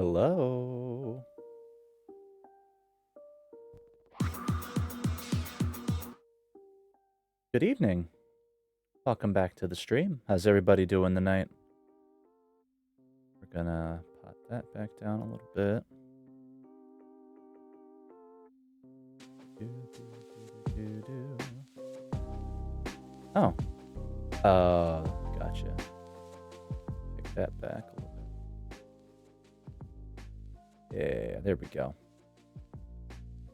Hello. Good evening. Welcome back to the stream. How's everybody doing tonight? We're gonna pot that back down a little bit. Oh. Gotcha. Pick that back a little bit. Yeah, there we go.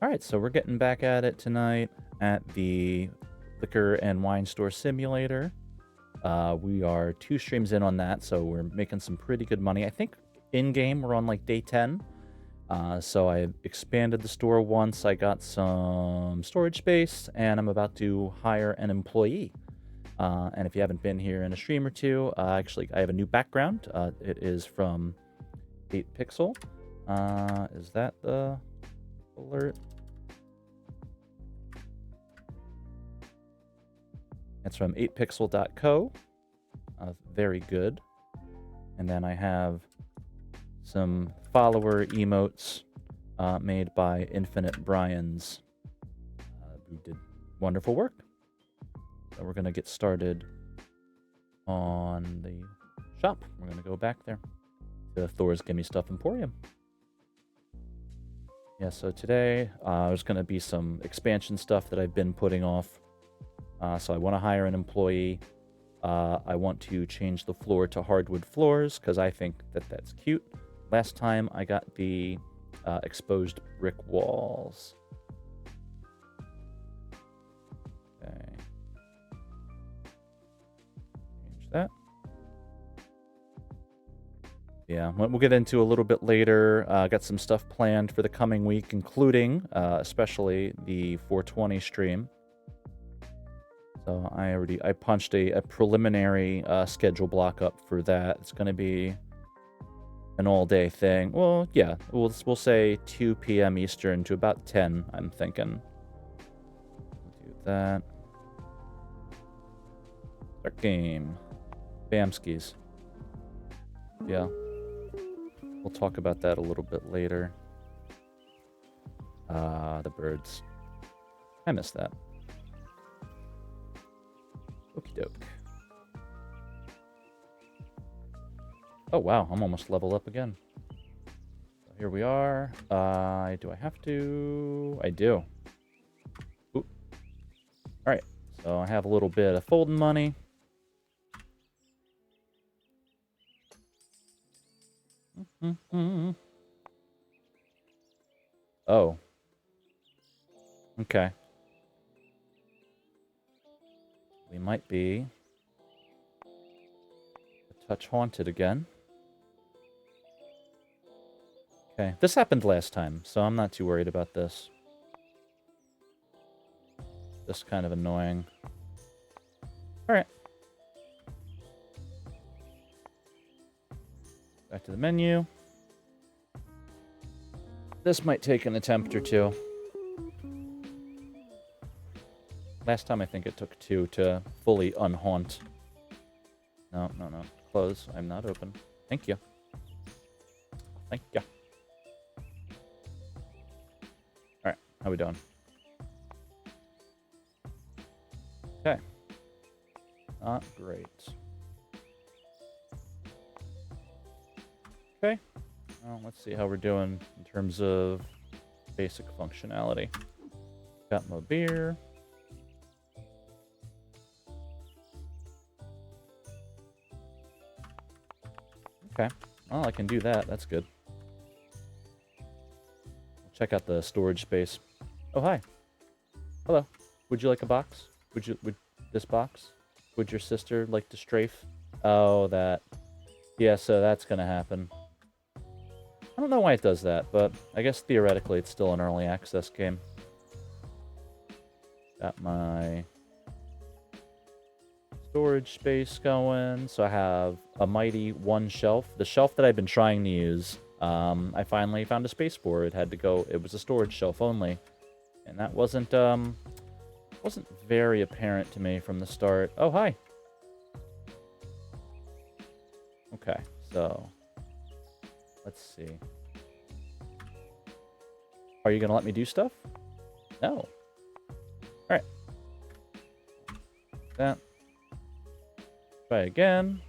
Alright, so we're getting back at it tonight at the Liquor and Wine Store Simulator. We are 2 streams in on that, so we're making some pretty good money. I think in-game we're on like day 10. So I expanded the store once, I got some storage space, and I'm about to hire an employee. And if you haven't been here in a stream or two, actually I have a new background. It is from 8pixel. Is that the alert? It's from 8pixel.co. Very good. And then I have some follower emotes made by Infinite Brian's, who did wonderful work. So we're going to get started on the shop. We're going to go back there to Thor's Gimme Stuff Emporium. Yeah, so today there's going to be some expansion stuff that I've been putting off. So I want to hire an employee. I want to change the floor to hardwood floors because I think that that's cute. Last time I got the exposed brick walls. Okay. Change that. Yeah, we'll get into a little bit later. Got some stuff planned for the coming week, including especially the 420 stream. So I punched a preliminary schedule block up for that. It's going to be an all-day thing. Well, yeah, we'll say 2 p.m. Eastern to about 10, I'm thinking. Do that. Start game. Bamskis. Yeah. We'll talk about that a little bit later. The birds. I missed that. Okie doke. Oh wow, I'm almost level up again. So here we are. Do I have to? I do. Oop. Alright, so I have a little bit of folding money. Oh. Okay. We might be a touch haunted again. Okay, this happened last time, so I'm not too worried about this. Just kind of annoying. Alright. Back to the menu. This might take an attempt or two. Last time I think it took 2 to fully unhaunt. No. Close. I'm not open. Thank you. Thank you. Alright, how we doing? Okay. Not great. Okay. Well, let's see how we're doing in terms of basic functionality. Got my beer. Okay. Well, I can do that. That's good. Check out the storage space. Oh, hi. Hello. Would you like a box? Would this box? Would your sister like to strafe? Oh, that. Yeah, so that's gonna happen. I don't know why it does that, but I guess theoretically it's still an early access game. Got my storage space going. So I have a mighty 1 shelf. The shelf that I've been trying to use, I finally found a space for. It had to go. It was a storage shelf only, and that wasn't very apparent to me from the start. Oh, hi. Okay, so let's see. Are you going to let me do stuff? No. Alright. That. Try again.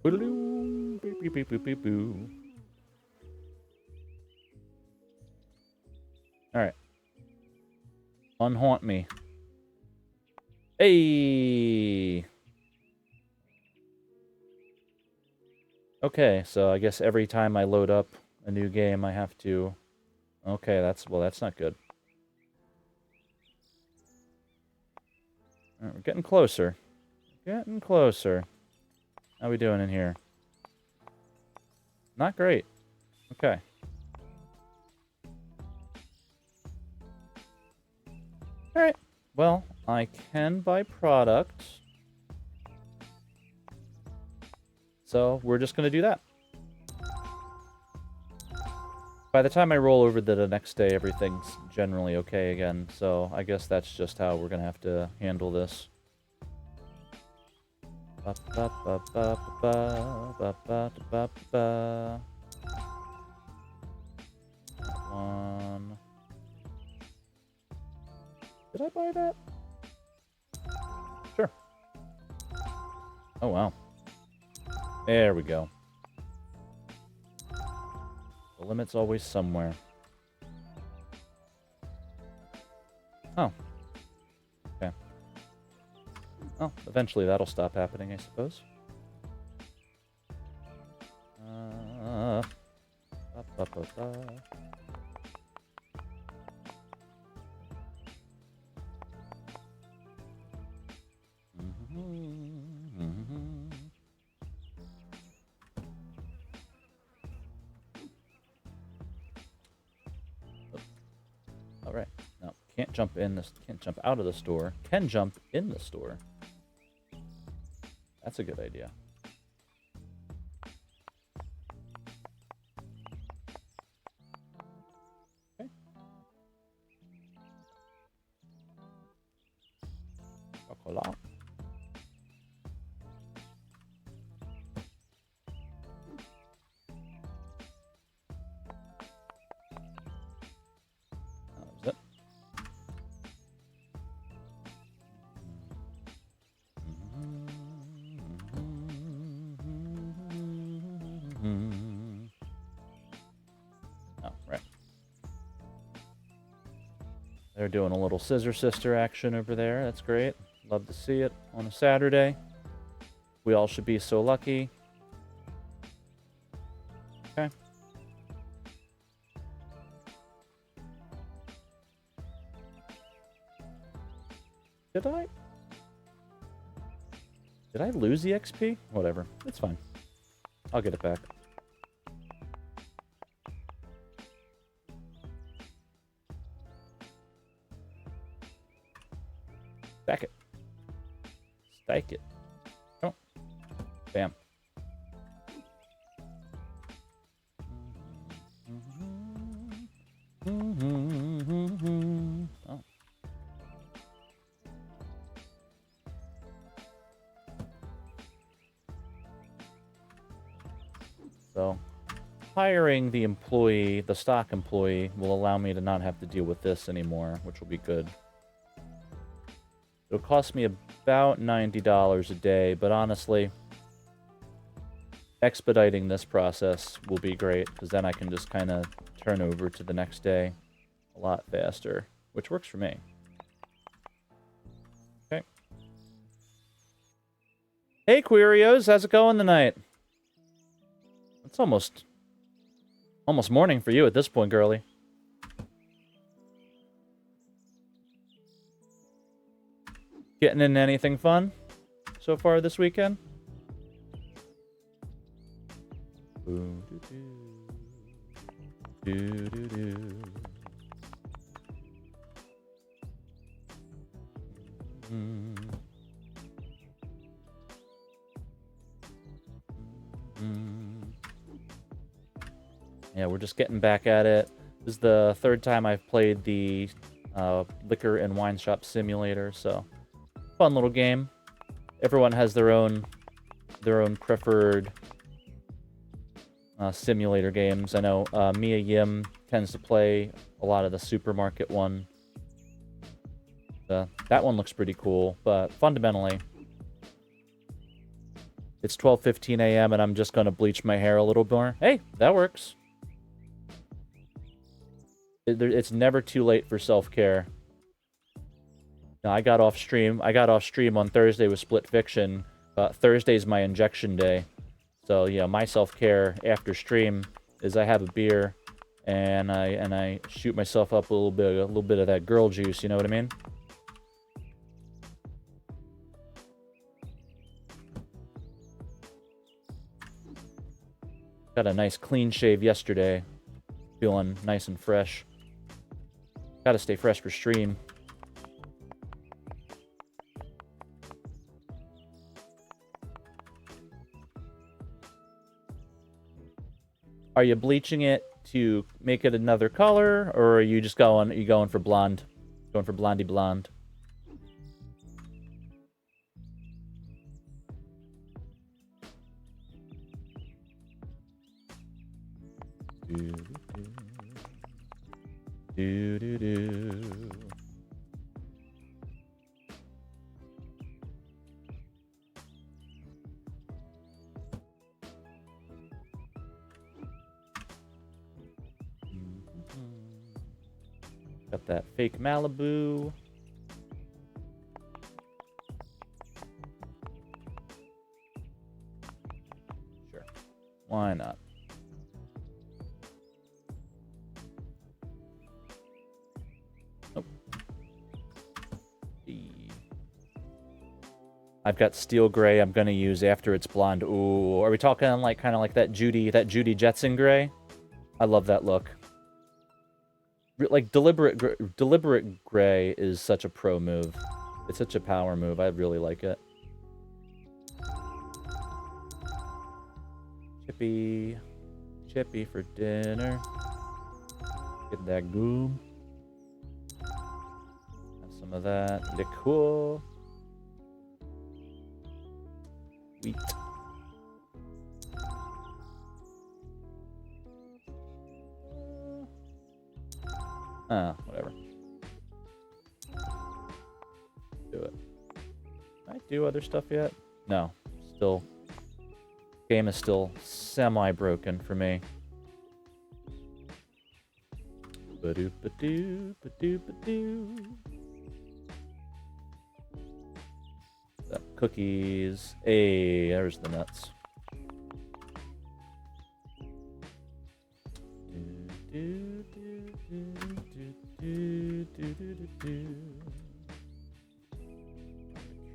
Boop, beep, beep, beep, beep, beep, boo. Alright. Unhaunt me. Hey! Okay, so I guess every time I load up a new game, I have to... Okay, that's not good. All right, we're getting closer. Getting closer. How we doing in here? Not great. Okay. Alright. Well, I can buy products. So, we're just going to do that. By the time I roll over to the next day, everything's generally okay again. So, I guess that's just how we're going to have to handle this. One. Did I buy that? Sure. Oh, wow. There we go. The limit's always somewhere. Oh. Okay. Well, eventually that'll stop happening, I suppose. Alright. Now, can't jump in this, can't jump out of the store. Can jump in the store. That's a good idea. Okay. Chocolat. That was it. Oh, right. They're doing a little Scissor Sister action over there. That's great. Love to see it on a Saturday. We all should be so lucky. Okay. Did I lose the XP? Whatever. It's fine. I'll get it back. Stack it. Stack it. Oh. Bam. Oh. So, hiring the employee, the stock employee, will allow me to not have to deal with this anymore, which will be good. It'll cost me about $90 a day, but honestly, expediting this process will be great, because then I can just kind of turn over to the next day a lot faster, which works for me. Okay. Hey, Querios, how's it going tonight? It's almost morning for you at this point, girly. Getting into anything fun so far this weekend? Yeah, we're just getting back at it. This is the third time I've played the Liquor and Wine Shop Simulator, so fun little game. Everyone has their own preferred simulator games. I know Mia Yim tends to play a lot of the supermarket one. That one looks pretty cool, but fundamentally, it's 12:15 a.m. and I'm just going to bleach my hair a little more. Hey, that works. It's never too late for self-care. Now, I got off stream on Thursday with Split Fiction. Thursday's my injection day. So, yeah, my self-care after stream is I have a beer and I shoot myself up a little bit of that girl juice, you know what I mean? Got a nice clean shave yesterday. Feeling nice and fresh. Gotta stay fresh for stream. Are you bleaching it to make it another color, or are you just going for blonde? Going for blondie blonde? Do. Got that fake Malibu. Sure. Why not? Nope. I've got steel gray I'm gonna use after it's blonde. Ooh, are we talking like kind of like that Judy Jetson gray? I love that look. Like deliberate gray is such a pro move. It's such a power move. I really like it. Chippy for dinner. Get that goom. Have some of that liqueur. Wheat. Whatever. Do it. Can I do other stuff yet? No. Still. Game is still semi-broken for me. Ba-doop-a-doo, ba-doop-a-doo. Cookies. Hey, there's the nuts.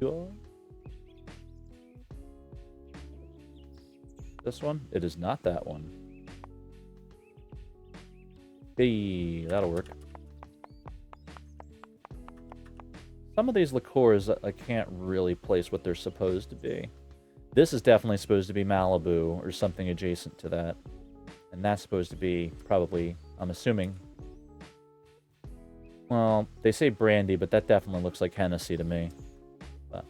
Cool. This one? It is not that one. Hey, that'll work. Some of these liqueurs, I can't really place what they're supposed to be. This is definitely supposed to be Malibu or something adjacent to that. And that's supposed to be probably, I'm assuming... Well, they say brandy, but that definitely looks like Hennessy to me. But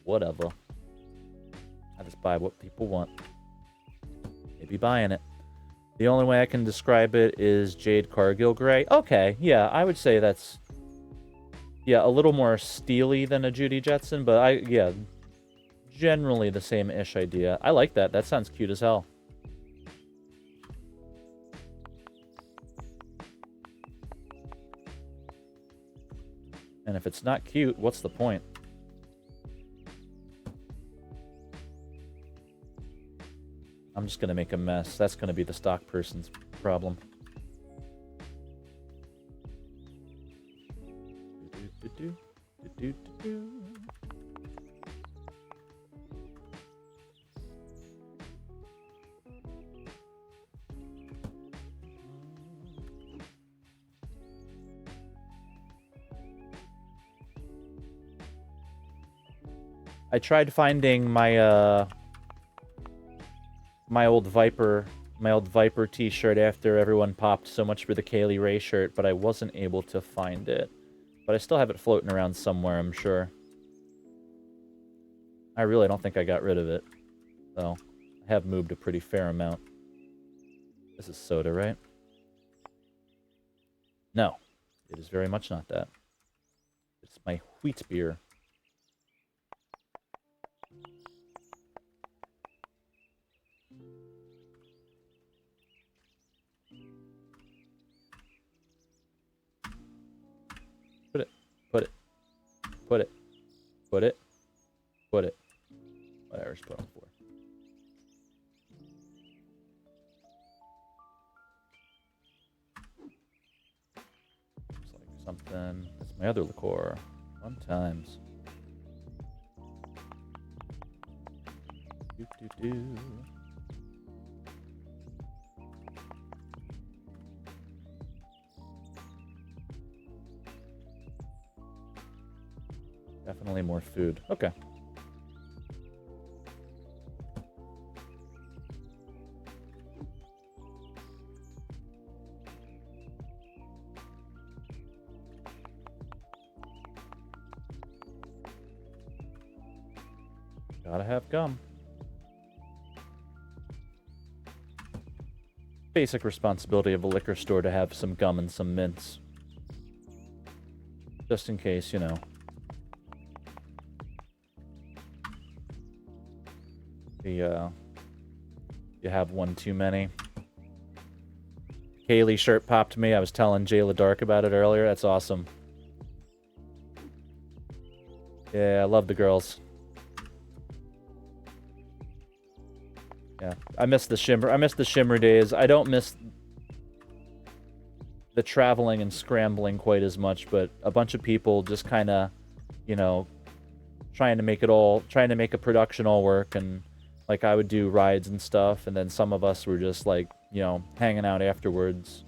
whatever. I just buy what people want. Maybe buying it. The only way I can describe it is Jade Cargill Gray. Okay, yeah, I would say that's... Yeah, a little more steely than a Judy Jetson, but yeah, generally the same-ish idea. I like that. That sounds cute as hell. And if it's not cute, what's the point? I'm just going to make a mess. That's going to be the stock person's problem. I tried finding my my old Viper t-shirt after everyone popped so much for the Kaylee Ray shirt, but I wasn't able to find it. But I still have it floating around somewhere, I'm sure. I really don't think I got rid of it, so have moved a pretty fair amount. This is soda, right? No, it is very much not that. It's my wheat beer. Put it. Put it. Put it. Put it. Put it. Whatever it's put on for. Looks like something. That's my other liqueur. Fun times. Do. Definitely more food. Okay. Gotta have gum. Basic responsibility of a liquor store to have some gum and some mints. Just in case, you know. You have one too many. Kaylee shirt popped me. I was telling Jayla Dark about it earlier. That's awesome. Yeah, I love the girls. Yeah, I miss the Shimmer. I miss the Shimmer days. I don't miss the traveling and scrambling quite as much, but a bunch of people just kind of, you know, trying to make a production all work, and like I would do rides and stuff, and then some of us were just like, you know, hanging out afterwards.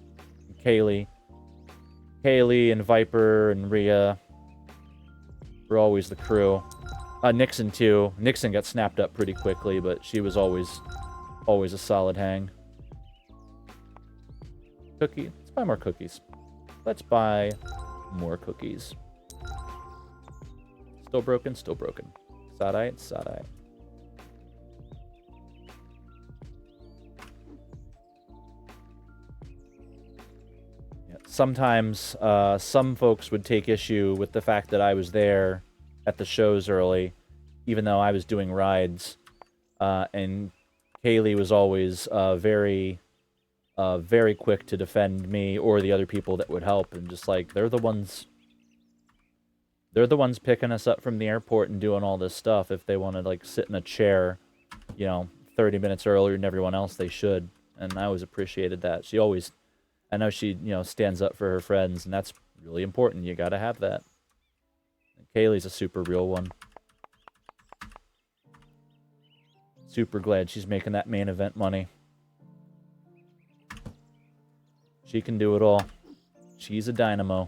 Kaylee and Viper and Rhea were always the crew. Nixon too. Nixon got snapped up pretty quickly, but she was always a solid hang. Cookie. Let's buy more cookies. Let's buy more cookies. Still broken, still broken. Sadite, Sadite. Yeah. Sometimes some folks would take issue with the fact that I was there at the shows early, even though I was doing rides. And Kaylee was always very quick to defend me or the other people that would help, and just like they're the ones picking us up from the airport and doing all this stuff. If they want to like sit in a chair, you know, 30 minutes earlier than everyone else, they should. And I always appreciated that. I know she, you know, stands up for her friends, and that's really important. You gotta have that. And Kaylee's a super real one. Super glad she's making that main event money. She can do it all. She's a dynamo.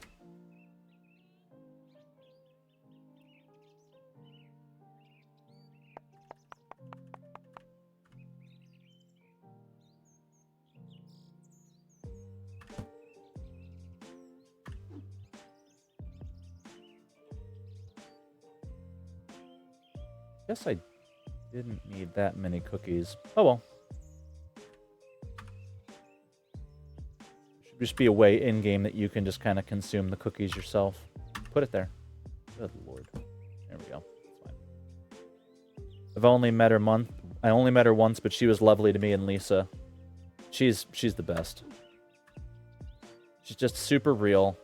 Guess I didn't need that many cookies. Oh well. Should just be a way in-game that you can just kind of consume the cookies yourself. Put it there. Good lord. There we go. That's fine. I only met her once, but she was lovely to me and Lisa. She's the best. She's just super real.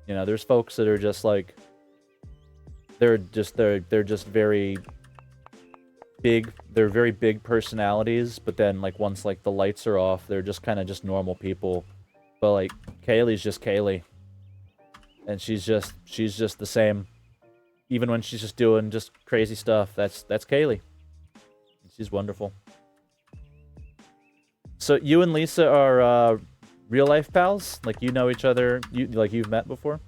You know, there's folks that are just like they're just very big. They're very big personalities, but then like once like the lights are off, they're just kind of just normal people. But like Kaylee's just Kaylee, and she's just the same. Even when she's just doing just crazy stuff, that's Kaylee. She's wonderful. So you and Lisa are real life pals? Like you know each other? You've met before?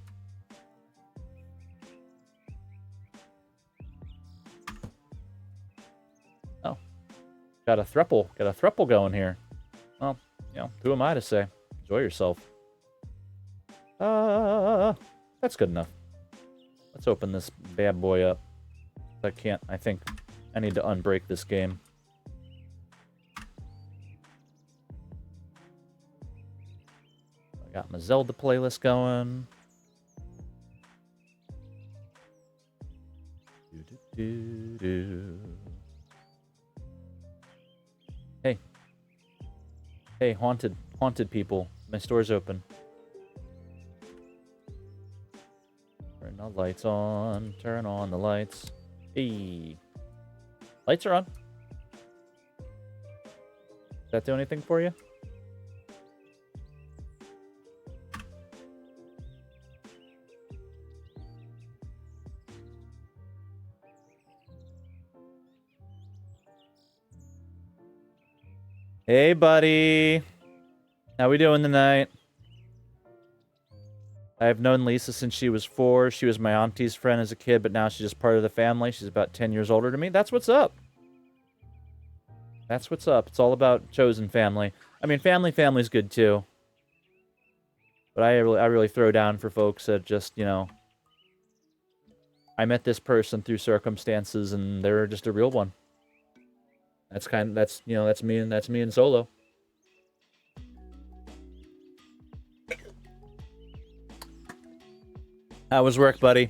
Oh, got a thruple going here. Well, you know, who am I to say? Enjoy yourself. That's good enough. Let's open this bad boy up. I think I need to unbreak this game. Got my Zelda playlist going. Hey. Hey, haunted people. My store's open. Turn the lights on. Turn on the lights. Hey. Lights are on. Does that do anything for you? Hey, buddy. How we doing tonight? I've known Lisa since she was 4. She was my auntie's friend as a kid, but now she's just part of the family. She's about 10 years older than me. That's what's up. That's what's up. It's all about chosen family. I mean, family's good too. But I really throw down for folks that just, you know, I met this person through circumstances and they're just a real one. That's me and Solo. How was work, buddy?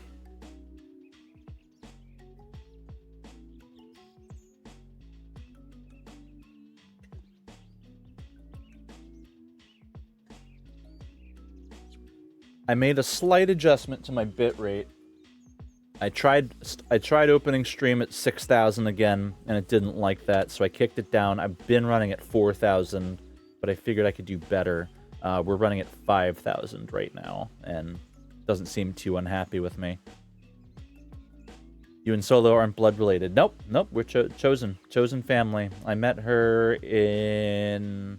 I made a slight adjustment to my bitrate. I tried opening stream at 6,000 again, and it didn't like that, so I kicked it down. I've been running at 4,000, but I figured I could do better. We're running at 5,000 right now, and doesn't seem too unhappy with me. You and Solo aren't blood related. Nope, we're chosen family. I met her in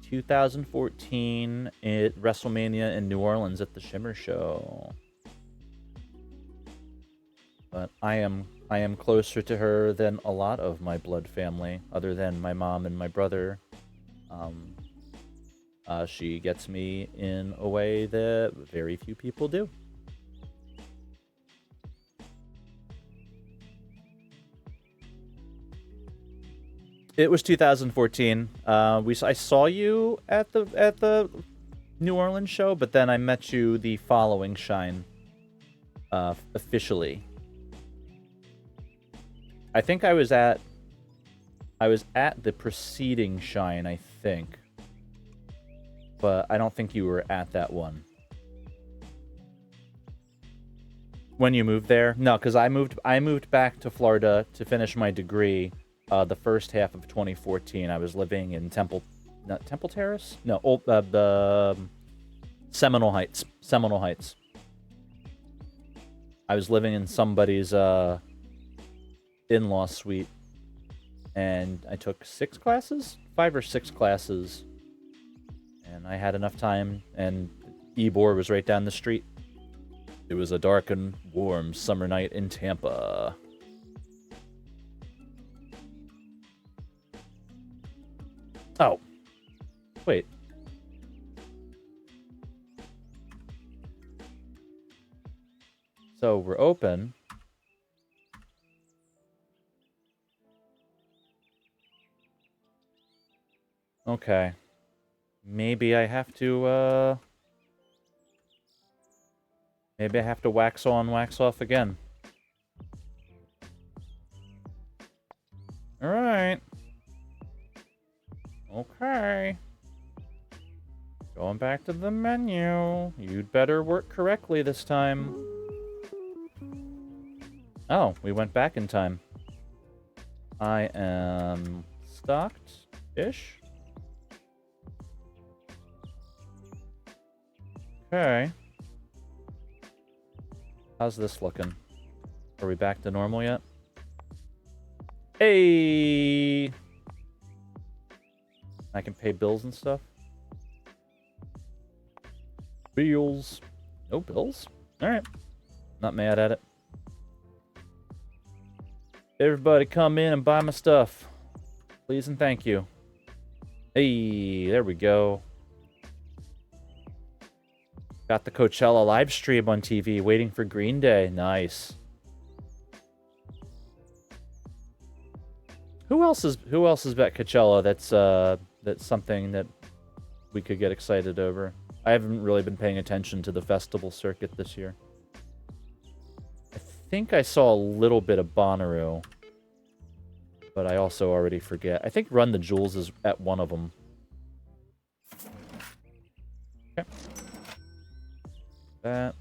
2014 at WrestleMania in New Orleans at the Shimmer Show. But I am closer to her than a lot of my blood family, other than my mom and my brother. She gets me in a way that very few people do. It was 2014. I saw you at the New Orleans show, but then I met you the following Shine, officially. I think I was at the preceding Shine, I think. But I don't think you were at that one. When you moved there? No, because I moved back to Florida to finish my degree the first half of 2014. I was living in Temple Terrace? No, the Seminole Heights. Seminole Heights. I was living in somebody's in-law suite, and I took 5 or 6 classes, and I had enough time, and Ybor was right down the street. It was a dark and warm summer night in Tampa. Oh. Wait. So we're open. Okay. Maybe I have to, maybe I have to wax on, wax off again. Alright. Okay. Going back to the menu. You'd better work correctly this time. Oh, we went back in time. I am stocked-ish. Okay. How's this looking? Are we back to normal yet? Hey! I can pay bills and stuff. Bills. No bills? Alright. Not mad at it. Everybody come in and buy my stuff. Please and thank you. Hey, there we go. Got the Coachella live stream on TV, waiting for Green Day. Nice. Who else is at Coachella that's something that we could get excited over? I haven't really been paying attention to the festival circuit this year. I think I saw a little bit of Bonnaroo, but I also already forget. I think Run the Jewels is at one of them. Okay. That.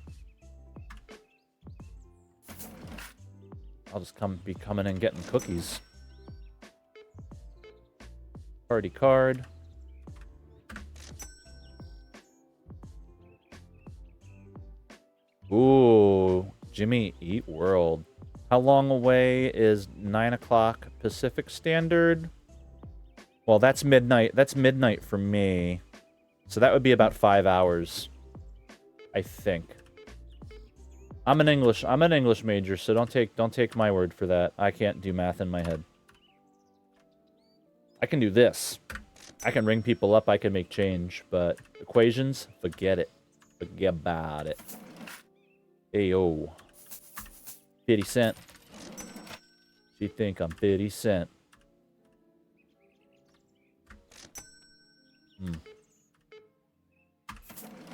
I'll just be coming and getting cookies. Party card. Ooh, Jimmy Eat World. How long away is 9 o'clock Pacific Standard? Well, that's midnight. That's midnight for me. So that would be about 5 hours, I think. I'm an English major, so don't take my word for that. I can't do math in my head. I can do this. I can ring people up, I can make change, but equations, forget it. Forget about it. Ayo. 50 cent. You think I'm 50 cent.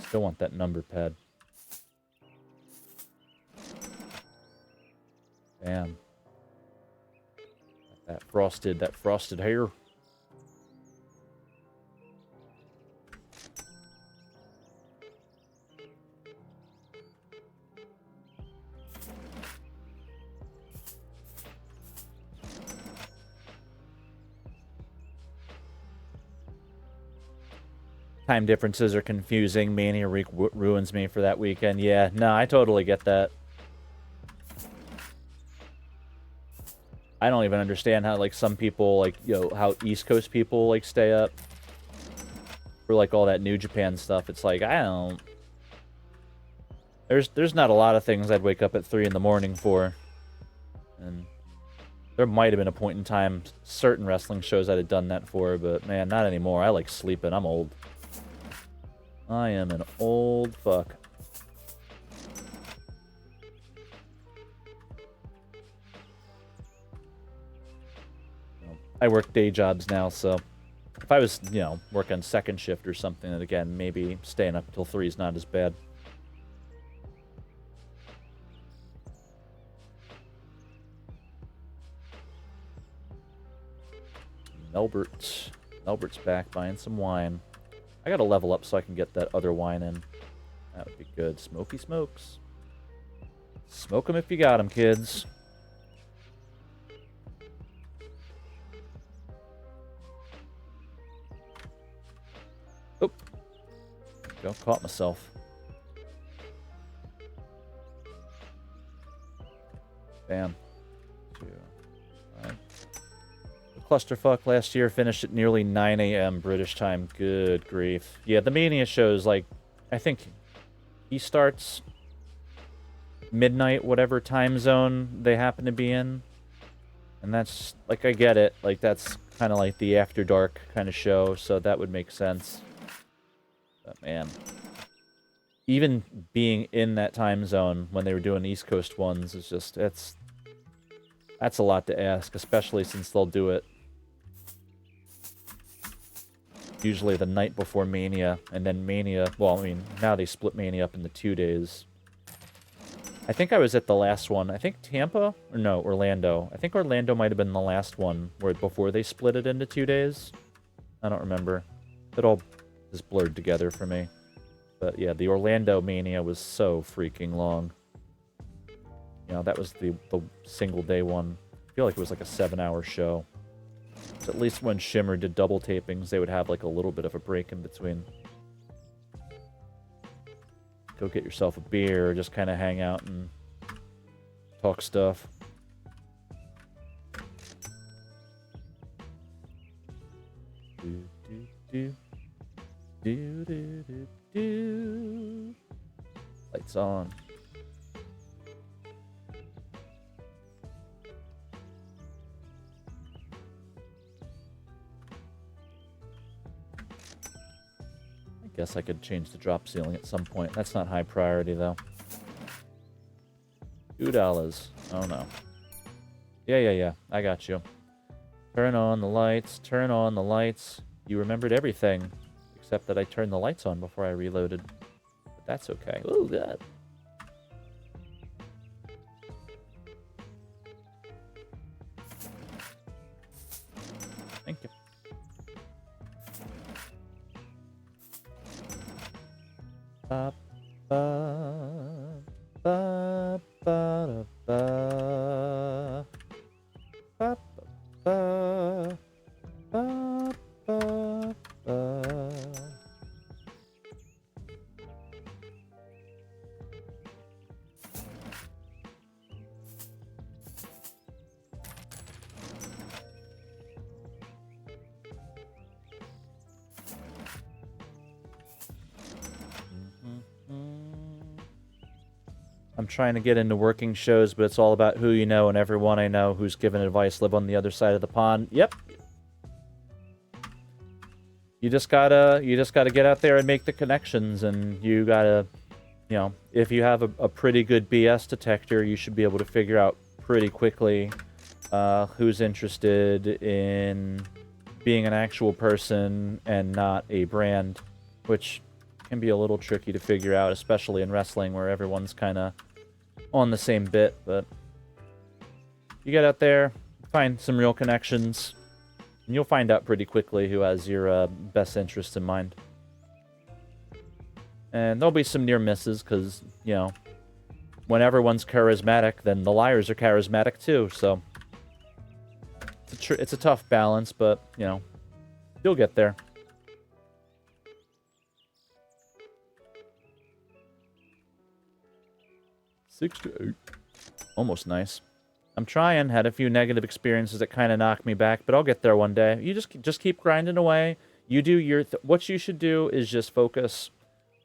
Still want that number pad. Damn. That frosted hair. Time differences are confusing. Mania Week ruins me for that weekend. Yeah, no, I totally get that. I don't even understand how, like, some people, like, you know, how East Coast people, like, stay up for, like, all that New Japan stuff. It's like, I don't... There's not a lot of things I'd wake up at 3 in the morning for. And there might have been a point in time, certain wrestling shows I'd have done that for, but, man, not anymore. I like sleeping. I'm old. I am an old fuck. I work day jobs now, so if I was, you know, working second shift or something, then again, maybe staying up till 3 is not as bad. Melbert's back buying some wine. I gotta level up so I can get that other wine in. That would be good. Smoky smokes. Smoke them if you got them, kids. Oop. Go, caught myself. Bam. 2, 5. Clusterfuck last year finished at nearly 9 a.m. British time. Good grief. Yeah, the Mania shows, like, I think he starts midnight, whatever time zone they happen to be in. And that's, like, I get it. Like, that's kind of like the After Dark kind of show, so that would make sense. But, man. Even being in that time zone when they were doing East Coast ones is just, that's a lot to ask, especially since they'll do it usually the night before Mania, and then Mania, well, I mean, now they split Mania up into 2 days. I think I was at the last one. I think Tampa, or no, Orlando. I think Orlando might have been the last one where before they split it into 2 days. I don't remember. It all is blurred together for me. But yeah, the Orlando Mania was so freaking long. You know, that was the single day one. I feel like it was like a 7-hour show. So at least when Shimmer did double tapings, they would have like a little bit of a break in between. Go get yourself a beer, or just kind of hang out and talk stuff. Lights on. Guess I could change the drop ceiling at some point. That's not high priority, though. $2. Oh, no. Yeah. I got you. Turn on the lights. Turn on the lights. You remembered everything. Except that I turned the lights on before I reloaded. But that's okay. Ooh, God. Thank you. Ba, ba, ba, ba, ba, ba, ba, ba, ba, ba. I'm trying to get into working shows, but it's all about who you know, and everyone I know who's given advice live on the other side of the pond. Yep. You just gotta get out there and make the connections, and you gotta, you know, if you have a pretty good BS detector, you should be able to figure out pretty quickly who's interested in being an actual person and not a brand, which can be a little tricky to figure out, especially in wrestling where everyone's kind of on the same bit. But you get out there, find some real connections, and you'll find out pretty quickly who has your best interests in mind. And there'll be some near misses because, you know, when everyone's charismatic, then the liars are charismatic too. So it's a tough balance, but, you know, you'll get there. Six to 8. Almost nice. I'm trying. Had a few negative experiences that kind of knocked me back, but I'll get there one day. You just keep grinding away. You do your... what you should do is just focus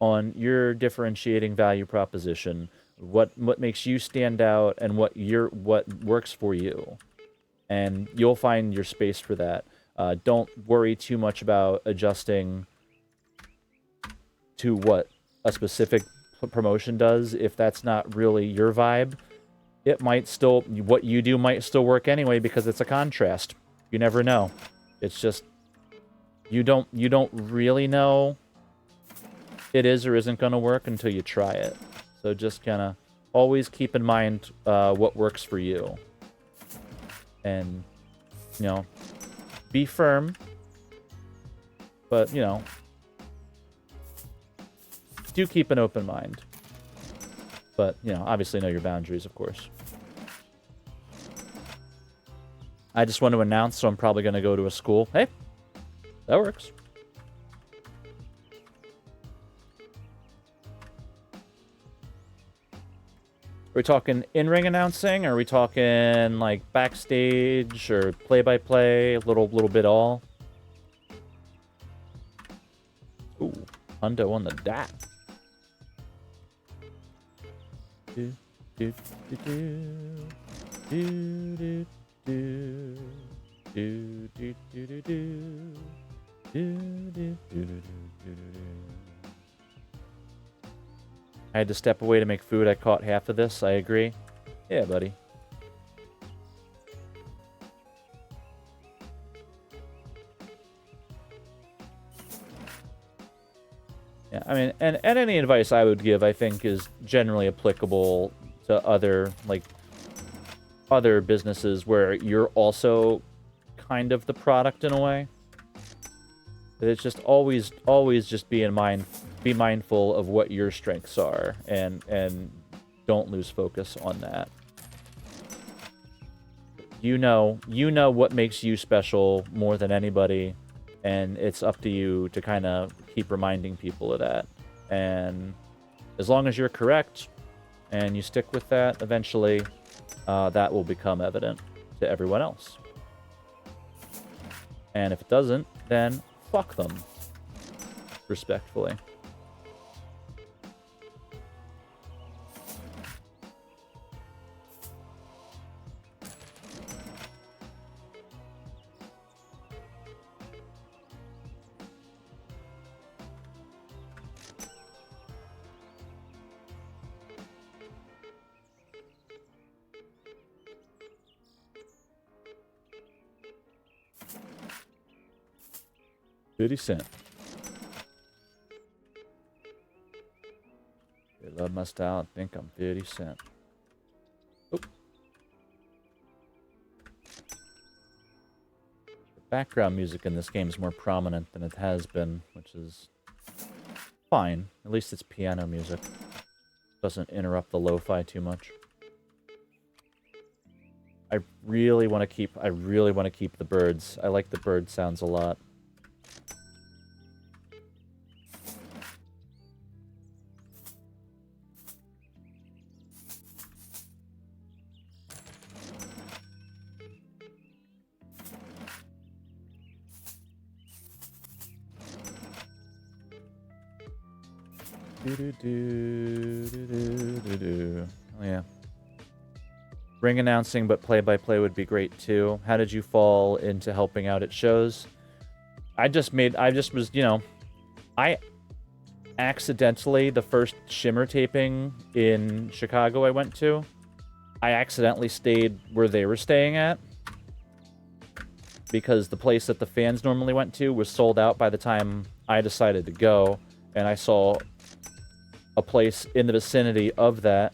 on your differentiating value proposition. What makes you stand out and what works for you. And you'll find your space for that. Don't worry too much about adjusting to what a specific promotion does. If that's not really your vibe, it might still, what you do might still work anyway because it's a contrast. You never know. It's just, you don't really know it is or isn't going to work until you try it. So just kind of always keep in mind what works for you. And, you know, be firm, but, you know, do keep an open mind. But, you know, obviously know your boundaries, of course. I just want to announce, so I'm probably going to go to a school. Hey, that works. Are we talking in-ring announcing? Or are we talking, like, backstage or play-by-play? A little bit all? Ooh, hundo on the dot. Do, do, do, do. Do, do, do. Do, do, do, do, do. Do, do, do, do, do, do. I had to step away to make food. I caught half of this. I agree. Yeah, buddy. Yeah, I mean, and any advice I would give, I think, is generally applicable to other businesses where you're also kind of the product in a way. It's just always just be mindful of what your strengths are, and don't lose focus on that. You know what makes you special more than anybody, and it's up to you to kind of keep reminding people of that. And as long as you're correct and you stick with that, eventually that will become evident to everyone else. And if it doesn't, then fuck them. Respectfully. $0.50. They love my style and think I'm 50 Cent. Oop. The background music in this game is more prominent than it has been, which is fine. At least it's piano music. Doesn't interrupt the lo-fi too much. I really want to keep the birds. I like the bird sounds a lot. Oh, yeah. Ring announcing, but play-by-play would be great too. How did you fall into helping out at shows? I accidentally, the first Shimmer taping in Chicago I went to, I accidentally stayed where they were staying at. Because the place that the fans normally went to was sold out by the time I decided to go. And I saw a place in the vicinity of that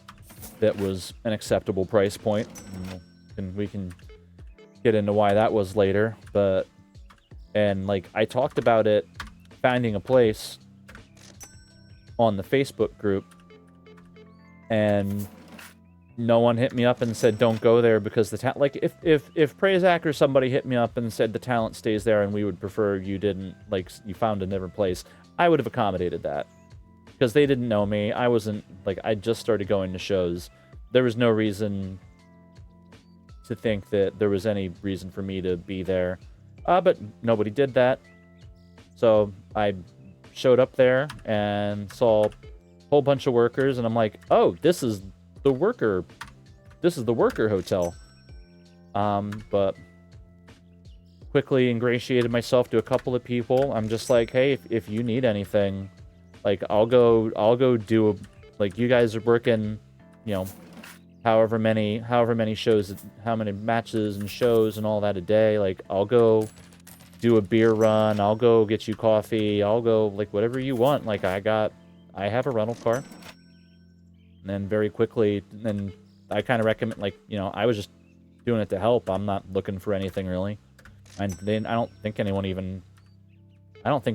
was an acceptable price point. And we can get into why that was later. And like, I talked about it, finding a place on the Facebook group, and no one hit me up and said don't go there because the talent. Like, if Prazak or somebody hit me up and said the talent stays there and we would prefer you didn't, like, you found a different place, I would have accommodated that. Because they didn't know me. I wasn't, like, I just started going to shows. There was no reason to think that there was any reason for me to be there. But nobody did that. So I showed up there and saw a whole bunch of workers, and I'm like, oh, this is the worker hotel. But quickly ingratiated myself to a couple of people. I'm just like, hey, if you need anything, like, I'll go do like, you guys are working, you know, however many shows, how many matches and shows and all that a day. Like, I'll go do a beer run. I'll go get you coffee. I'll go, like, whatever you want. Like, I have a rental car. And then very quickly, then I kind of recommend, like, you know, I was just doing it to help. I'm not looking for anything really. And then I don't think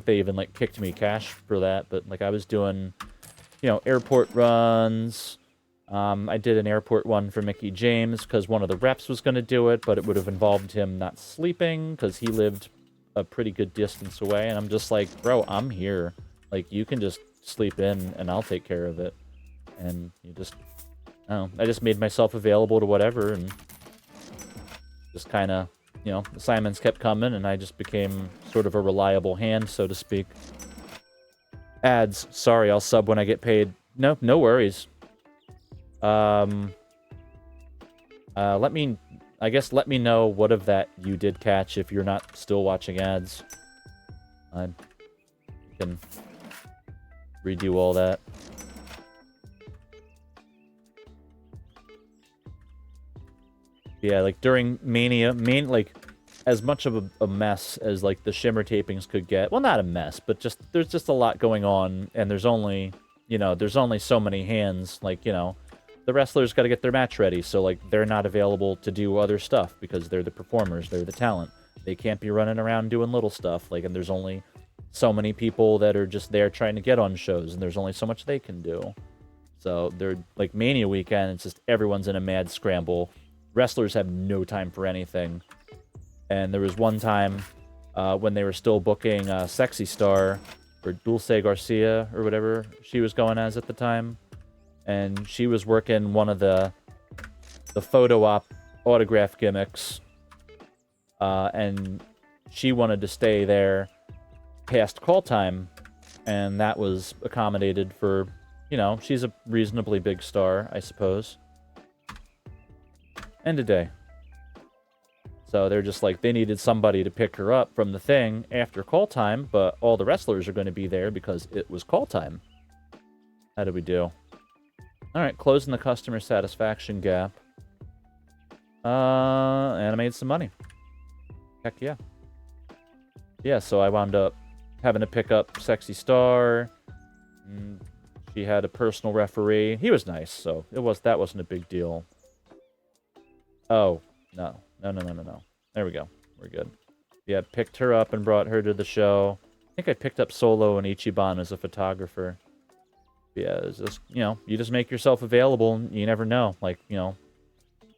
they even, like, kicked me cash for that, but, like, I was doing, you know, airport runs. I did an airport one for Mickey James because one of the reps was going to do it, but it would have involved him not sleeping because he lived a pretty good distance away. And I'm just like, bro, I'm here. Like, you can just sleep in and I'll take care of it. And you just, I don't know, I just made myself available to whatever, and just kind of, you know, assignments kept coming, and I just became sort of a reliable hand, so to speak. Ads. Sorry, I'll sub when I get paid. No worries. Let me know what of that you did catch if you're not still watching ads. I can redo all that. Yeah, like, during Mania, like, as much of a mess as, like, the Shimmer tapings could get. Well, not a mess, but just, there's just a lot going on, and there's only, you know, there's only so many hands. Like, you know, the wrestlers got to get their match ready, so, like, they're not available to do other stuff because they're the performers, they're the talent. They can't be running around doing little stuff, like, and there's only so many people that are just there trying to get on shows, and there's only so much they can do. So, they're, like, Mania weekend, it's just everyone's in a mad scramble. Wrestlers have no time for anything. And there was one time when they were still booking Sexy Star, or Dulce Garcia, or whatever she was going as at the time. And she was working one of the photo op autograph gimmicks. And she wanted to stay there past call time. And that was accommodated for, you know, she's a reasonably big star, I suppose. End of day. So they're just like, they needed somebody to pick her up from the thing after call time, but all the wrestlers are going to be there because it was call time. How did we do? Alright, closing the customer satisfaction gap. And I made some money. Heck yeah. Yeah, so I wound up having to pick up Sexy Star. She had a personal referee. He was nice, so that wasn't a big deal. Oh, no. No. There we go. We're good. Yeah, picked her up and brought her to the show. I think I picked up Solo and Ichiban as a photographer. Yeah, it's just, you just make yourself available, and you never know. Like,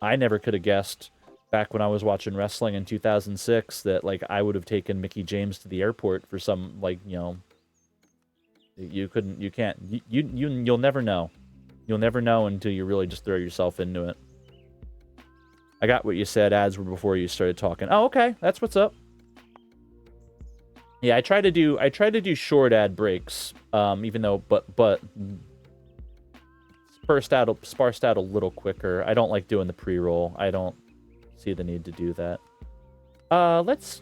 I never could have guessed back when I was watching wrestling in 2006 that, like, I would have taken Mickie James to the airport for some, like, you'll never know. You'll never know until you really just throw yourself into it. I got what you said. Ads were before you started talking. Oh, okay. That's what's up. Yeah, I try to do short ad breaks, even though, but sparsed out a little quicker. I don't like doing the pre-roll. I don't see the need to do that. Let's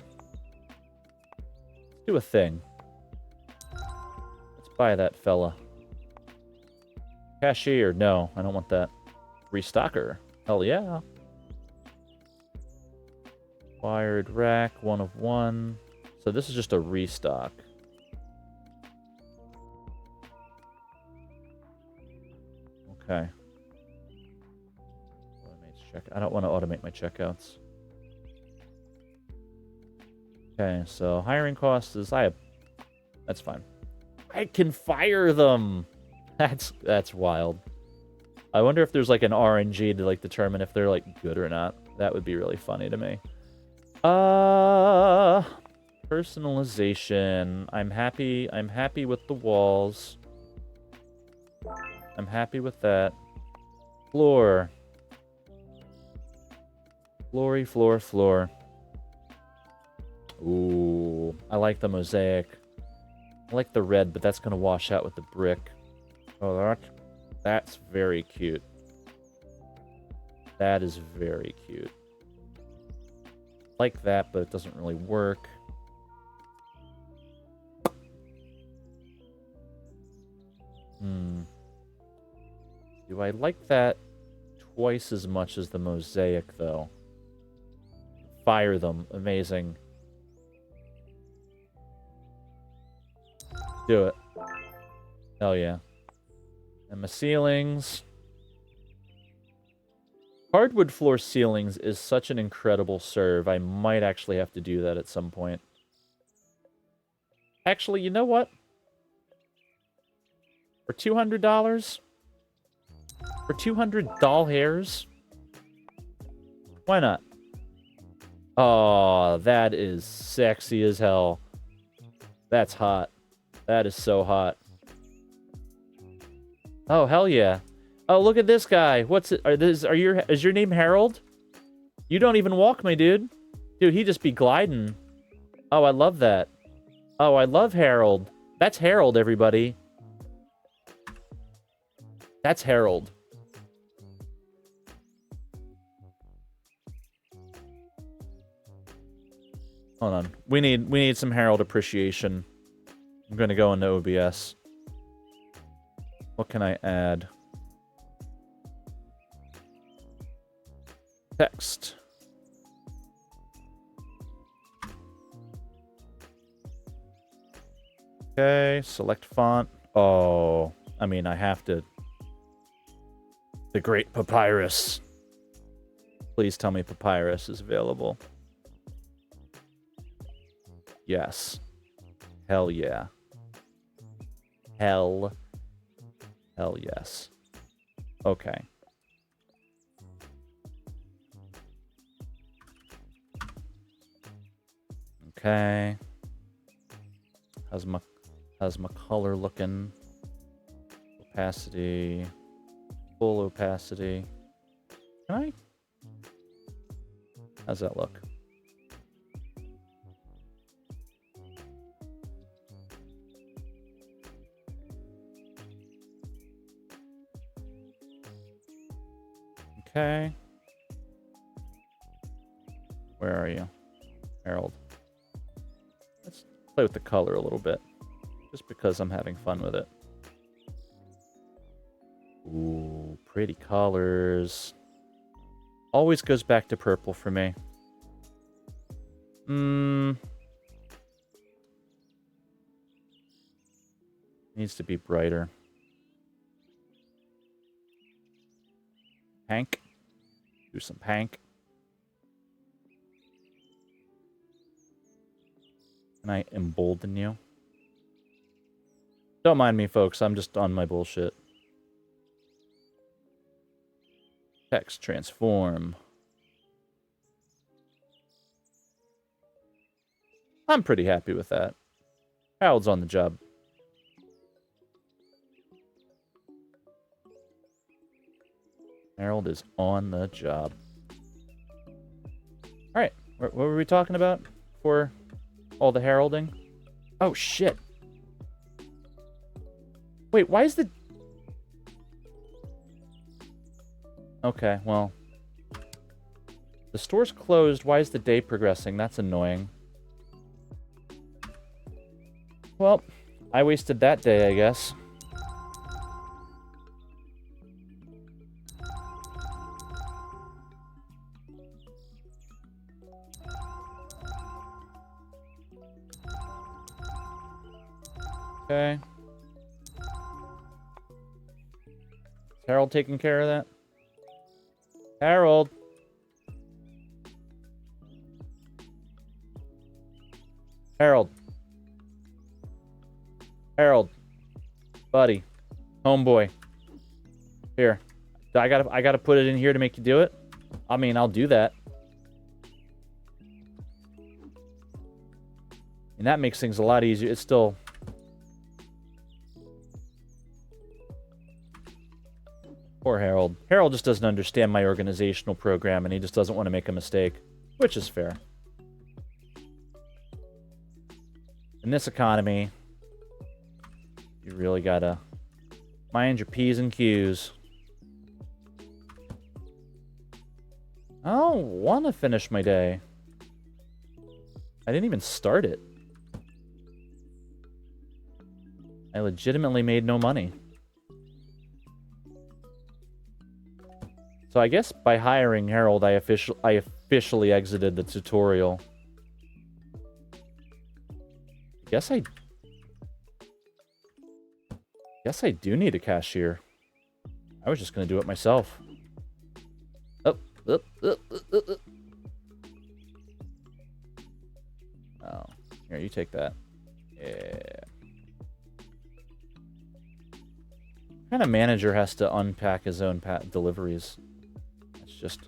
do a thing. Let's buy that fella. Cashier, no, I don't want that. Restocker, hell yeah. Wired rack, 1 of 1. So this is just a restock. Okay. I don't want to automate my checkouts. Okay, so hiring costs is that's fine. I can fire them. That's wild. I wonder if there's like an RNG to like determine if they're like good or not. That would be really funny to me. Personalization. I'm happy with the walls. I'm happy with that. Floor. Floor. Ooh, I like the mosaic. I like the red, but that's gonna wash out with the brick. Oh, that's very cute. That is very cute. Like that, but it doesn't really work. Do I like that twice as much as the mosaic, though? Fire them. Amazing. Do it. Hell yeah. And my ceilings. Hardwood floor ceilings is such an incredible serve. I might actually have to do that at some point. Actually, you know what? For $200? For 200 doll hairs? Why not? Oh, that is sexy as hell. That's hot. That is so hot. Oh, hell yeah. Oh, look at this guy. What's it? Is your name Harold? You don't even walk, my dude. Dude, he just be gliding. Oh, I love that. Oh, I love Harold. That's Harold, everybody. That's Harold. Hold on. We need some Harold appreciation. I'm gonna go into OBS. What can I add? Text. Okay, select font. Oh, I mean, I have to. The Great Papyrus. Please tell me Papyrus is available. Yes. Hell yeah. Hell yes. Okay. Okay. How's my color looking? Opacity. Full opacity. Can I? How's that look? Okay. Where are you? Harold. Let's play with the color a little bit. Just because I'm having fun with it. Ooh, pretty colors. Always goes back to purple for me. Needs to be brighter. Pank. Do some pank. Can I embolden you? Don't mind me, folks. I'm just on my bullshit. Text transform. I'm pretty happy with that. Harold's on the job. Harold is on the job. Alright, what were we talking about for all the heralding? Oh, shit. Wait, why is the... Okay, well... The store's closed. Why is the day progressing? That's annoying. Well, I wasted that day, I guess. Okay. Is Harold taking care of that? Harold! Harold. Harold. Buddy. Homeboy. Here. I gotta put it in here to make you do it? I mean, I'll do that. And that makes things a lot easier. It's still... Poor Harold. Harold just doesn't understand my organizational program, and he just doesn't want to make a mistake. Which is fair. In this economy, you really gotta mind your P's and Q's. I don't want to finish my day. I didn't even start it. I legitimately made no money. So I guess by hiring Harold, I officially exited the tutorial. Guess I do need a cashier. I was just gonna do it myself. Up. Oh, here, you take that. Yeah. What kind of manager has to unpack his own deliveries? It's just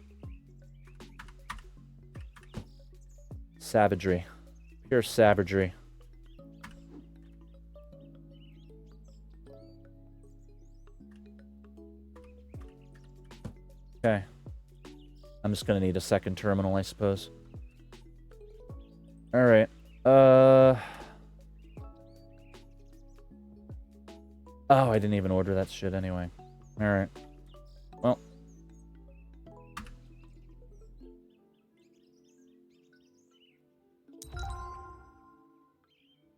savagery, pure savagery. Okay. I'm just gonna need a second terminal, I suppose. Alright. Oh, I didn't even order that shit anyway. Alright. Well.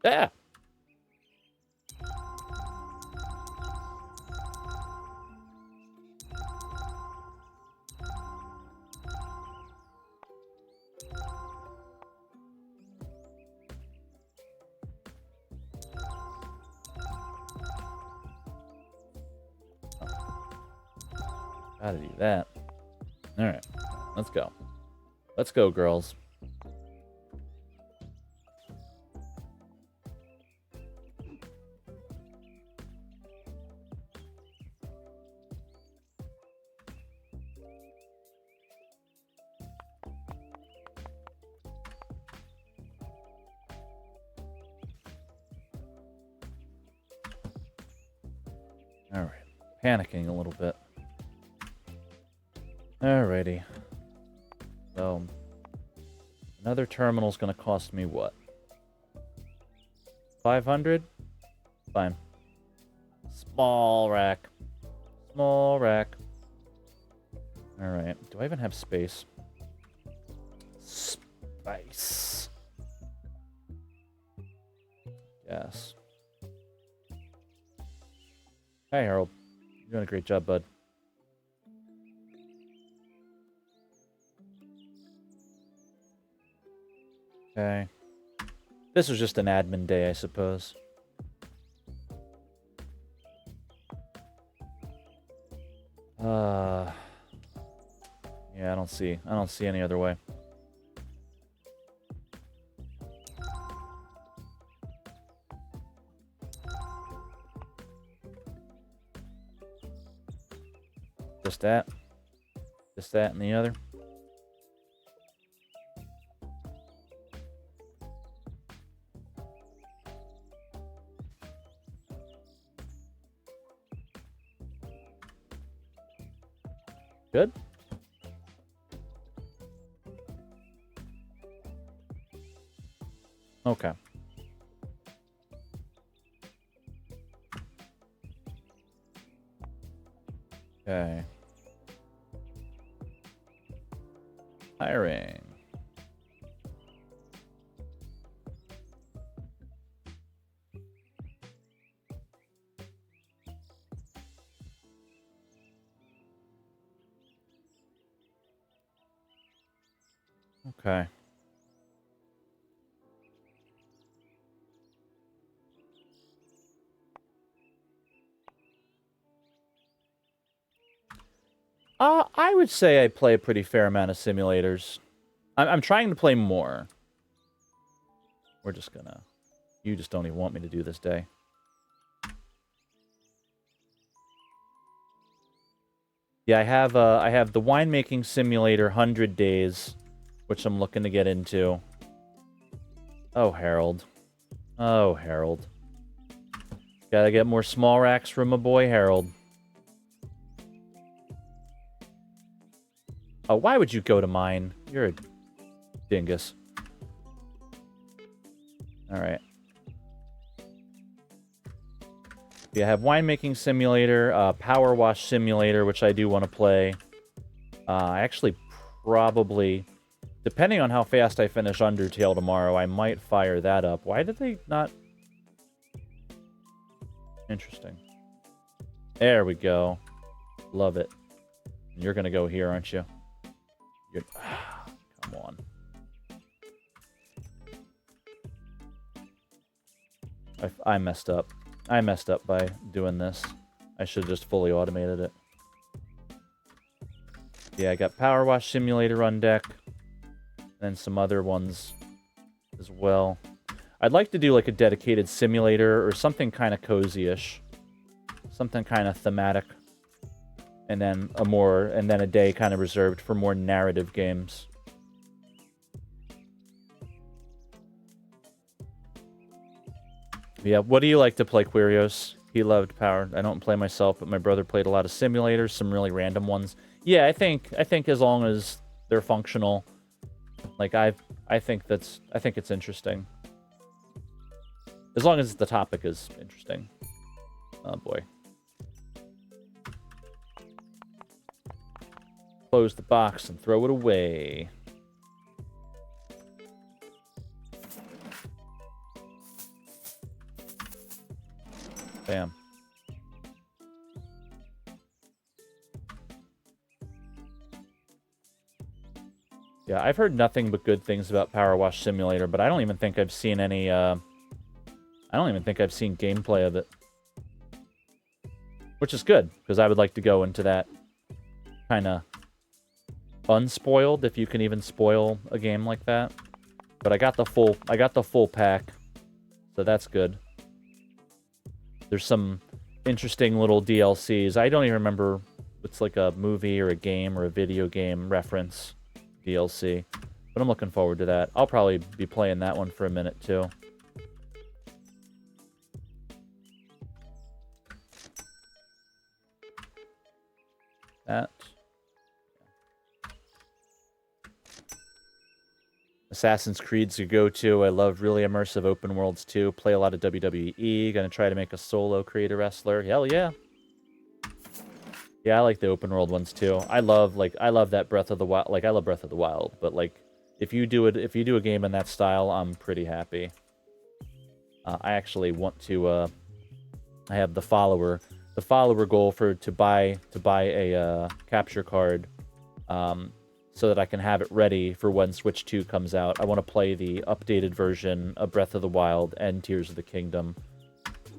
Yeah! Gotta do that. Alright. Let's go. Let's go, girls. Alright. Panicking a little bit. Alrighty. So, another terminal's gonna cost me what? 500? Fine. Small rack. Small rack. Alright. Do I even have space? Space. Yes. Hey, Harold. You're doing a great job, bud. Okay. This was just an admin day, I suppose. Yeah, I don't see any other way. Just that. Just that and the other. Good. Okay. Okay. Hiring. Okay. I would say I play a pretty fair amount of simulators. I'm trying to play more. We're just gonna... You just don't even want me to do this day. Yeah, I have the winemaking simulator 100 days, which I'm looking to get into. Oh, Harold. Oh, Harold. Gotta get more small racks from my boy Harold. Oh, why would you go to mine? You're a dingus. Alright. Yeah, I have winemaking simulator, power wash simulator, which I do want to play. I actually probably, depending on how fast I finish Undertale tomorrow, I might fire that up. Why did they not... Interesting. There we go. Love it. You're gonna go here, aren't you? You're... Come on. I messed up. I messed up by doing this. I should have just fully automated it. Yeah, I got Power Wash Simulator on deck. And some other ones as well. I'd like to do like a dedicated simulator or something kind of cozy-ish. Something kind of thematic. And then a day kind of reserved for more narrative games. Yeah, what do you like to play, Quirios? He loved Power. I don't play myself, but my brother played a lot of simulators, some really random ones. Yeah, I think as long as they're functional, like I think it's interesting. As long as the topic is interesting. Oh boy. Close the box and throw it away. Bam. Yeah, I've heard nothing but good things about Power Wash Simulator, but I don't even think I've seen any, I don't even think I've seen gameplay of it. Which is good, because I would like to go into that kind of unspoiled, if you can even spoil a game like that. But I got the full pack, so that's good. There's some interesting little DLCs. I don't even remember it's like a movie or a game or a video game reference DLC. But I'm looking forward to that. I'll probably be playing that one for a minute too. That. Assassin's Creed's your go-to. I love really immersive open worlds too. Play a lot of WWE. Gonna try to make a solo creator wrestler. Hell yeah. Yeah, I like the open world ones too. I love that Breath of the Wild. Like I love Breath of the Wild, but like if you do a game in that style, I'm pretty happy. I actually want to I have the follower goal to buy a capture card so that I can have it ready for when Switch 2 comes out. I want to play the updated version of Breath of the Wild and Tears of the Kingdom.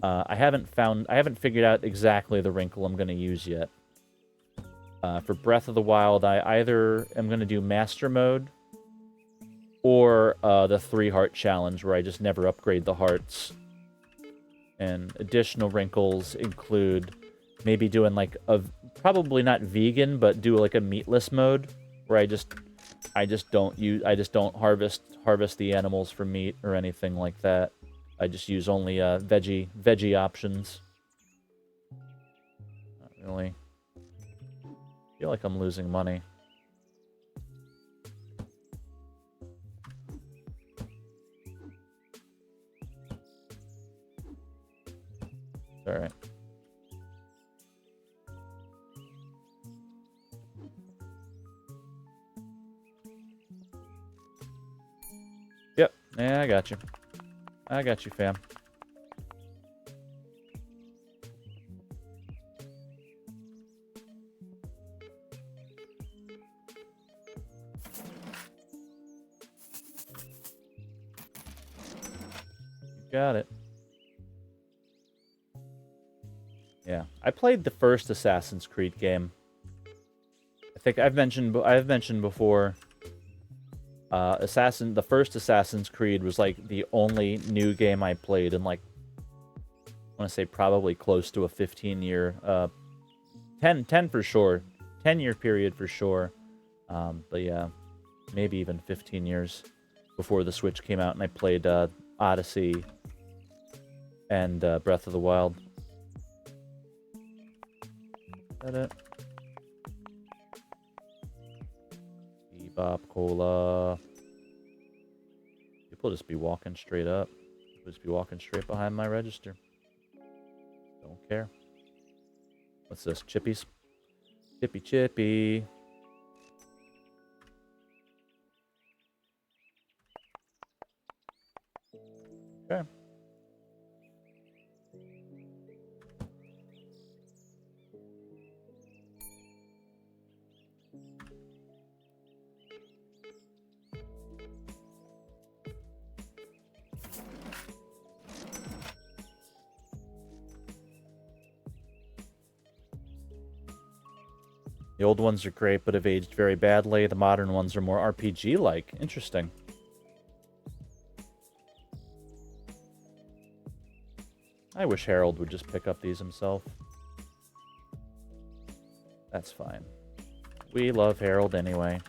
I haven't figured out exactly the wrinkle I'm going to use yet. For Breath of the Wild, I either am going to do Master Mode or the 3-heart challenge, where I just never upgrade the hearts. And additional wrinkles include maybe doing like a, probably not vegan, but do like a meatless mode, where I just don't harvest the animals for meat or anything like that. I just use only veggie options. Not really. I feel like I'm losing money. All right. Yep. Yeah, I got you. I got you, fam. Got it. Yeah, I played the first Assassin's Creed game. I think I've mentioned before. The first Assassin's Creed was like the only new game I played in like, I want to say probably close to a 15-year, 10 for sure, 10-year period for sure. But yeah, maybe even 15 years before the Switch came out, and I played Odyssey and Breath of the Wild. Is that it? Bebop Cola. People just be walking straight up. People just be walking straight behind my register. Don't care. What's this? Chippies? Chippy. Okay. The old ones are great, but have aged very badly. The modern ones are more RPG-like. Interesting. I wish Harold would just pick up these himself. That's fine. We love Harold anyway.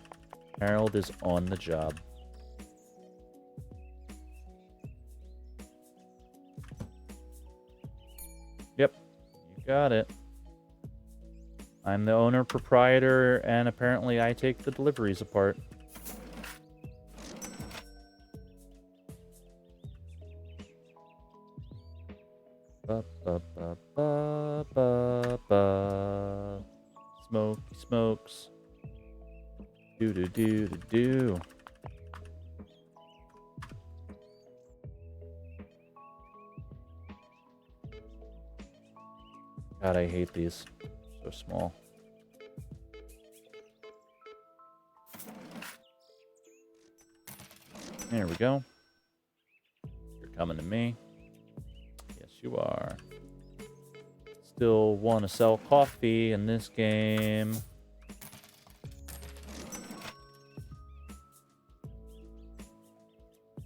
Harold is on the job. Yep, you got it. I'm the owner, proprietor, and apparently I take the deliveries apart. Ba, ba, ba, ba, ba, ba. Smoky smokes. Do do do do do. God, I hate these. So small. There we go. You're coming to me. Yes, you are. Still want to sell coffee in this game.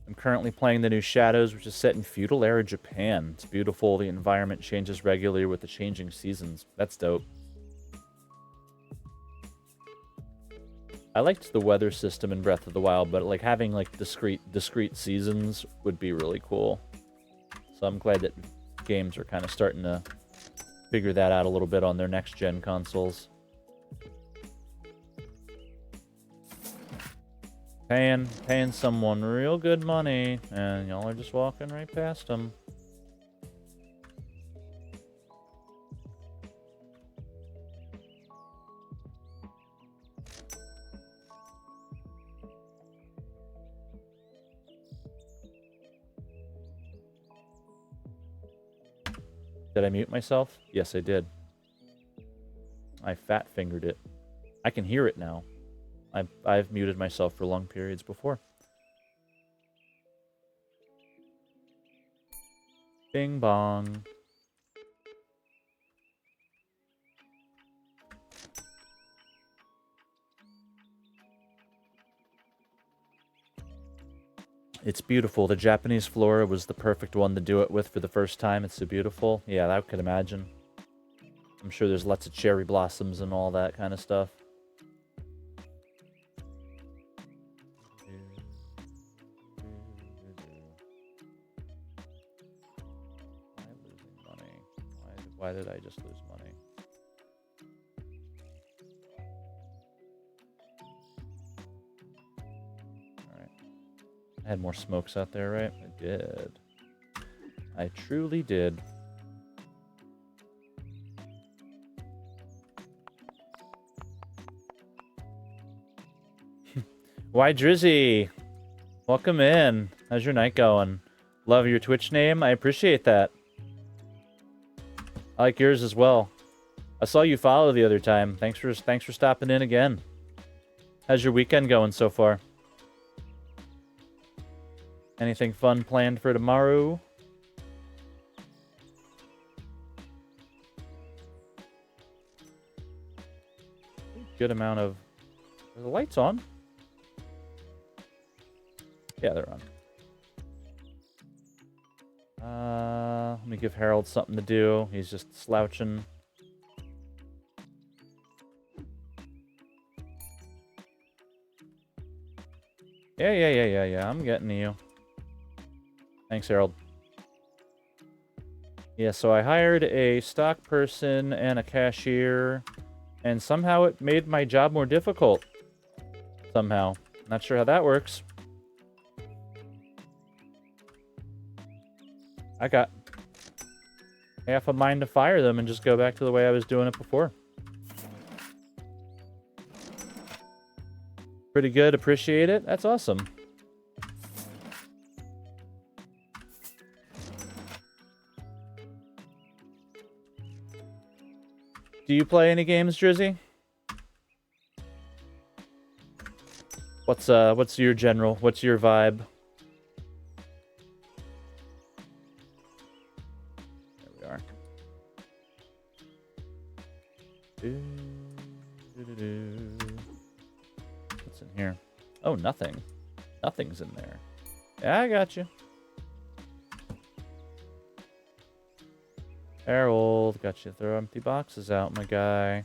I'm currently playing the new Shadows, which is set in feudal era Japan. It's beautiful. The environment changes regularly with the changing seasons. That's dope. I liked the weather system in Breath of the Wild, but like having like discrete seasons would be really cool. So I'm glad that games are kind of starting to figure that out a little bit on their next gen consoles. Paying someone real good money, and y'all are just walking right past them. Did I mute myself? Yes, I did. I fat-fingered it. I can hear it now. I've muted myself for long periods before. Bing bong. It's beautiful. The Japanese flora was the perfect one to do it with for the first time. It's so beautiful. Yeah, I could imagine. I'm sure there's lots of cherry blossoms and all that kind of stuff. Why losing money? Why did I just lose money? I had more smokes out there, right? I did. I truly did. Why, Drizzy? Welcome in. How's your night going? Love your Twitch name. I appreciate that. I like yours as well. I saw you follow the other time. Thanks for stopping in again. How's your weekend going so far? Anything fun planned for tomorrow? Good amount of... Are the lights on? Yeah, they're on. Let me give Harold something to do. He's just slouching. Yeah. I'm getting to you. Thanks, Harold. Yeah, so I hired a stock person and a cashier, and somehow it made my job more difficult. Somehow. Not sure how that works. I got half a mind to fire them and just go back to the way I was doing it before. Pretty good, appreciate it. That's awesome. Do you play any games, Drizzy? What's your what's your vibe? There we are. What's in here? Oh, nothing. Nothing's in there. Yeah, I got you. Harold, got you. Throw empty boxes out, my guy.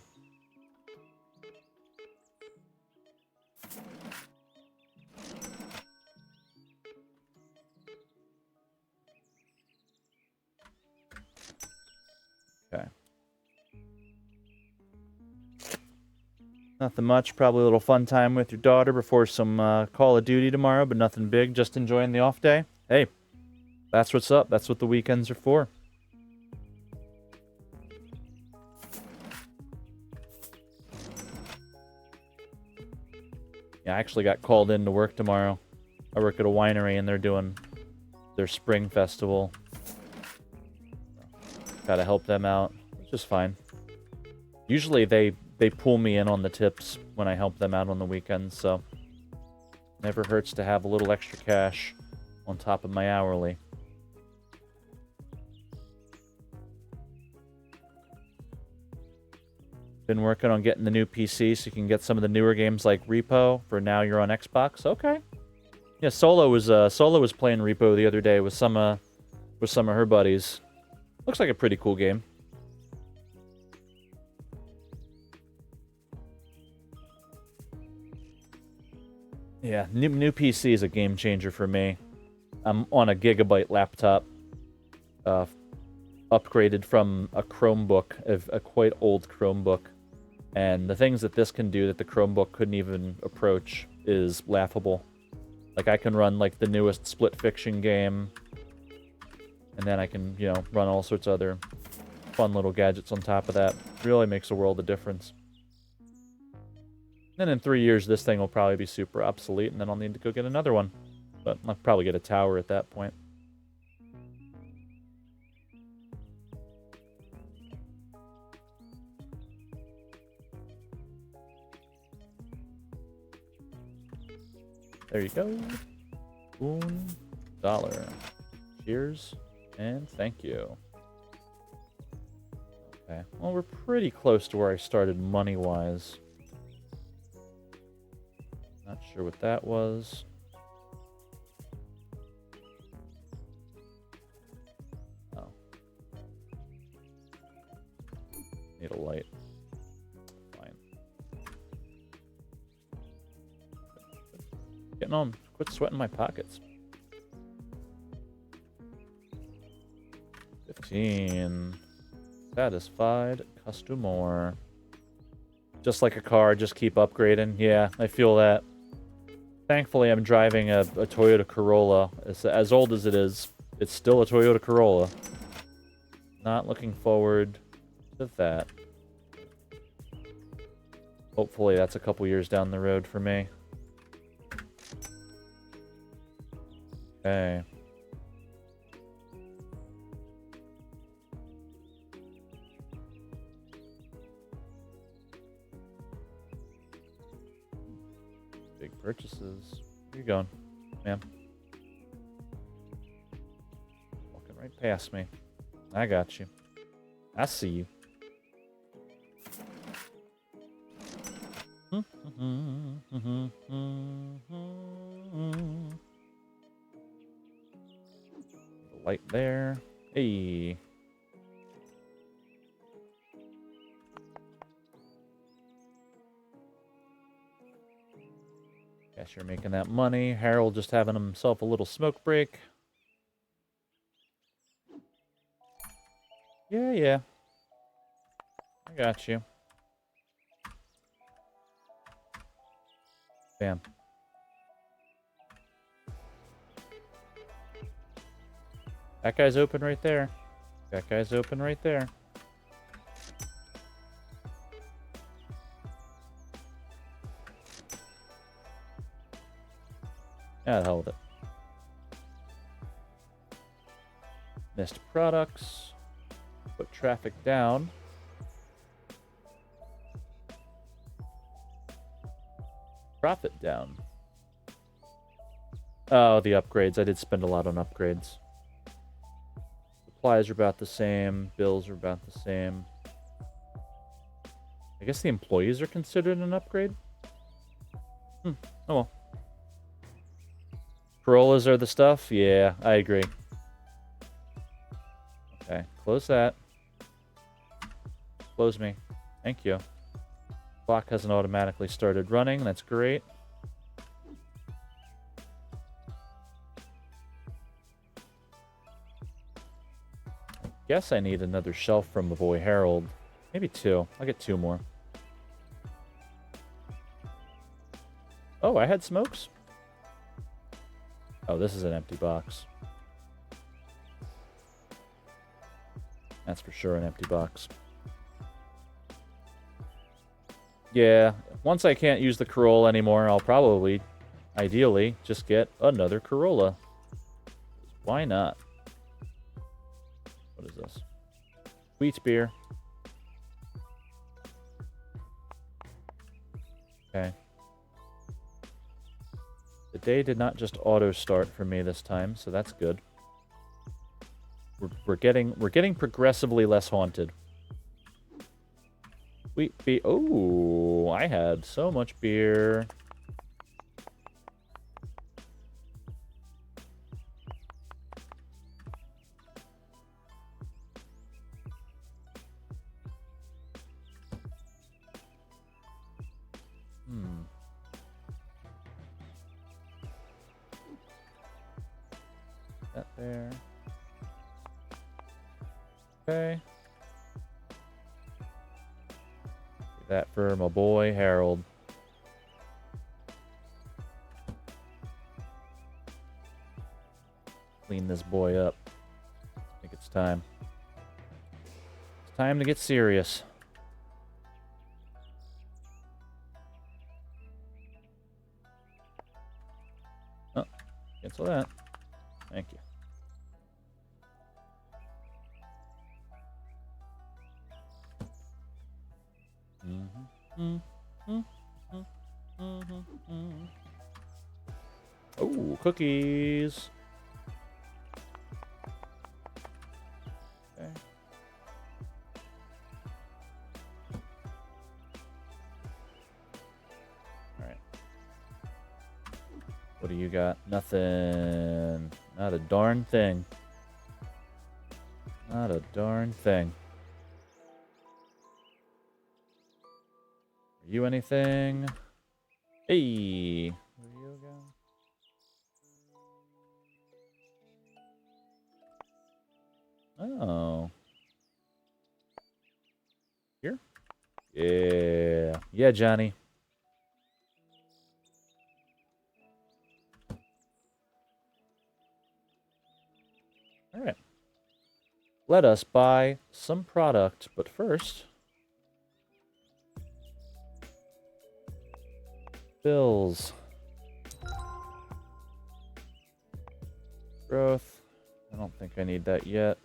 Okay. Nothing much. Probably a little fun time with your daughter before some Call of Duty tomorrow, but nothing big. Just enjoying the off day. Hey, that's what's up. That's what the weekends are for. Yeah, I actually got called in to work tomorrow. I work at a winery and they're doing their spring festival. Gotta help them out, which is fine. Usually they pull me in on the tips when I help them out on the weekends, so never hurts to have a little extra cash on top of my hourly. Been working on getting the new PC so you can get some of the newer games like Repo for Now You're on Xbox. Okay. Yeah, Solo was playing Repo the other day with some of her buddies. Looks like a pretty cool game. Yeah, new PC is a game changer for me. I'm on a gigabyte laptop, upgraded from a Chromebook, a quite old Chromebook. And the things that this can do that the Chromebook couldn't even approach is laughable. Like, I can run, like, the newest Split Fiction game. And then I can, you know, run all sorts of other fun little gadgets on top of that. Really makes a world of difference. And in 3 years, this thing will probably be super obsolete, and then I'll need to go get another one. But I'll probably get a tower at that point. There you go. $1. Cheers, and thank you. Okay, well, we're pretty close to where I started money-wise. Not sure what that was. Need a light. Fine. Getting on. Quit sweating my pockets. 15. Satisfied. Customer. Just like a car, just keep upgrading. Yeah, I feel that. Thankfully, I'm driving a Toyota Corolla. As old as it is, it's still a Toyota Corolla. Not looking forward to that. Hopefully, that's a couple years down the road for me. Okay. Big purchases. Where you going, ma'am? Walking right past me. I got you. I see you. Light there. Hey. Guess you're making that money. Harold just having himself a little smoke break. Yeah. I got you. Bam. That guy's open right there. That guy's open right there. Yeah, the hell with it. Missed products. Put traffic down. Profit down. Oh, the upgrades. I did spend a lot on upgrades. Supplies are about the same. Bills are about the same. I guess the employees are considered an upgrade? Oh well. Corollas are the stuff? Yeah, I agree. Okay, close that. Close me. Thank you. Clock hasn't automatically started running. That's great. Guess I need another shelf from the boy Harold. Maybe 2. I'll get 2 more. Oh, I had smokes? Oh, this is an empty box. That's for sure an empty box. Yeah, once I can't use the Corolla anymore, I'll probably, ideally, just get another Corolla. Why not? What is this? Wheat beer. Okay. The day did not just auto start for me this time, so that's good. We're getting progressively less haunted. Wheat beer. Oh, I had so much beer. That there. Okay. That for my boy Harold. Clean this boy up. I think it's time. It's time to get serious. Oh, cancel that. Thank you. Oh, cookies. Okay. All right. What do you got? Nothing. Not a darn thing. Not a darn thing. Are you anything? Hey! Where are you again? Oh. Here? Yeah. Yeah, Johnny. Alright. Let us buy some product, but first... Bills. Growth. I don't think I need that yet.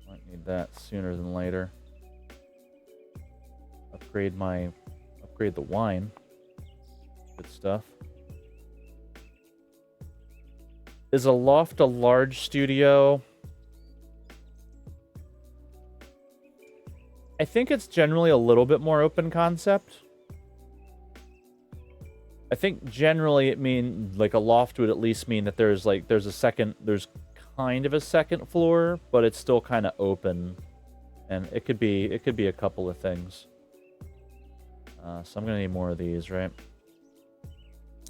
Might need that sooner than later. Upgrade the wine. Good stuff. Is a loft a large studio? I think it's generally a little bit more open concept. I think generally it means like a loft would at least mean that there's kind of a second floor, but it's still kind of open, and it could be a couple of things. So I'm gonna need more of these, right?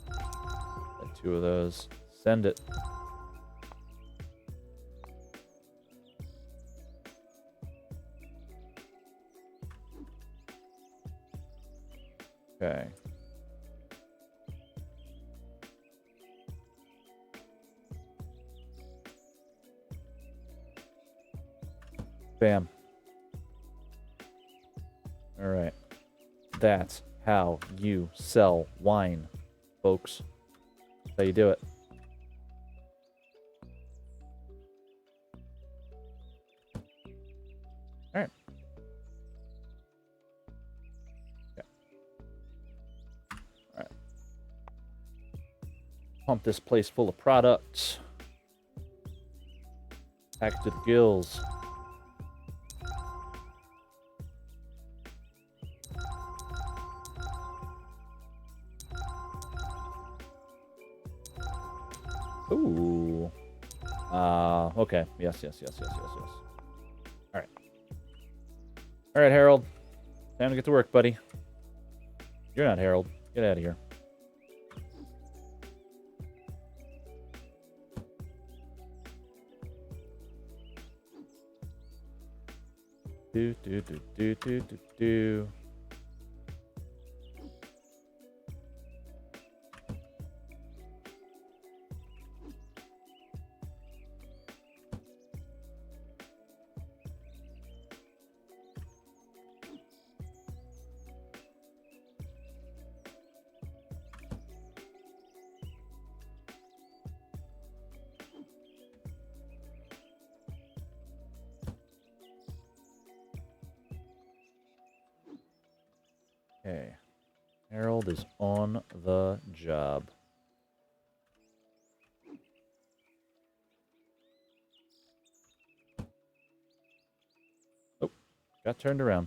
Get 2 of those. Send it. Okay. Bam. All right. That's how you sell wine, folks. That's how you do it. All right. Okay. All right. Pump this place full of products. Packed to the gills. Ooh. Okay. Yes. All right. All right, Harold. Time to get to work, buddy. You're not Harold. Get out of here. Do. Okay. Harold is on the job. Oh, got turned around.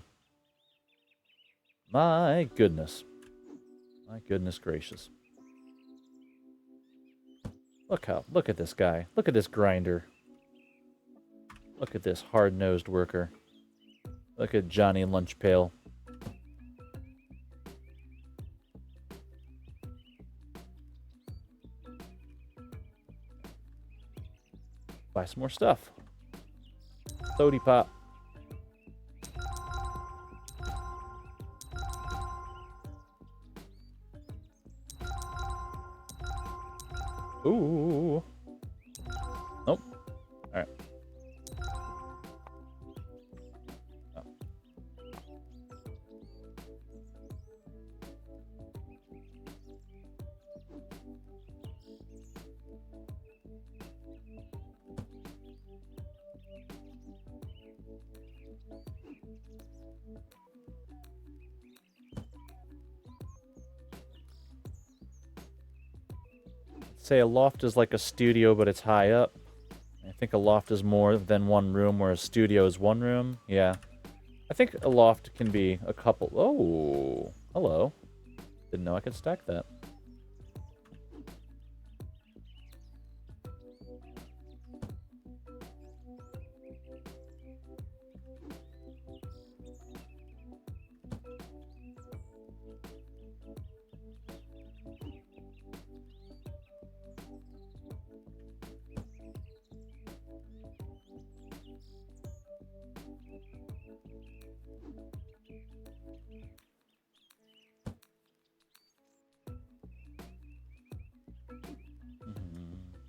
My goodness. My goodness gracious. Look at this guy. Look at this grinder. Look at this hard-nosed worker. Look at Johnny Lunchpail. Buy some more stuff. Sody pop. Ooh. Nope. All right. Oh. Say a loft is like a studio, but it's high up. I think a loft is more than one room, where a studio is one room. Yeah. I think a loft can be a couple. Oh, hello. Didn't know I could stack that.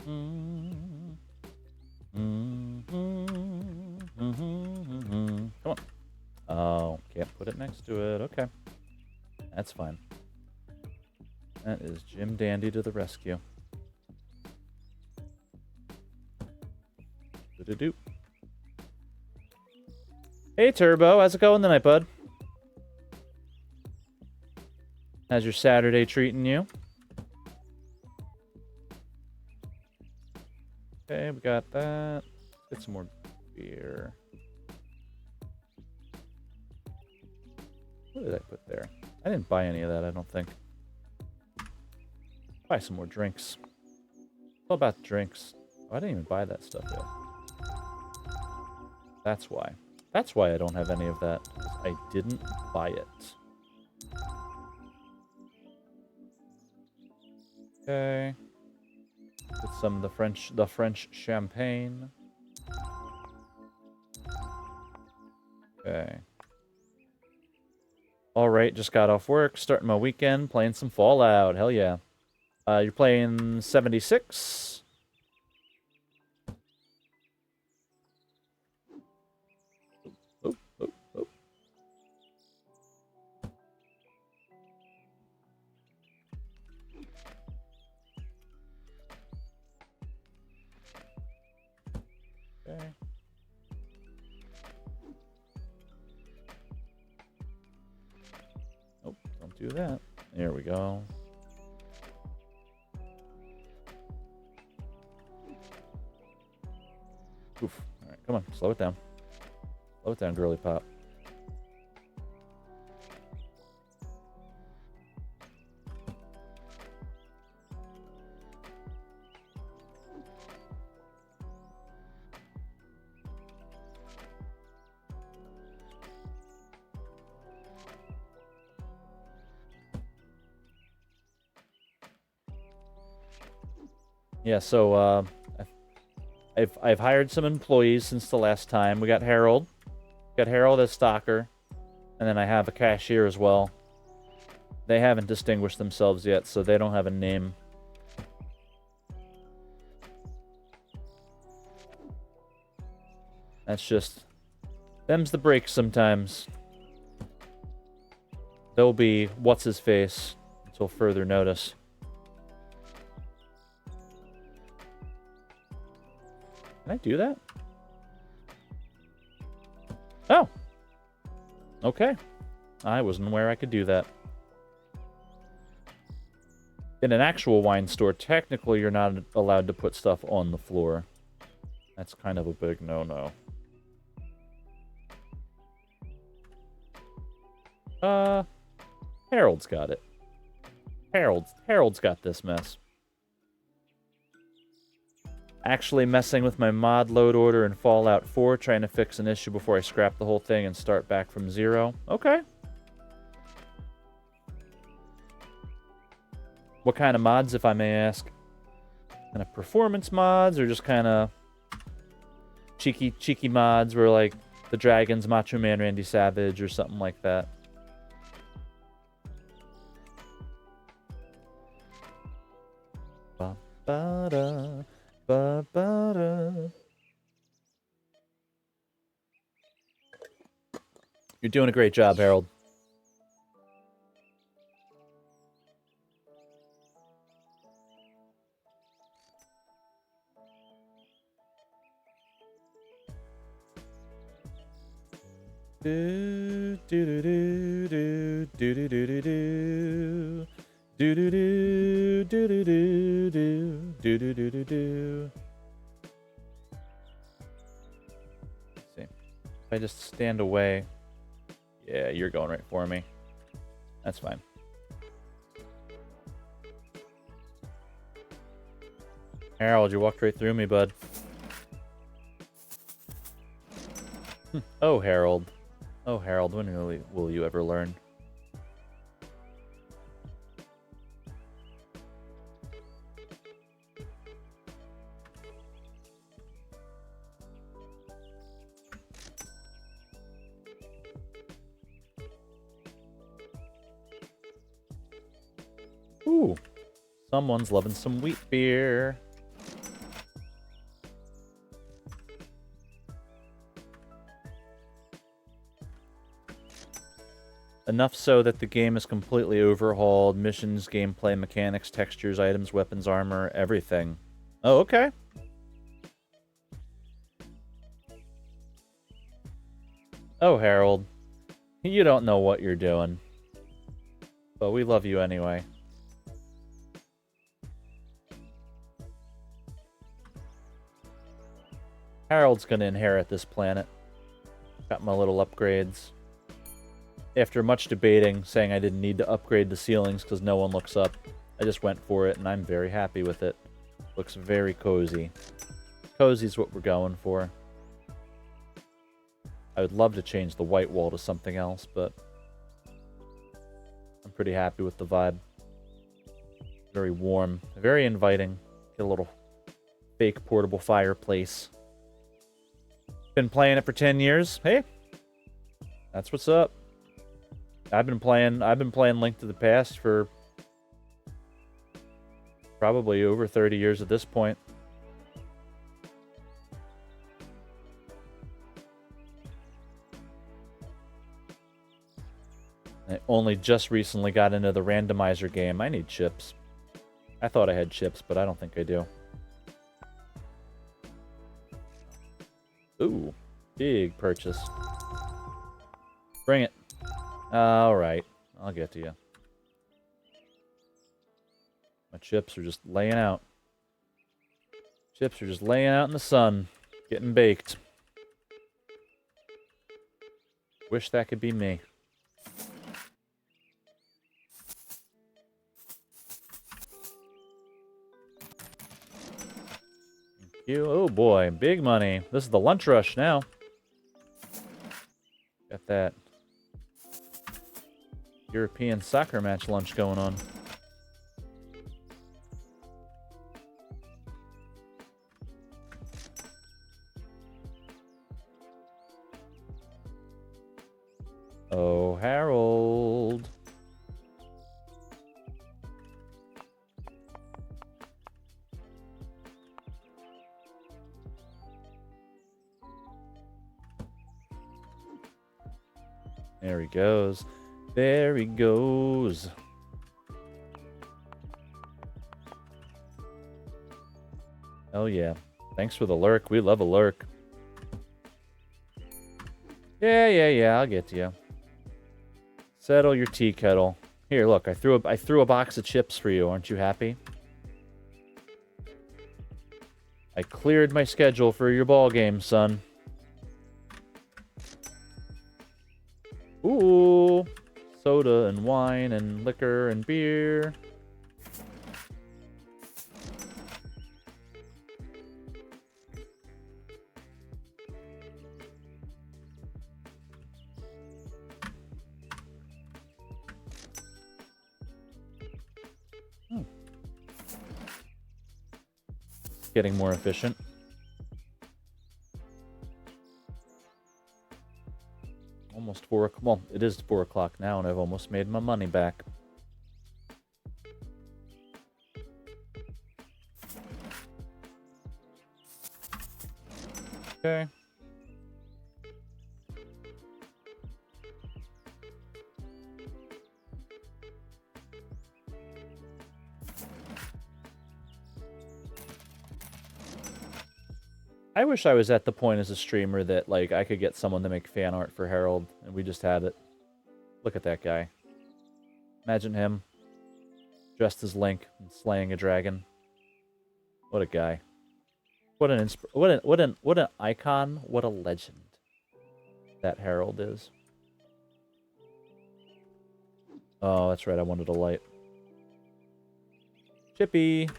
Come on. Oh, can't put it next to it. Okay. That's fine. That is Jim Dandy to the rescue. Do-do-do. Hey, Turbo. How's it going tonight, bud? How's your Saturday treating you? Okay, we got that. Get some more beer. What did I put there? I didn't buy any of that, I don't think. Buy some more drinks. It's all about drinks. Oh, I didn't even buy that stuff yet. That's why. That's why I don't have any of that. I didn't buy it. Okay. Get some of the French champagne. Okay. Alright, just got off work, starting my weekend, playing some Fallout. Hell yeah. You're playing 76? Oh. Okay. Oh, don't do that. There we go. Oof. Alright, come on. Slow it down. Slow it down, girly pop. Yeah, so, I've hired some employees since the last time. We got Harold. Got Harold as stalker. And then I have a cashier as well. They haven't distinguished themselves yet, so they don't have a name. That's just... them's the breaks sometimes. They'll be what's-his-face until further notice. Can I do that? Oh. Okay. I wasn't aware I could do that. In an actual wine store, technically you're not allowed to put stuff on the floor. That's kind of a big no-no. Harold's got it. Harold's got this mess. Actually messing with my mod load order in Fallout 4, trying to fix an issue before I scrap the whole thing and start back from zero. Okay. What kind of mods, if I may ask? Kind of performance mods, or just kind of cheeky mods where, like, the Dragon's Macho Man Randy Savage or something like that? Ba-ba-da. Ba-ba-da. You're doing a great job, Harold. Do do do do do do do do do. Do do do do do do do do do do do do. See, if I just stand away, yeah, you're going right for me. That's fine. Harold, you walked right through me, bud. Oh, Harold. Oh, Harold, when will you ever learn? Ooh, someone's loving some wheat beer. Enough so that the game is completely overhauled. Missions, gameplay, mechanics, textures, items, weapons, armor, everything. Oh, okay. Oh, Harold. You don't know what you're doing. But we love you anyway. Harold's gonna inherit this planet. Got my little upgrades. After much debating, saying I didn't need to upgrade the ceilings because no one looks up, I just went for it, and I'm very happy with it. Looks very cozy. Cozy's what we're going for. I would love to change the white wall to something else, but I'm pretty happy with the vibe. Very warm, very inviting. Get a little fake portable fireplace. Been playing it for 10 years. Hey, that's what's up. I've been playing Link to the Past for probably over 30 years at this point. I only just recently got into the randomizer game. I need chips. I thought I had chips, but I don't think I do. Ooh, big purchase. Bring it. Alright, I'll get to you. My chips are just laying out. Chips are just laying out in the sun, getting baked. Wish that could be me. Thank you. Oh boy, big money. This is the lunch rush now. Got that European soccer match lunch going on. Oh, Harold. There he goes. There he goes. Oh yeah. Thanks for the lurk. We love a lurk. Yeah, I'll get to you. Settle your tea kettle. Here, look, I threw a box of chips for you. Aren't you happy? I cleared my schedule for your ball game, son. Ooh. Soda and wine and liquor and beer. Getting more efficient. Almost 4 o'clock. Well, it is 4 o'clock now, and I've almost made my money back. Okay. I wish I was at the point as a streamer that, like, I could get someone to make fan art for Harold, and we just had it. Look at that guy. Imagine him, dressed as Link, and slaying a dragon. What a guy. What an icon, what a legend that Harold is. Oh, that's right, I wanted a light. Chippy!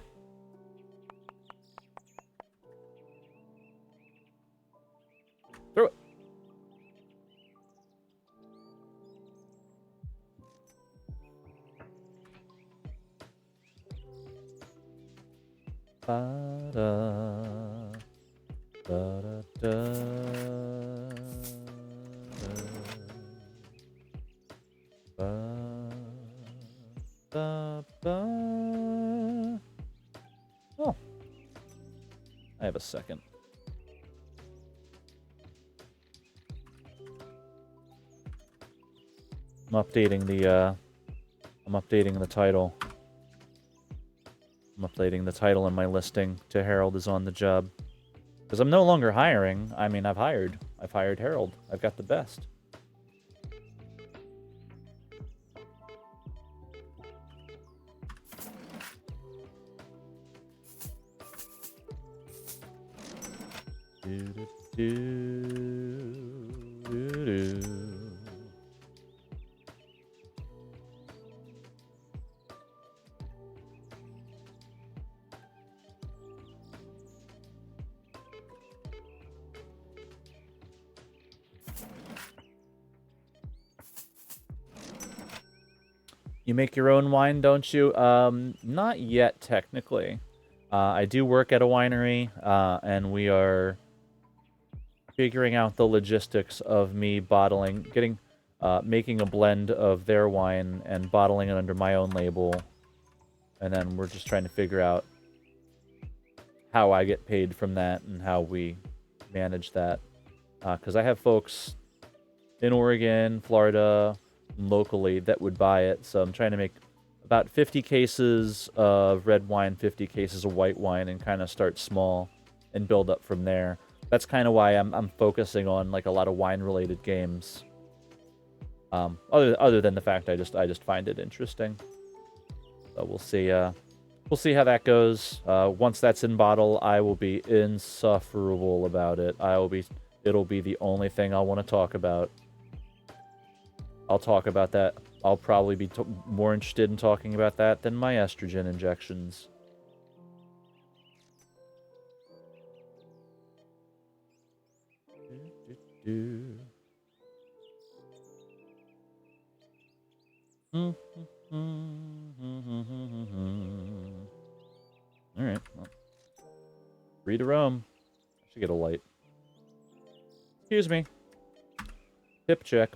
Throw it! Ba-da, ba-da-da, ba-da-ba. Oh. I have a second. I'm updating the title. I'm updating the title in my listing to Harold is on the job. Because I'm no longer hiring. I mean, I've hired Harold. I've got the best. You make your own wine, don't you? Not yet, technically. I do work at a winery, and we are figuring out the logistics of me bottling, making a blend of their wine and bottling it under my own label. And then we're just trying to figure out how I get paid from that and how we manage that. Because I have folks in Oregon, Florida, locally that would buy it. So I'm trying to make about 50 cases of red wine, 50 cases of white wine, and kind of start small and build up from there. That's kind of why I'm focusing on like a lot of wine related games. Other than the fact I just find it interesting. So we'll see how that goes. Once that's in bottle, I will be insufferable about it. It'll be the only thing I'll want to talk about. I'll talk about that. I'll probably be more interested in talking about that than my estrogen injections. Alright, well. Free to roam. I should get a light. Excuse me. Tip check.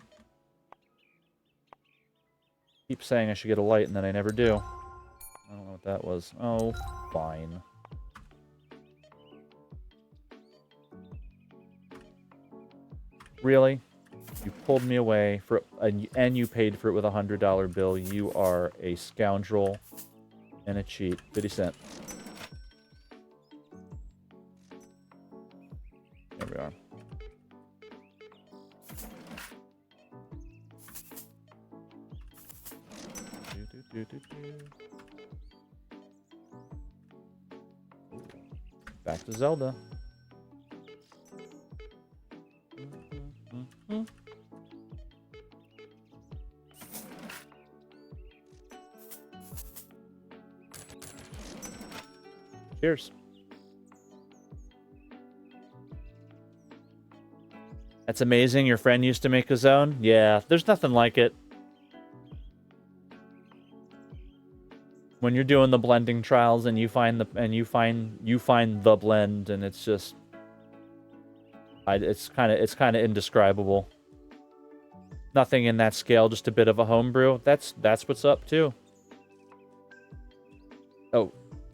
Keep saying I should get a light and then I never do. I don't know what that was. Oh, fine. Really? You pulled me away and you paid for it with a $100 bill. You are a scoundrel and a cheat. 50 cents. There we are. Back to Zelda. Cheers. That's amazing. Your friend used to make his own? Yeah, there's nothing like it. When you're doing the blending trials and you find the blend and it's just it's kind of indescribable. Nothing in that scale, just a bit of a homebrew. That's what's up too. Oh,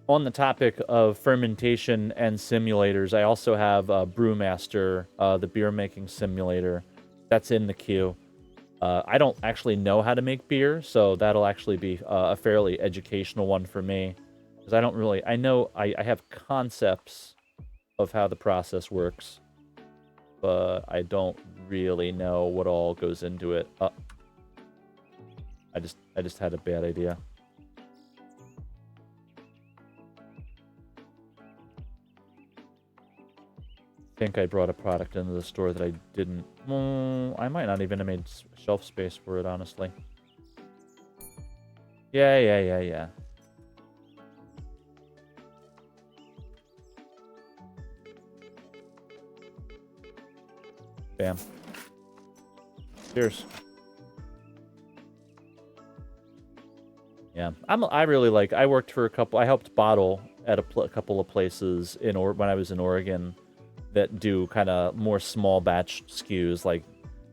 on the topic of fermentation and simulators, I also have Brewmaster, the beer making simulator. That's in the queue. I don't actually know how to make beer, so that'll actually be a fairly educational one for me. Because I don't really... I have concepts of how the process works, but I don't really know what all goes into it. I just had a bad idea. I think I brought a product into the store that I didn't... I might not even have made shelf space for it, honestly. Yeah. Bam. Cheers. Yeah, I really like... I worked for I helped bottle at a couple of places when I was in Oregon that do kind of more small batch SKUs. Like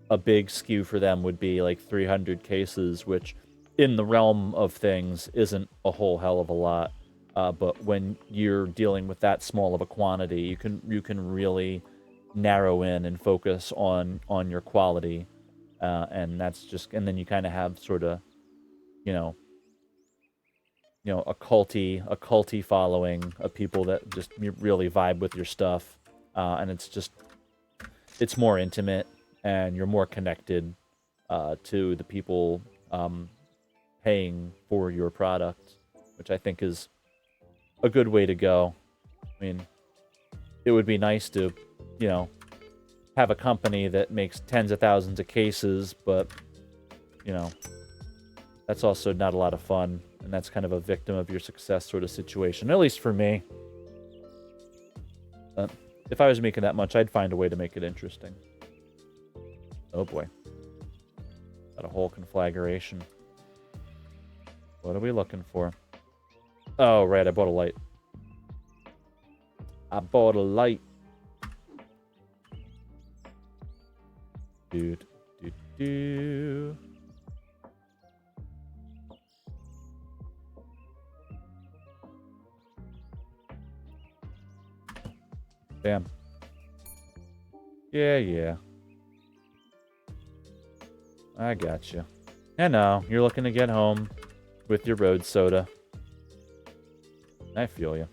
a big SKU for them would be like 300 cases, which in the realm of things isn't a whole hell of a lot. But when you're dealing with that small of a quantity, you can really narrow in and focus on your quality. And that's just, and then you kind of have sort of, you know, a culty following of people that just really vibe with your stuff, and it's more intimate, and you're more connected to the people paying for your product, which I think is a good way to go. I mean, it would be nice to, have a company that makes tens of thousands of cases, but, that's also not a lot of fun, and that's kind of a victim of your success sort of situation, at least for me. But if I was making that much, I'd find a way to make it interesting. Oh boy. Got a whole conflagration. What are we looking for? Oh, right, I bought a light. I bought a light. Dude, do. Damn. Yeah. I got you. I know, you're looking to get home with your road soda. I feel you.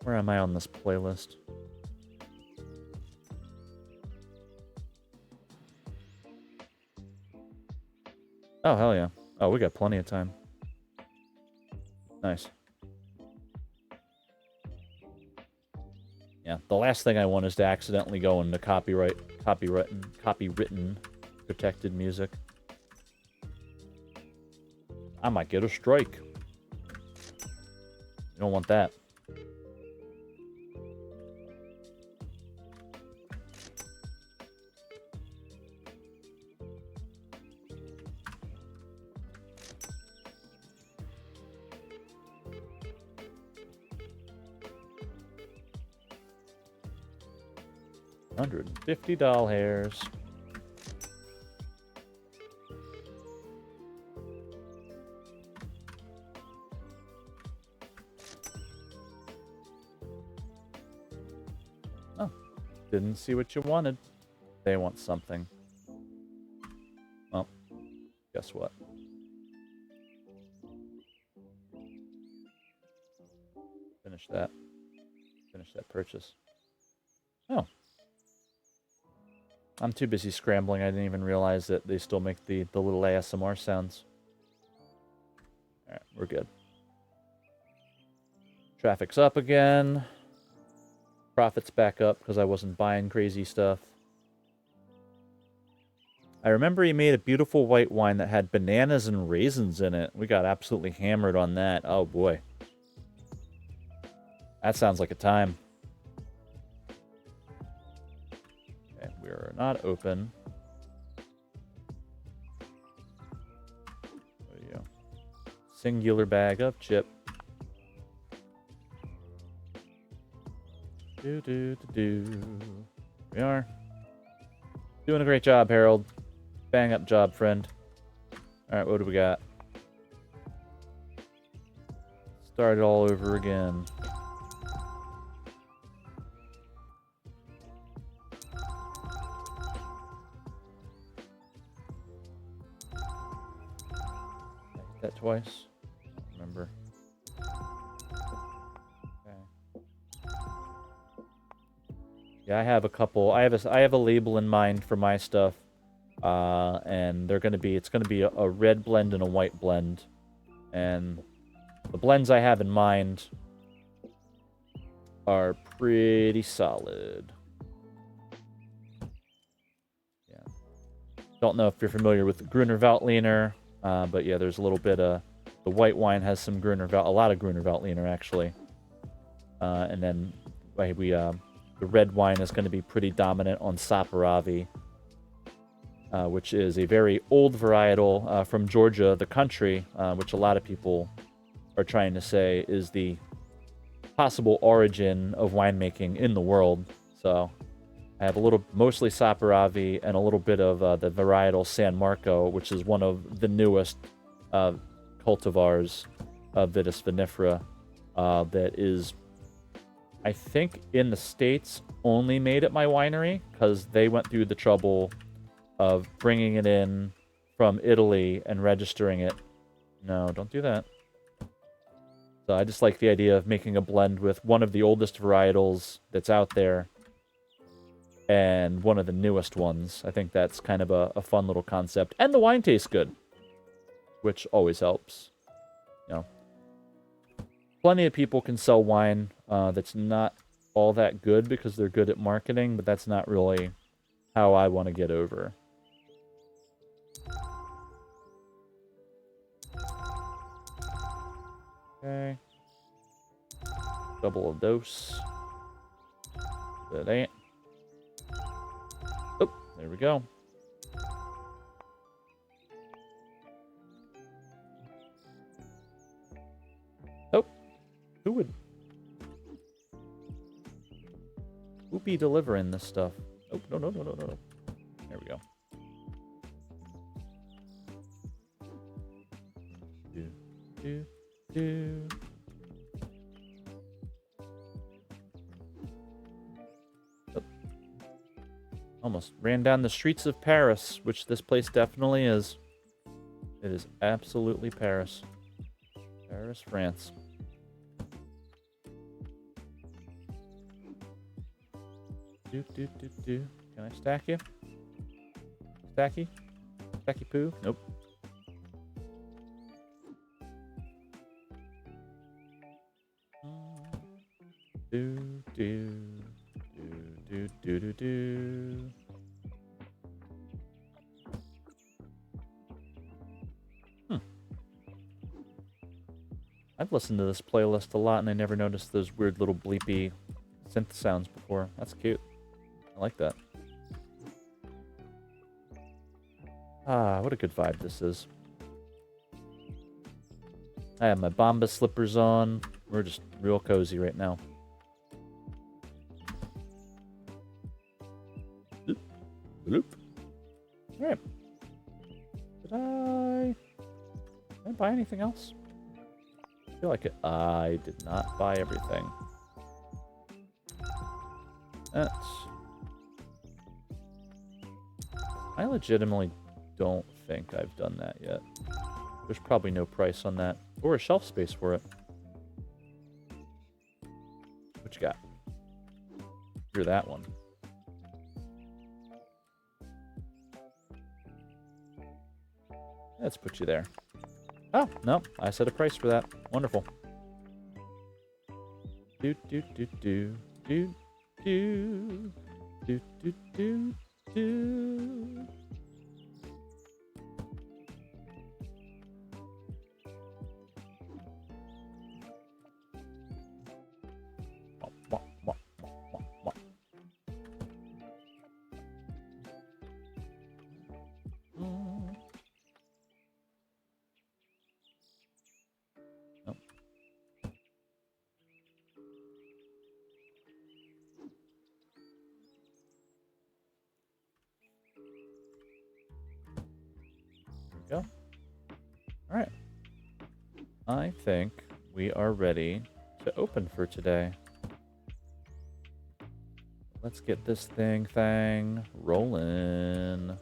Where am I on this playlist? Oh, hell yeah. Oh, we got plenty of time. Nice. Yeah, the last thing I want is to accidentally go into copywritten protected music. I might get a strike. You don't want that. $150 hairs. Oh, didn't see what you wanted. They want something. Well, guess what? Finish that. Finish that purchase. Oh. I'm too busy scrambling. I didn't even realize that they still make the little ASMR sounds. Alright, we're good. Traffic's up again. Profit's back up because I wasn't buying crazy stuff. I remember he made a beautiful white wine that had bananas and raisins in it. We got absolutely hammered on that. Oh boy. That sounds like a time. Okay, we are not open. There you go. Singular bag of chip. Do. We are. Doing a great job, Harold. Bang up job, friend. Alright, what do we got? Start it all over again. I hit that twice. Remember. Yeah, I have a couple. I have a label in mind for my stuff, and it's gonna be a red blend and a white blend, and the blends I have in mind are pretty solid. Yeah, don't know if you're familiar with Gruner Veltliner, but yeah, there's a little bit of the white wine has some a lot of Gruner Veltliner actually, and then the red wine is going to be pretty dominant on Saperavi, which is a very old varietal from Georgia, the country, which a lot of people are trying to say is the possible origin of winemaking in the world. So I have mostly Saperavi and a little bit of the varietal San Marco, which is one of the newest cultivars of Vitis vinifera. that is, I think, in the States only made at my winery because they went through the trouble of bringing it in from Italy and registering it. No, don't do that. So I just like the idea of making a blend with one of the oldest varietals that's out there and one of the newest ones. I think that's kind of a fun little concept. And the wine tastes good, which always helps. You know, plenty of people can sell wine that's not all that good because they're good at marketing, but that's not really how I want to get over. Okay. Double a dose. That ain't. Oh, there we go. Oh, who be delivering this stuff? Oh, no. There we go. Do. Oh. Almost ran down the streets of Paris, which this place definitely is. It is absolutely Paris. Paris, France. Do. Can I stack you? Stacky? Stacky poo? Nope. Do. I've listened to this playlist a lot, and I never noticed those weird little bleepy synth sounds before. That's cute. I like that. Ah, what a good vibe this is. I have my Bombas slippers on. We're just real cozy right now. Bloop. Alright. Did I buy anything else? I feel like I did not buy everything. I legitimately don't think I've done that yet. There's probably no price on that. Or a shelf space for it. What you got? You're that one. Let's put you there. Oh, no. I set a price for that. Wonderful. Do. Go. All right. I think we are ready to open for today. Let's get this thing rolling.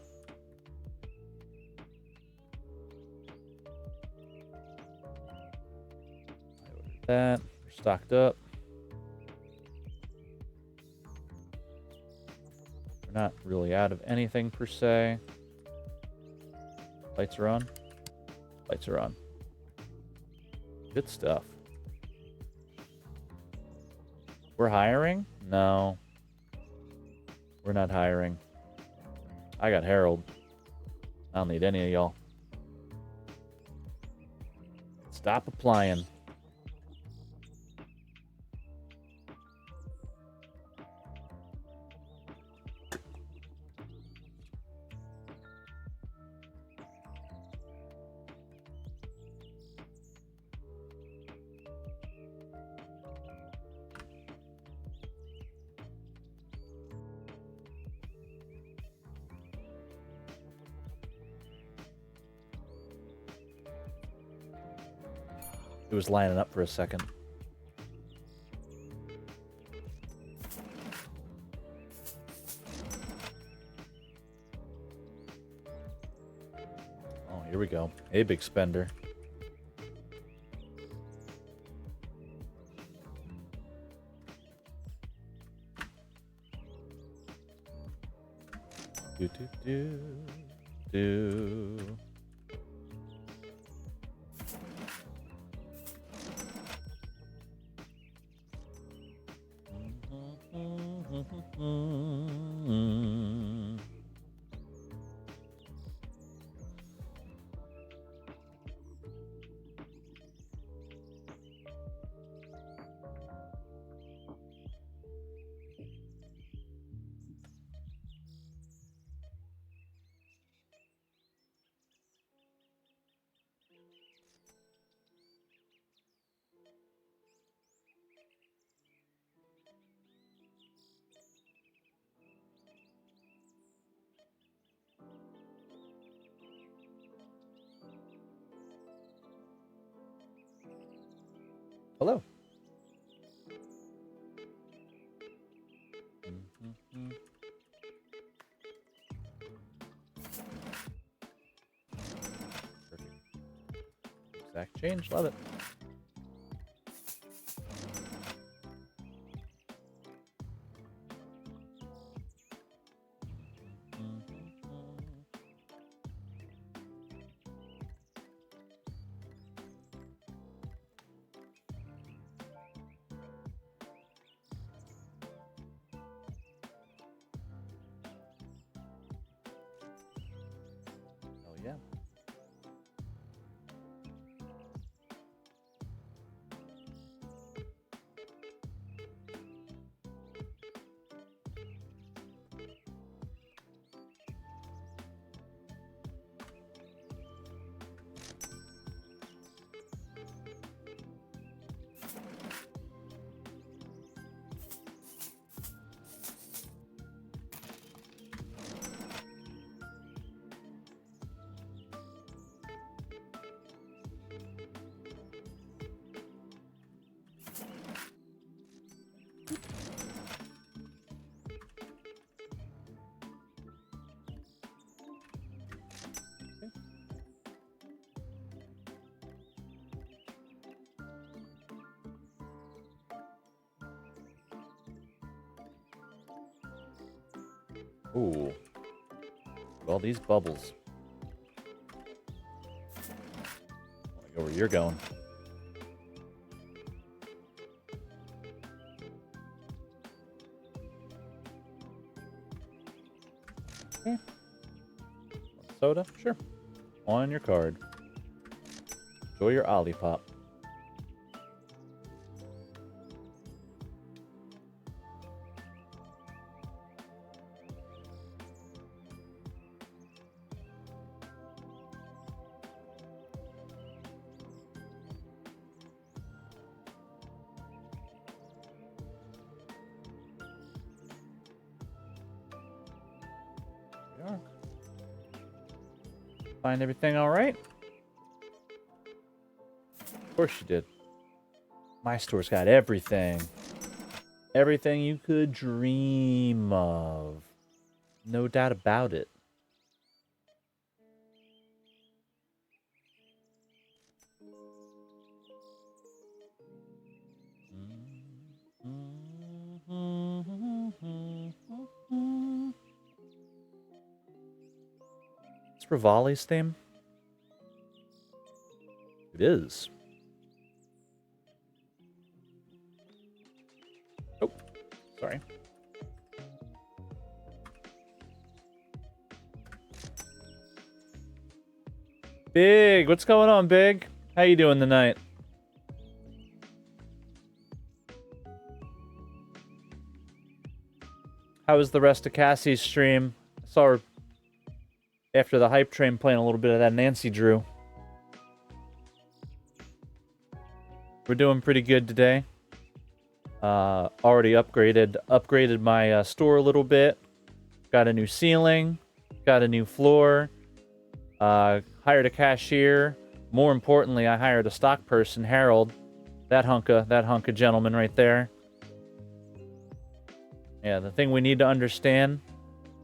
That we're stocked up. We're not really out of anything per se. Lights are on. Lights are on. Good stuff. We're hiring? No. We're not hiring. I got Harold. I don't need any of y'all. Stop applying. It was lining up for a second. Here we go. Hey, big spender. Do do do do. Hello. Perfect. Exact change. Love it. Oh yeah. Ooh. All these bubbles. I wanna go where you're going. Okay. Soda? Sure. On your card. Enjoy your Olipop. Yeah. Find everything all right? Of course you did. My store's got everything. Everything you could dream of. No doubt about it. It's Rivali's theme? It is. Oh, sorry. Big, what's going on, Big? How you doing tonight? How was the rest of Cassie's stream? I saw her after the hype train playing a little bit of that Nancy Drew. We're doing pretty good today. Already upgraded my store a little bit. Got a new ceiling. Got a new floor. Hired a cashier. More importantly, I hired a stock person, Harold. That hunk of gentleman right there. Yeah, the thing we need to understand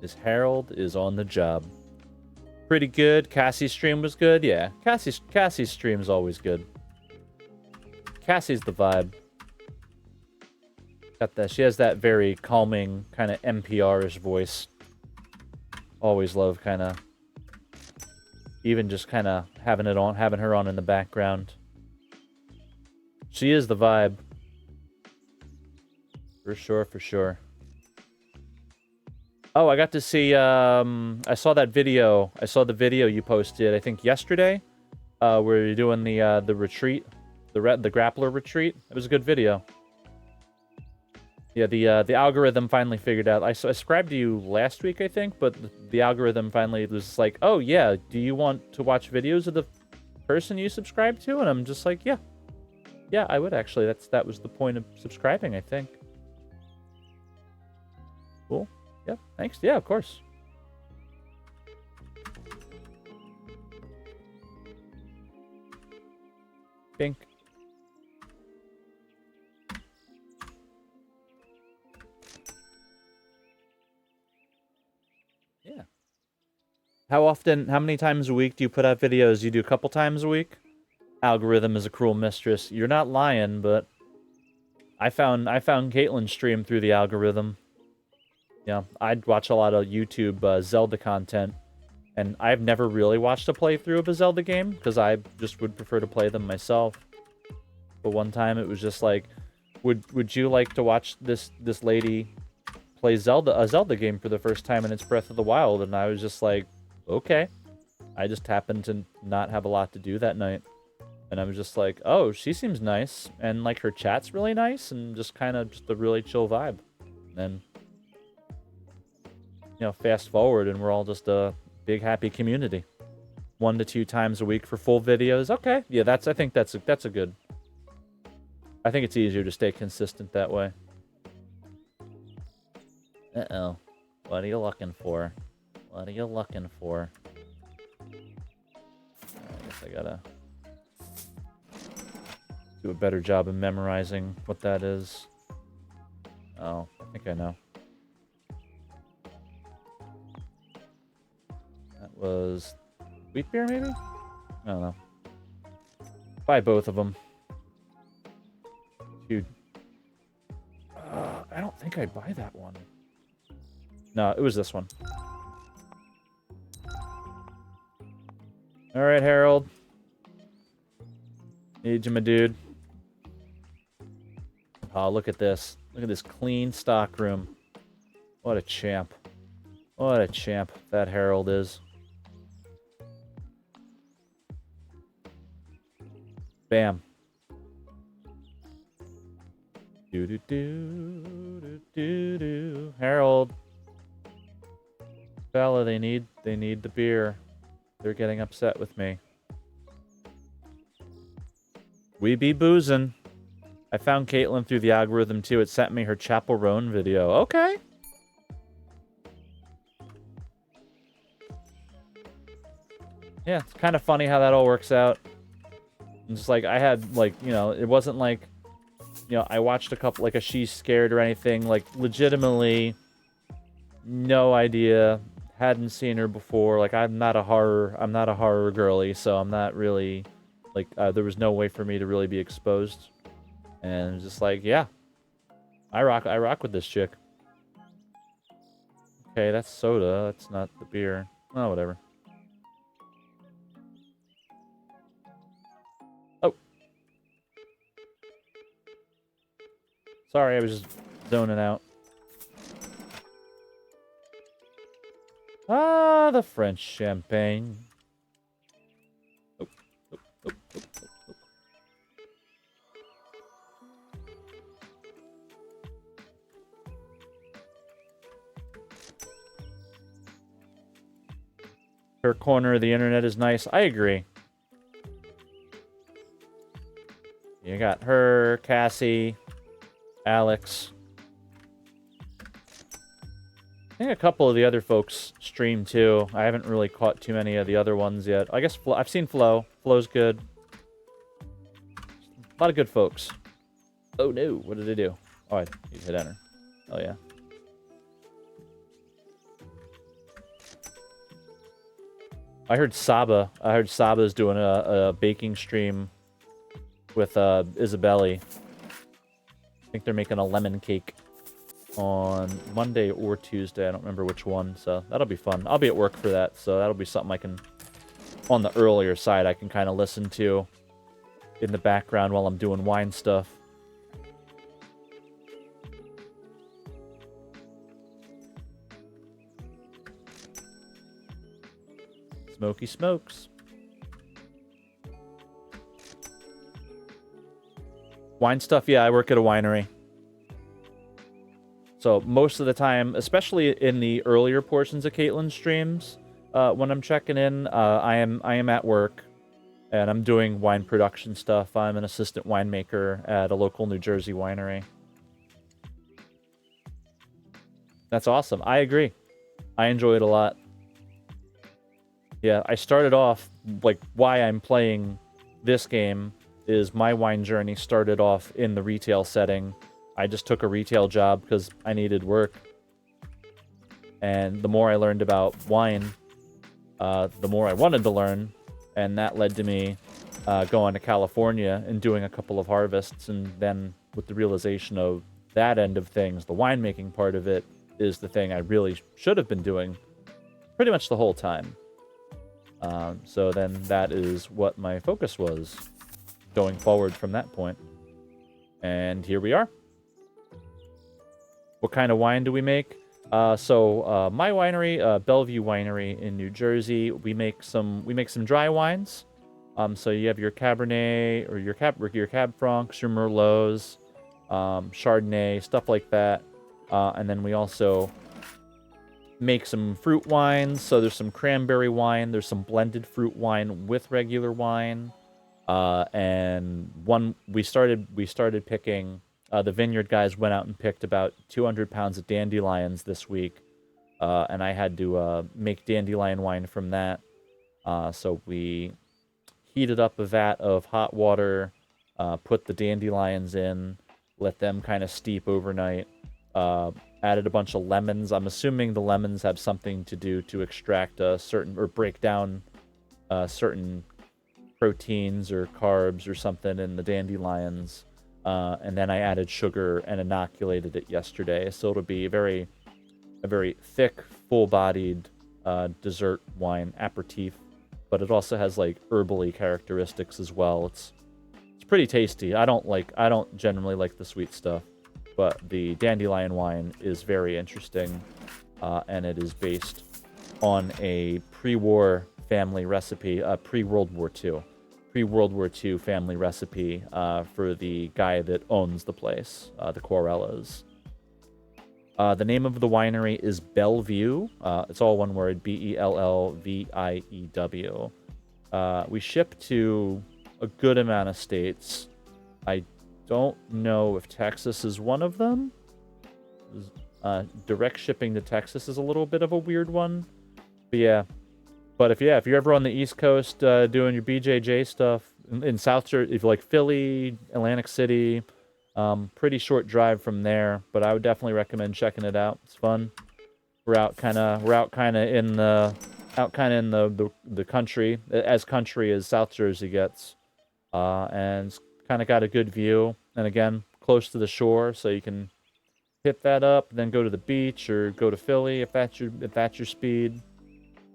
is Harold is on the job. Pretty good. Cassie's stream was good. Yeah, Cassie's stream is always good. Cassie's the vibe. Got that. She has that very calming kind of NPR-ish voice. Always love kind of, even just kind of having her on in the background. She is the vibe. For sure, for sure. Oh, I got to see, I saw that video. I saw the video you posted, I think yesterday, where you're doing the retreat, the grappler retreat. It was a good video. Yeah, the algorithm finally figured out. I subscribed to you last week, I think, but the algorithm finally was like, oh yeah, do you want to watch videos of the person you subscribe to? And I'm just like, yeah. Yeah, I would actually. That was the point of subscribing, I think. Cool. Yep, thanks. Yeah, of course. Pink. Yeah. How many times a week do you put out videos? You do a couple times a week? Algorithm is a cruel mistress. You're not lying, but I found Caitlin's stream through the algorithm. Yeah, I'd watch a lot of YouTube Zelda content, and I've never really watched a playthrough of a Zelda game, because I just would prefer to play them myself. But one time it was just like, would you like to watch this lady play a Zelda game for the first time, and it's Breath of the Wild? And I was just like, okay. I just happened to not have a lot to do that night. And I was just like, oh, she seems nice, and like her chat's really nice, and just kind of just a really chill vibe. And you know, fast forward, and we're all just a big happy community. 1 to 2 times a week for full videos. Okay, yeah, I think that's a good. I think it's easier to stay consistent that way. Uh-oh. What are you looking for? What are you looking for? I guess I gotta do a better job of memorizing what that is. Oh, I think I know. That was wheat beer, maybe? I don't know. Buy both of them. Dude. I don't think I'd buy that one. No, it was this one. Alright, Harold. Need you, my dude. Oh, look at this. Look at this clean stock room. What a champ. What a champ that Harold is. Bam. Do. Harold. Bella, they need the beer. They're getting upset with me. We be boozing. I found Caitlin through the algorithm too. It sent me her Chapel Roan video. Okay. Yeah, it's kind of funny how that all works out. And just like I had like, you know, it wasn't like, you know, I watched a couple like a She's Scared or anything, like legitimately no idea, hadn't seen her before. Like I'm not a horror girly, so I'm not really like there was no way for me to really be exposed. And just like, yeah. I rock with this chick. Okay, that's soda, that's not the beer. Oh, whatever. Sorry, I was just zoning out. Ah, the French champagne. Oh. Her corner of the internet is nice. I agree. You got her, Cassie, Alex. I think a couple of the other folks stream too. I haven't really caught too many of the other ones yet. I guess I've seen Flo. Flo's good. A lot of good folks. Oh no, what did I do? Oh, I hit enter. Oh yeah. I heard Saba's doing a baking stream with Isabelli. I think they're making a lemon cake on Monday or Tuesday. I don't remember which one, so that'll be fun. I'll be at work for that, so that'll be something I can, on the earlier side, I can kind of listen to in the background while I'm doing wine stuff. Smoky smokes. Wine stuff, yeah, I work at a winery. So most of the time, especially in the earlier portions of Caitlin's streams, when I'm checking in, I am at work, and I'm doing wine production stuff. I'm an assistant winemaker at a local New Jersey winery. That's awesome. I agree. I enjoy it a lot. Yeah, I started off, like, why I'm playing this game is my wine journey started off in the retail setting. I just took a retail job because I needed work. And the more I learned about wine, the more I wanted to learn. And that led to me going to California and doing a couple of harvests. And then with the realization of that end of things, the winemaking part of it is the thing I really should have been doing pretty much the whole time. So then that is what my focus was going forward from that point. And here we are. What kind of wine do we make? So my winery, Bellevue Winery in New Jersey, we make some dry wines. So you have your Cabernet or your Cab Francs, your Merlots, Chardonnay, stuff like that. And then we also make some fruit wines. So there's some cranberry wine, there's some blended fruit wine with regular wine. And we started picking, the vineyard guys went out and picked about 200 pounds of dandelions this week. And I had to make dandelion wine from that. So we heated up a vat of hot water, put the dandelions in, let them kind of steep overnight. Added a bunch of lemons. I'm assuming the lemons have something to do to extract certain or break down certain proteins or carbs or something in the dandelions. And then I added sugar and inoculated it yesterday. So it'll be a very thick, full-bodied dessert wine aperitif. But it also has like herbally characteristics as well. It's pretty tasty. I don't generally like the sweet stuff. But the dandelion wine is very interesting, and it is based on a pre-war family recipe, pre-World War II family recipe for the guy that owns the place, the Quarellas. The name of the winery is Bellevue. It's all one word, Bellview. We ship to a good amount of states. I don't know if Texas is one of them. Direct shipping to Texas is a little bit of a weird one. But yeah. But if you're ever on the East Coast doing your BJJ stuff in South Jersey, if you like Philly, Atlantic City, pretty short drive from there. But I would definitely recommend checking it out. It's fun. We're out kind of in the country, as country as South Jersey gets, and it's kind of got a good view, and again, close to the shore, so you can hit that up, then go to the beach or go to Philly if that's your speed.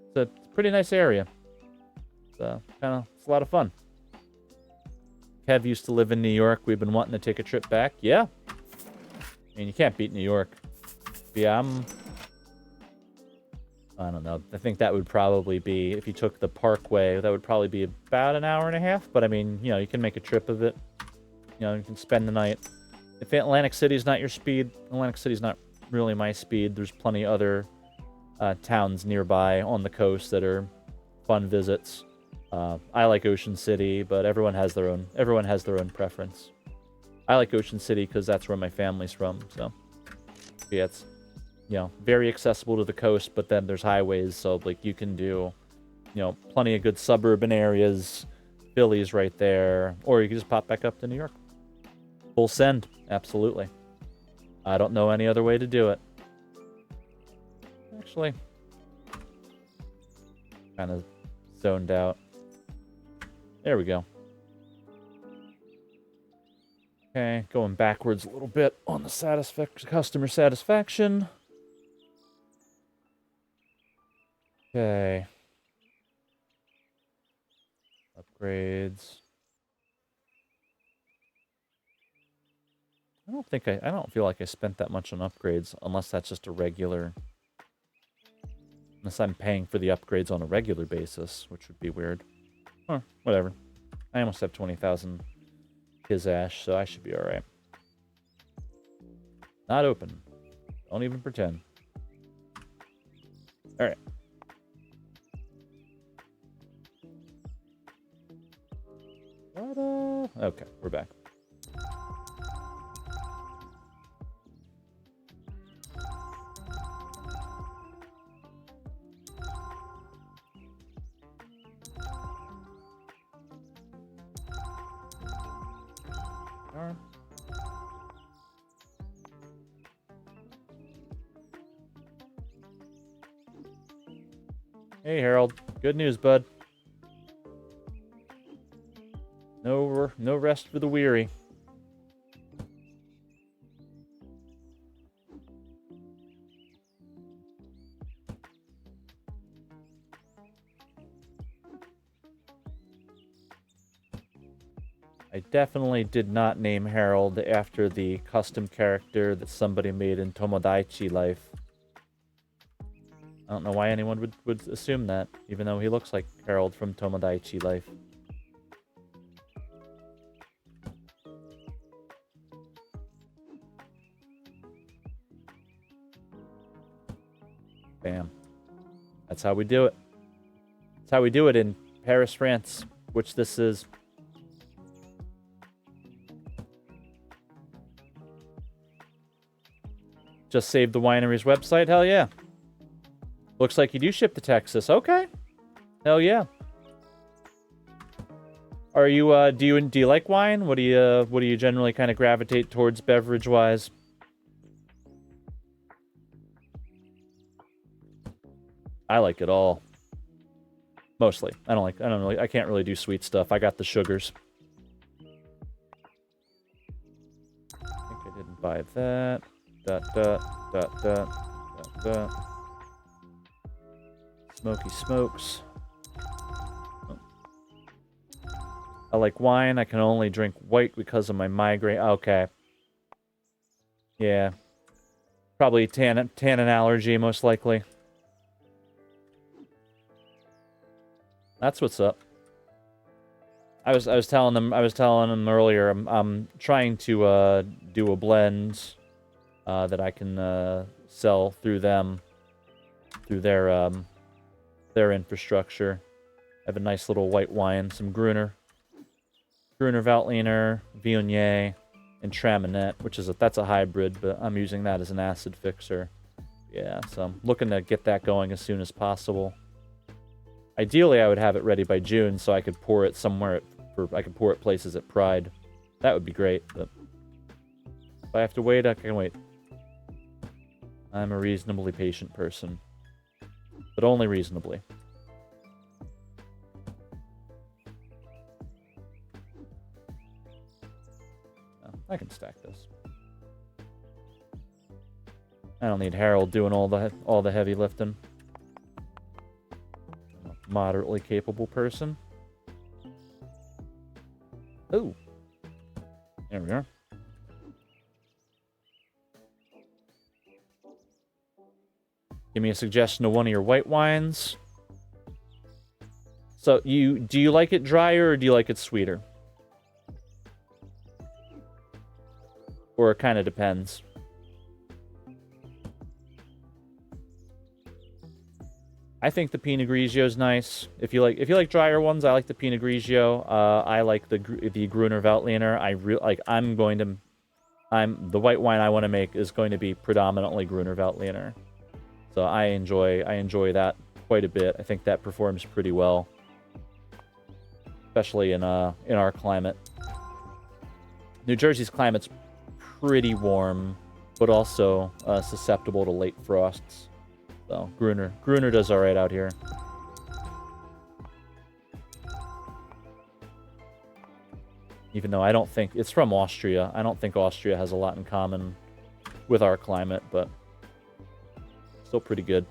It's a pretty nice area. So it's a lot of fun. Kev used to live in New York. We've been wanting to take a trip back. Yeah. I mean, you can't beat New York. But yeah, I don't know. I think that would probably be, if you took the Parkway, that would probably be about an hour and a half. But I mean, you can make a trip of it. You can spend the night. If Atlantic City's not your speed, Atlantic City's not really my speed. There's plenty of other towns nearby on the coast that are fun visits. I like Ocean City, but everyone has their own preference. I like Ocean City because that's where my family's from. So yeah, it's very accessible to the coast, but then there's highways, so like you can do plenty of good suburban areas. Philly's right there, or you can just pop back up to New York. Full send, absolutely. I don't know any other way to do it. Actually, kind of zoned out. There we go. Okay, going backwards a little bit on the customer satisfaction. Okay. Upgrades. I don't feel like I spent that much on upgrades, unless that's just a regular... Unless I'm paying for the upgrades on a regular basis, which would be weird. Or, whatever. I almost have 20,000 Kizash, so I should be alright. Not open. Don't even pretend. Alright. Okay, we're back. Hey, Harold. Good news, bud. No rest for the weary. I definitely did not name Harold after the custom character that somebody made in Tomodachi Life. I don't know why anyone would assume that, even though he looks like Harold from Tomodachi Life. Bam. That's how we do it. That's how we do it in Paris, France, which this is. Just saved the winery's website? Hell yeah. Looks like you do ship to Texas. Okay. Hell yeah. Are you do you like wine? What do you generally kind of gravitate towards beverage wise? I like it all. Mostly. I can't really do sweet stuff. I got the sugars. I think I didn't buy that. Smoky smokes. Oh. I like wine. I can only drink white because of my migraine. Okay. Yeah. Probably tannin allergy, most likely. That's what's up. I was telling them earlier. I'm trying to do a blend that I can sell through them, through their infrastructure. I have a nice little white wine, some Gruner Veltliner, Viognier, and Traminette, which is that's a hybrid, but I'm using that as an acid fixer. Yeah, so I'm looking to get that going as soon as possible. Ideally, I would have it ready by June so I could pour it somewhere I could pour it places at Pride. That would be great, but if I have to wait, I can wait. I'm a reasonably patient person, but only reasonably. Oh, I can stack this. I don't need Harold doing all the heavy lifting. I'm a moderately capable person. Ooh. There we are. Give me a suggestion of one of your white wines. So, do you like it drier or do you like it sweeter? Or it kind of depends. I think the Pinot Grigio is nice. If you like drier ones, I like the Pinot Grigio. I like the Gruner Veltliner. The white wine I want to make is going to be predominantly Gruner Veltliner. So I enjoy that quite a bit. I think that performs pretty well, especially in our climate. New Jersey's climate's pretty warm, but also susceptible to late frosts. So Gruner does all right out here. Even though I don't think... It's from Austria. I don't think Austria has a lot in common with our climate, but still pretty good.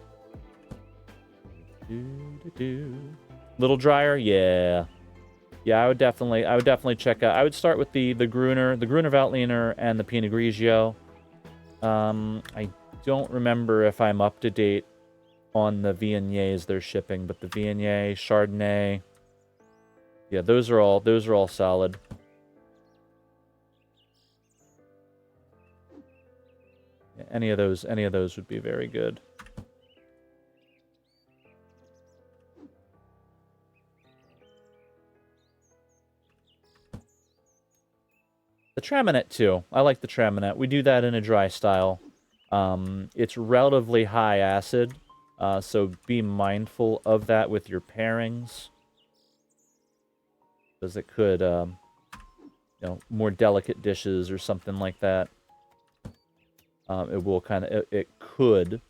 Little drier? Yeah. Yeah, I would definitely check out... I would start with the Gruner Veltliner, and the Pinot Grigio. I don't remember if I'm up to date on the Viogniers they're shipping, but the Viognier, Chardonnay... Yeah, those are all solid. Yeah, any of those would be very good. The Traminette too. I like the Traminette. We do that in a dry style. It's relatively high acid, so be mindful of that with your pairings, because it could, you know, more delicate dishes or something like that. It will kind of, it could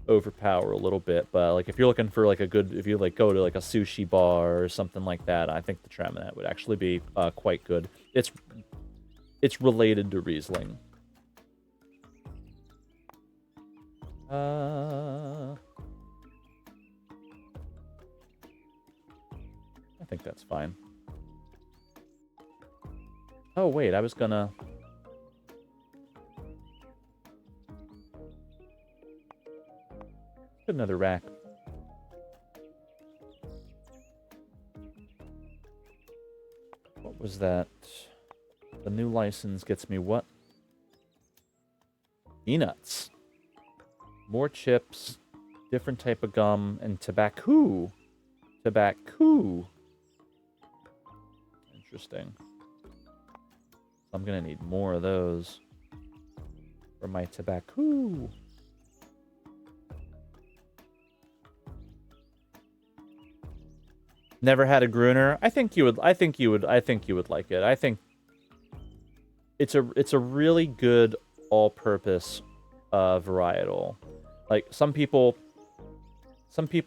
overpower a little bit, but like if you're looking for like a good, if you like go to like a sushi bar or something like that, I think the Traminette would actually be quite good. It's related to Riesling. I think that's fine. Oh, wait, I was gonna... Get another rack. What was that? The new license gets me what? Peanuts. More chips, different type of gum, and tobacco. Tobacco. Interesting. I'm gonna need more of those for my tobacco. Never had a Gruner. I think you would like it. I think it's a really good all-purpose varietal. Like some people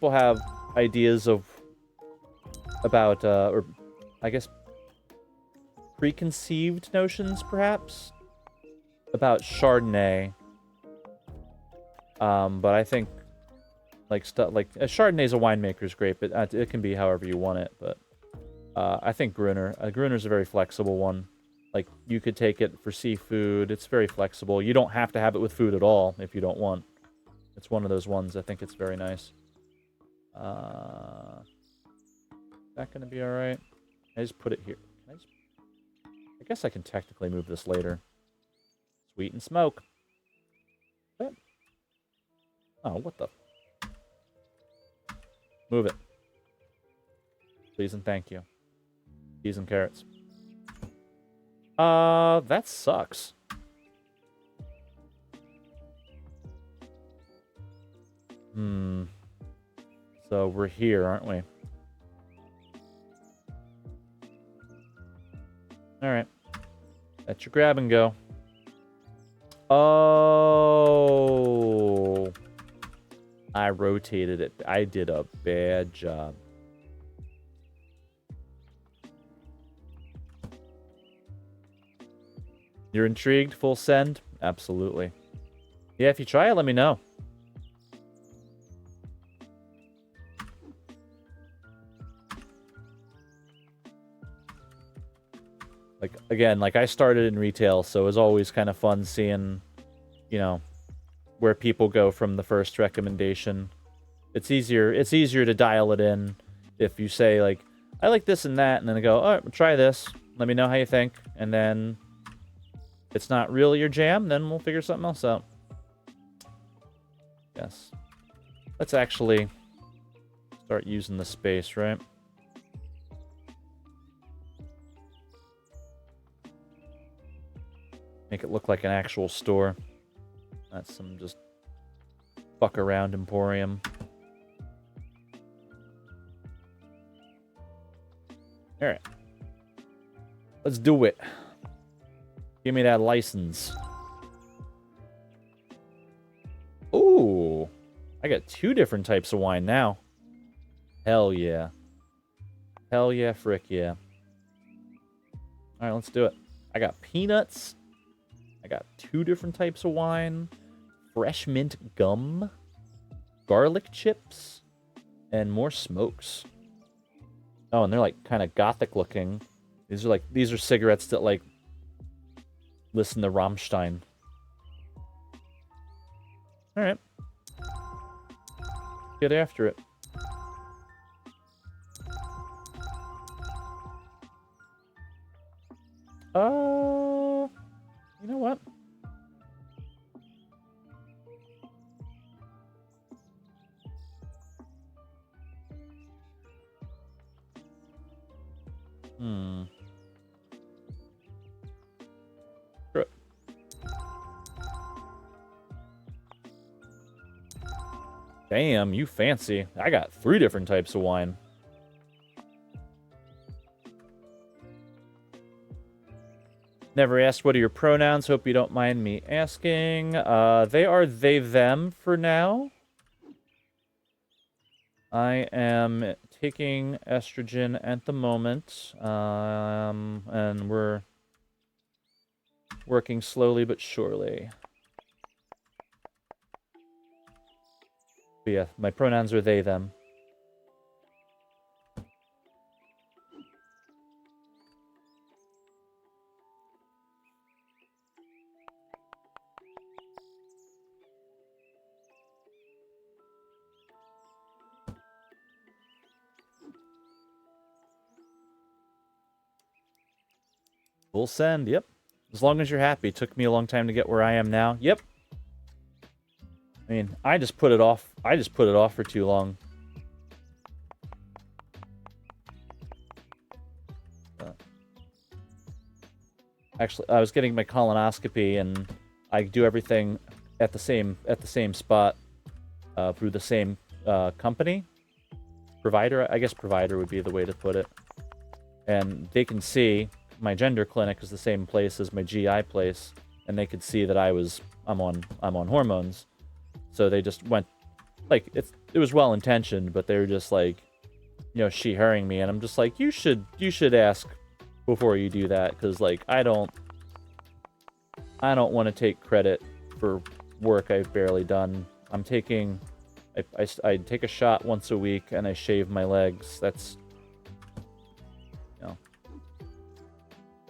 have ideas about or I guess preconceived notions perhaps about Chardonnay. But I think like Chardonnay's a winemaker's grape. It can be however you want it, but I think Gruner's a very flexible one. Like, you could take it for seafood. It's very flexible. You don't have to have it with food at all if you don't want. It's one of those ones. I think it's very nice. Is that going to be all right? I just put it here. I guess I can technically move this later. Sweet and smoke. What? Oh, what the... Move it. Please and thank you. Peas and carrots. That sucks. So we're here, aren't we? Alright. That's your grab and go. Oh. I rotated it. I did a bad job. You're intrigued? Full send? Absolutely. Yeah, if you try it, let me know. Like, again, like I started in retail, so it was always kind of fun seeing, you know, where people go from the first recommendation. It's easier to dial it in if you say, like, I like this and that, and then I go, all right, try this. Let me know how you think. And then if it's not really your jam, then we'll figure something else out. Yes. Let's actually start using the space, right? Make it look like an actual store. That's some just fuck around emporium. Alright. Let's do it. Give me that license. Ooh. I got 2 different types of wine now. Hell yeah. Hell yeah, frick yeah. All right, let's do it. I got peanuts. I got 2 different types of wine. Fresh mint gum. Garlic chips. And more smokes. Oh, and they're like kind of gothic looking. These are cigarettes that like listen to Rammstein. All right. Get after it. You know what? Screw it. Damn, you fancy. I got 3 different types of wine. Never asked what are your pronouns. Hope you don't mind me asking. They are they, them for now. I am taking estrogen at the moment. And we're working slowly but surely. But yeah, my pronouns are they, them. Full send, yep. As long as you're happy. It took me a long time to get where I am now. Yep. I mean, I just put it off. I just put it off for too long. Actually, I was getting my colonoscopy, and I do everything at the same spot through the same company. Provider, I guess provider would be the way to put it. And they can see my gender clinic is the same place as my GI place, and they could see that I'm on hormones. So they just went, like, it was well intentioned, but they were just like, you know, she herring me, and I'm just like, you should ask before you do that, because like I don't want to take credit for work I've barely done. I take a shot once a week and I shave my legs. That's, you know,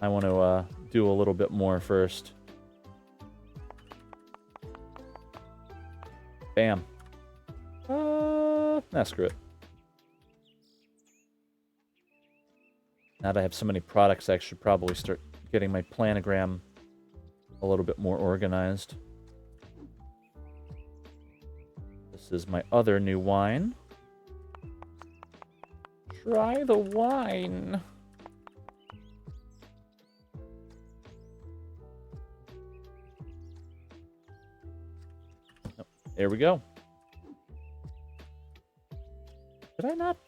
I want to do a little bit more first. Bam. Screw it. Now that I have so many products, I should probably start getting my planogram a little bit more organized. This is my other new wine. Try the wine. Oh, there we go. Did I not?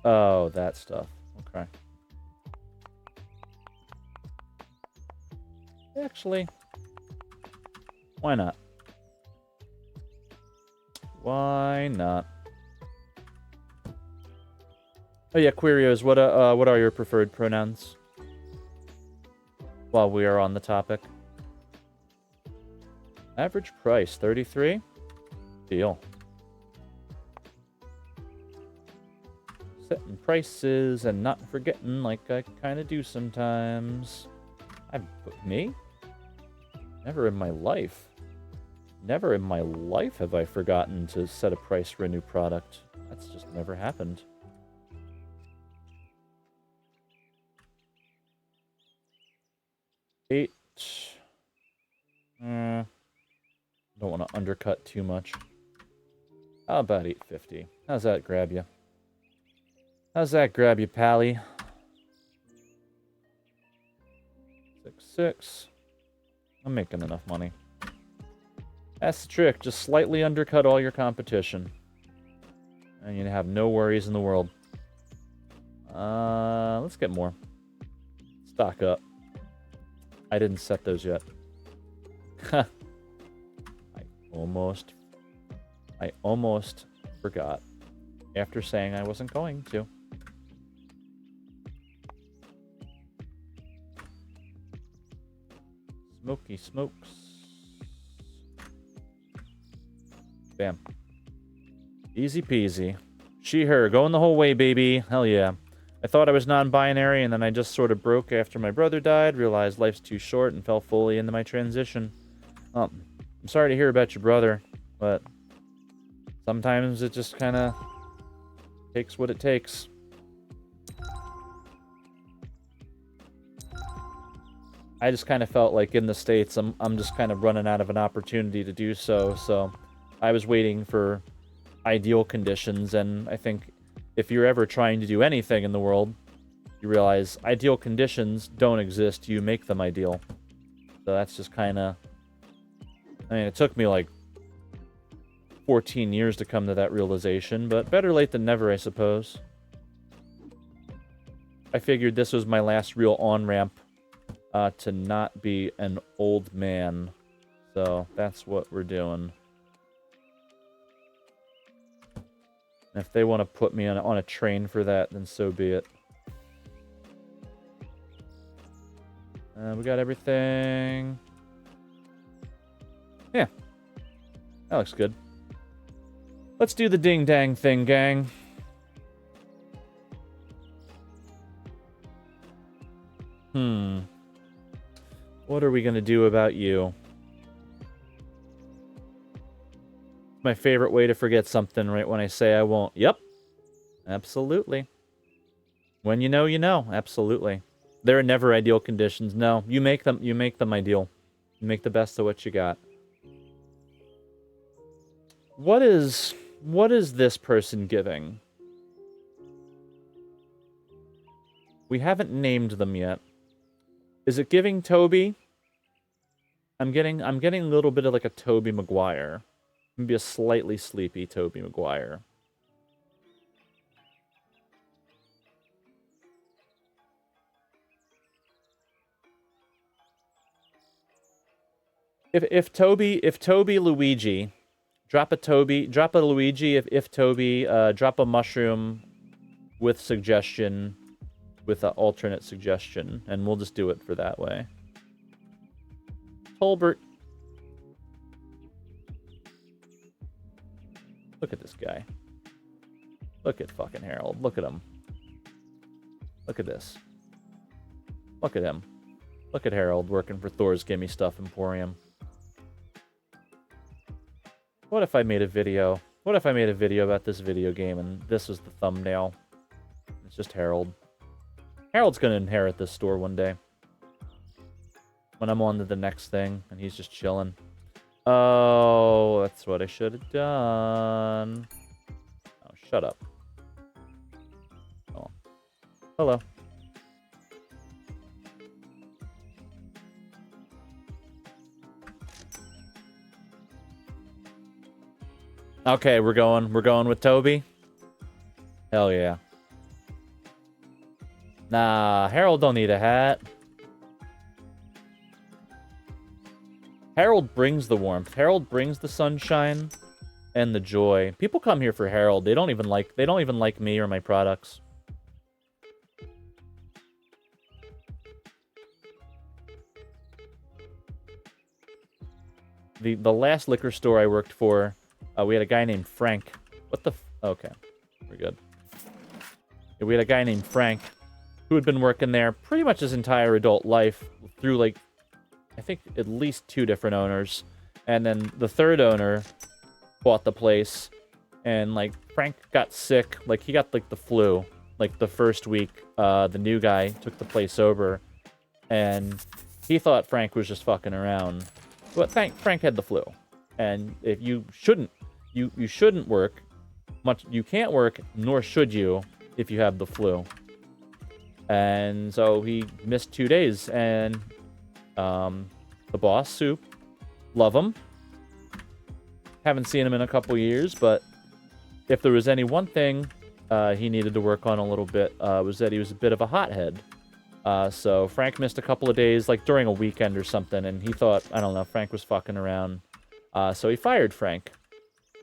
Oh, that stuff. Okay. Actually, why not? Why not? Oh yeah, Querios, what are your preferred pronouns? While we are on the topic. Average price, 33? Deal. Setting prices and not forgetting like I kind of do sometimes. Me? Never in my life. Never in my life have I forgotten to set a price for a new product. That's just never happened. $8. Don't want to undercut too much. How about $8.50? How's that grab you? How's that grab you, Pally? 6. I'm making enough money. That's the trick. Just slightly undercut all your competition. And you have no worries in the world. Let's get more. Stock up. I didn't set those yet. I almost forgot. After saying I wasn't going to. Smokey smokes. Bam. Easy peasy. She, her. Going the whole way, baby. Hell yeah. I thought I was non-binary, and then I just sort of broke after my brother died, realized life's too short, and fell fully into my transition. I'm sorry to hear about your brother, but sometimes it just kind of takes what it takes. I just kind of felt like in the States, I'm just kind of running out of an opportunity to do so, so I was waiting for ideal conditions, and I think if you're ever trying to do anything in the world, you realize ideal conditions don't exist, you make them ideal. So that's just kind of... I mean, it took me like 14 years to come to that realization, but better late than never, I suppose. I figured this was my last real on-ramp to not be an old man. So that's what we're doing. If they want to put me on a train for that, then so be it. We got everything. Yeah. That looks good. Let's do the ding-dang thing, gang. What are we going to do about you? My favorite way to forget something right when I say I won't. Yep. Absolutely. When you know, you know. Absolutely. There are never ideal conditions. No, you make them ideal. You make the best of what you got. What is this person giving? We haven't named them yet. Is it giving Toby? I'm getting a little bit of like a Toby Maguire. Maybe a slightly sleepy Toby Maguire. If Toby Luigi, drop a Luigi. If Toby, drop a mushroom with suggestion, with an alternate suggestion, and we'll just do it for that way. Tolbert. Look at this guy. Look at fucking Harold. Look at him. Look at this. Look at him. Look at Harold working for Thor's Gimme Stuff Emporium. What if I made a video? What if I made a video about this video game and this was the thumbnail? It's just Harold. Harold's gonna inherit this store one day. When I'm on to the next thing and he's just chilling. Oh, that's what I should have done. Oh, shut up. Oh. Hello. Okay, we're going with Toby. Hell yeah. Nah, Harold don't need a hat. Harold brings the warmth. Harold brings the sunshine and the joy. People come here for Harold. They don't even like me or my products. The last liquor store I worked for, we had a guy named Frank. What the okay. We're good. Yeah, we had a guy named Frank who had been working there pretty much his entire adult life through, like, I think at least 2 different owners. And then the third owner bought the place. And, like, Frank got sick. Like, he got, like, the flu. Like, the first week, the new guy took the place over. And he thought Frank was just fucking around. But Frank had the flu. And if you shouldn't work much. You can't work, nor should you, if you have the flu. And so he missed 2 days, and the boss, Soup, love him. Haven't seen him in a couple years, but if there was any one thing he needed to work on a little bit, was that he was a bit of a hothead. So Frank missed a couple of days, like during a weekend or something, and he thought, I don't know, Frank was fucking around. So he fired Frank.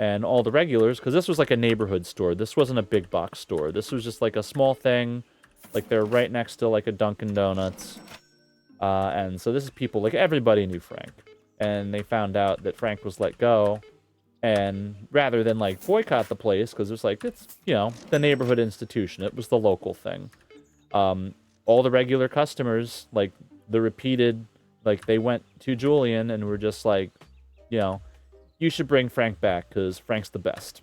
And all the regulars, because this was like a neighborhood store. This wasn't a big box store. This was just like a small thing. Like they're right next to like a Dunkin' Donuts. And so this is people, like, everybody knew Frank. And they found out that Frank was let go. And rather than, like, boycott the place, because it was like, it's, you know, the neighborhood institution. It was the local thing. All the regular customers, like, the repeated, like, they went to Julian and were just like, you know, you should bring Frank back, because Frank's the best.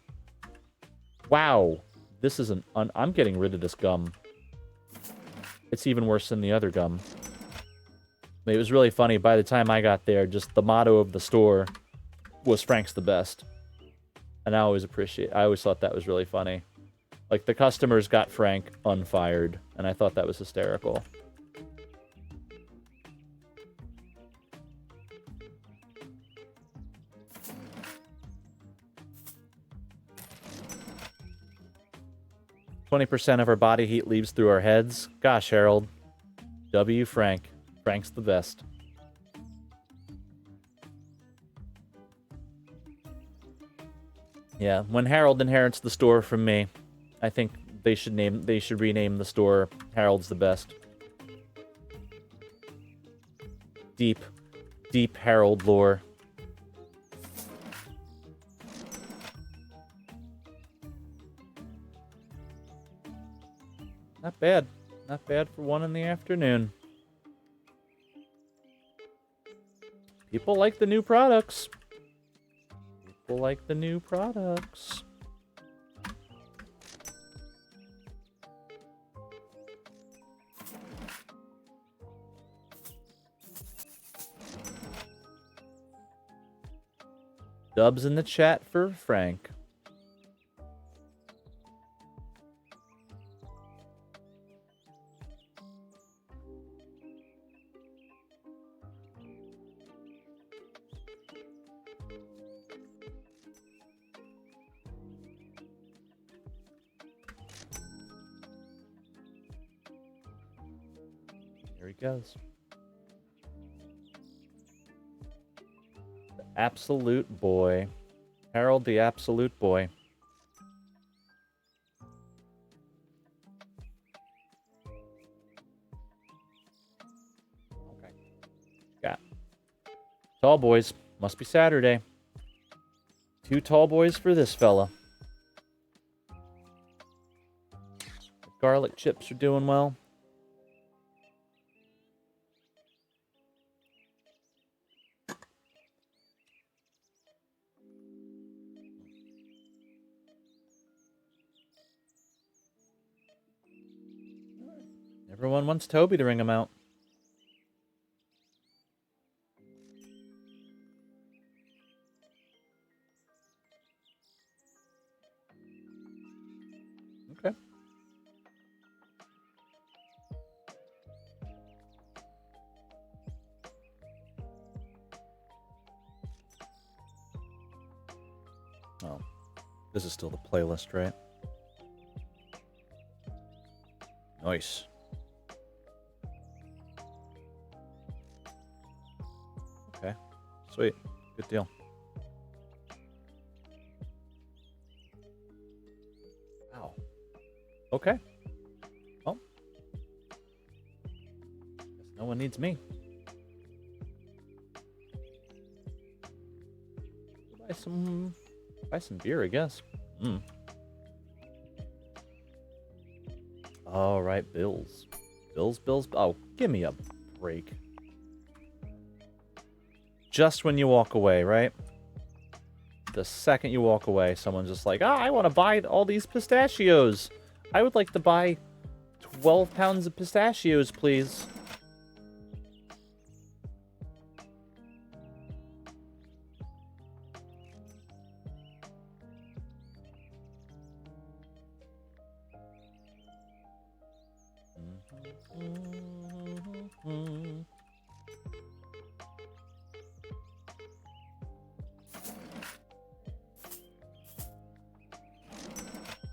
Wow. This is I'm getting rid of this gum. It's even worse than the other gum. It was really funny. By the time I got there, just the motto of the store was Frank's the best. And I always thought that was really funny. Like, the customers got Frank unfired, and I thought that was hysterical. "20% of our body heat leaves through our heads. Gosh, Harold. W. Frank. Frank's the best." Yeah, when Harold inherits the store from me, I think they should rename the store Harold's the Best. Deep Harold lore. Not bad. Not bad for 1 in the afternoon. People like the new products. People like the new products. Dubs in the chat for Frank. Here he goes. The absolute boy. Harold the absolute boy. Okay. Got tall boys. Must be Saturday. 2 tall boys for this fella. The garlic chips are doing well. Everyone wants Toby to ring him out. Okay. Oh, this is still the playlist, right? Nice. Okay, sweet. Good deal. Wow. Okay. Well, guess no one needs me. Buy some beer, I guess. All right, Bills. Bills. Oh, give me a break. Just when you walk away, right? The second you walk away, someone's just like, I want to buy all these pistachios. I would like to buy 12 pounds of pistachios, please.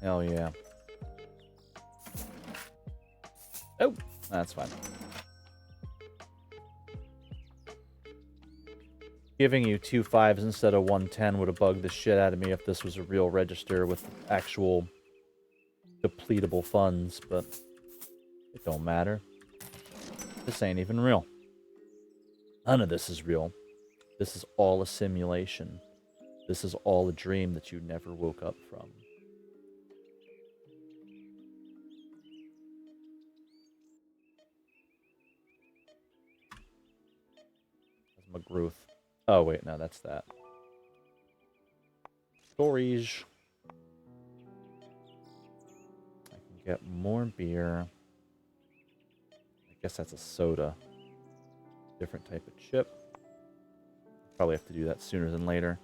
Hell yeah. Oh, that's fine. Giving you 2 5s instead of 110 would have bugged the shit out of me if this was a real register with actual depletable funds, but it don't matter. This ain't even real. None of this is real. This is all a simulation. This is all a dream that you never woke up from. That's McGruth. Oh, wait, no, that's that. Storage. I can get more beer. I guess that's a soda. Different type of chip. Probably have to do that sooner than later.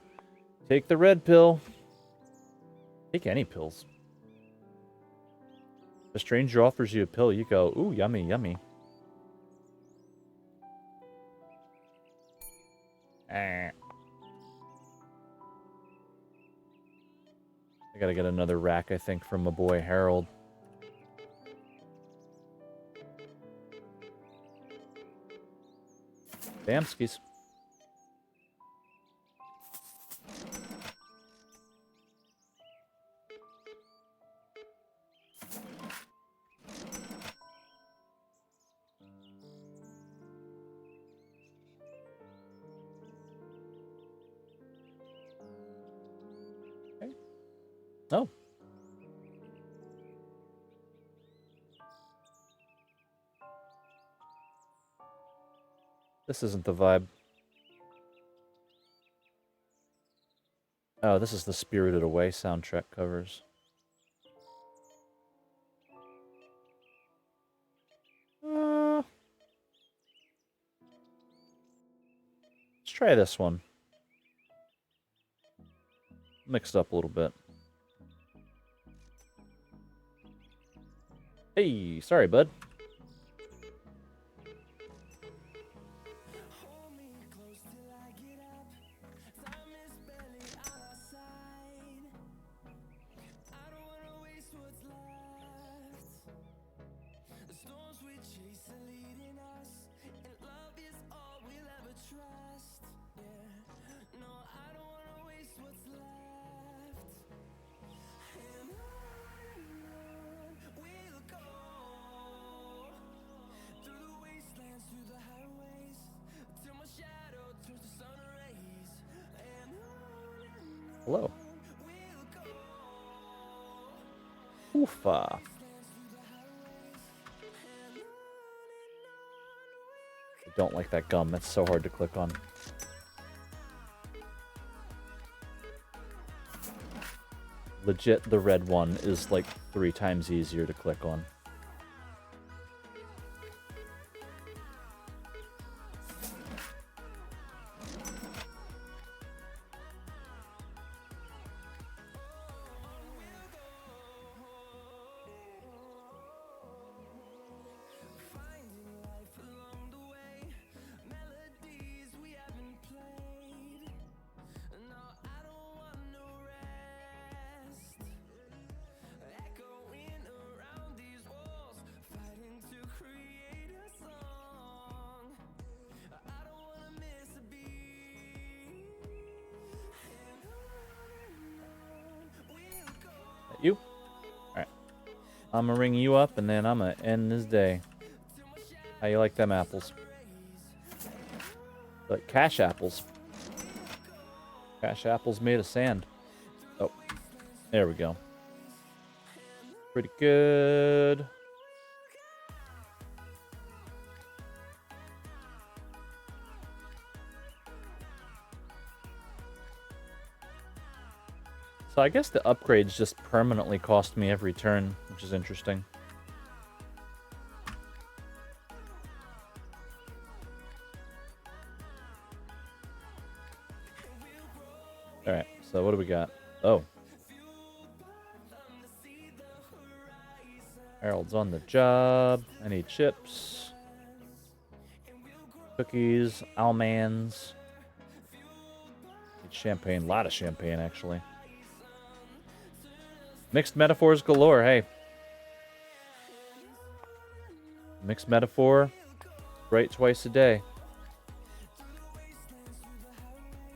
Take the red pill. Take any pills. If a stranger offers you a pill, you go, ooh, yummy, yummy. I gotta get another rack, I think, from my boy Harold. Bamskis. Okay. Oh. This isn't the vibe. Oh, this is the Spirited Away soundtrack covers. Let's try this one. Mixed up a little bit. Hey, sorry, bud. Hello. Oofa. I don't like that gum. That's so hard to click on. Legit, the red one is like 3 times easier to click on. You? Alright. I'm gonna ring you up and then I'm gonna end this day. How you like them apples? Like cash apples. Cash apples made of sand. Oh. There we go. Pretty good. So I guess the upgrades just permanently cost me every turn, which is interesting. Alright, so what do we got? Oh. Harold's on the job. I need chips. Cookies. Almonds. Need champagne. A lot of champagne, actually. Mixed metaphors galore, hey. Mixed metaphor. Right twice a day.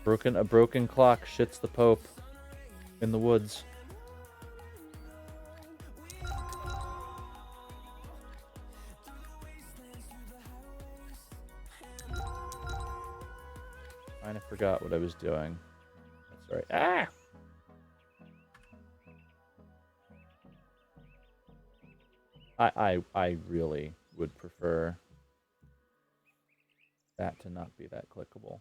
A broken clock shits the Pope in the woods. forgot what I was doing. That's right. Ah! I really would prefer that to not be that clickable.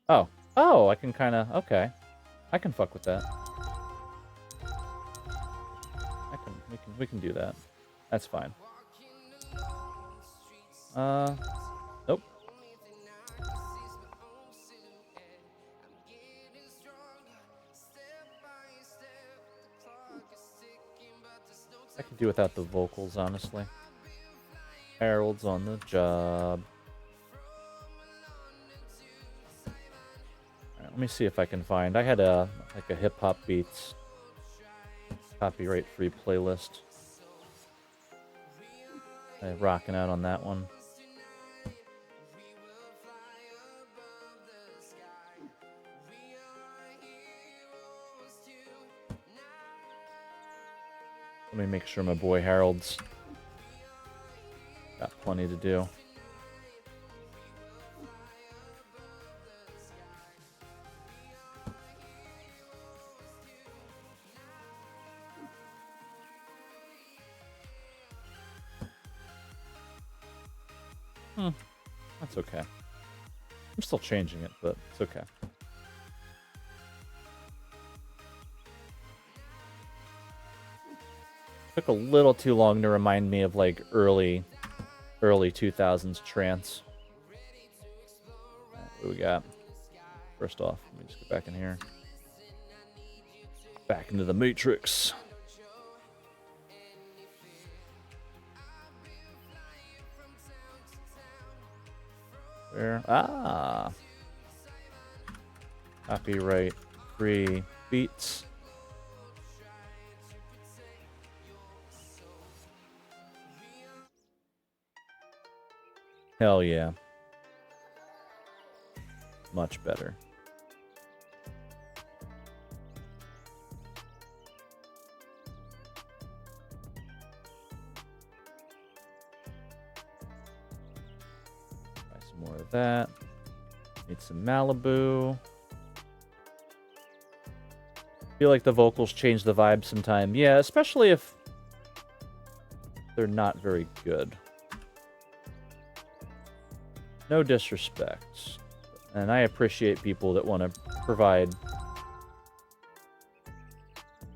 Oh. Oh, I can kind of... Okay. I can fuck with that. We can do that. That's fine. Nope. I could do without the vocals, honestly. Harold's on the job. Alright, let me see if I can find... I had a hip-hop beats copyright-free playlist. I'm rocking out on that one. Let me make sure my boy Harold's got plenty to do. That's okay. I'm still changing it, but it's okay. Took a little too long to remind me of like early 2000s trance. What do we got? First off, let me just get back in here. Back into the Matrix. Where? Ah! Copyright free beats. Hell yeah. Much better. Buy some more of that. Need some Malibu. Feel like the vocals change the vibe sometime. Yeah, especially if they're not very good. No disrespect. And I appreciate people that want to provide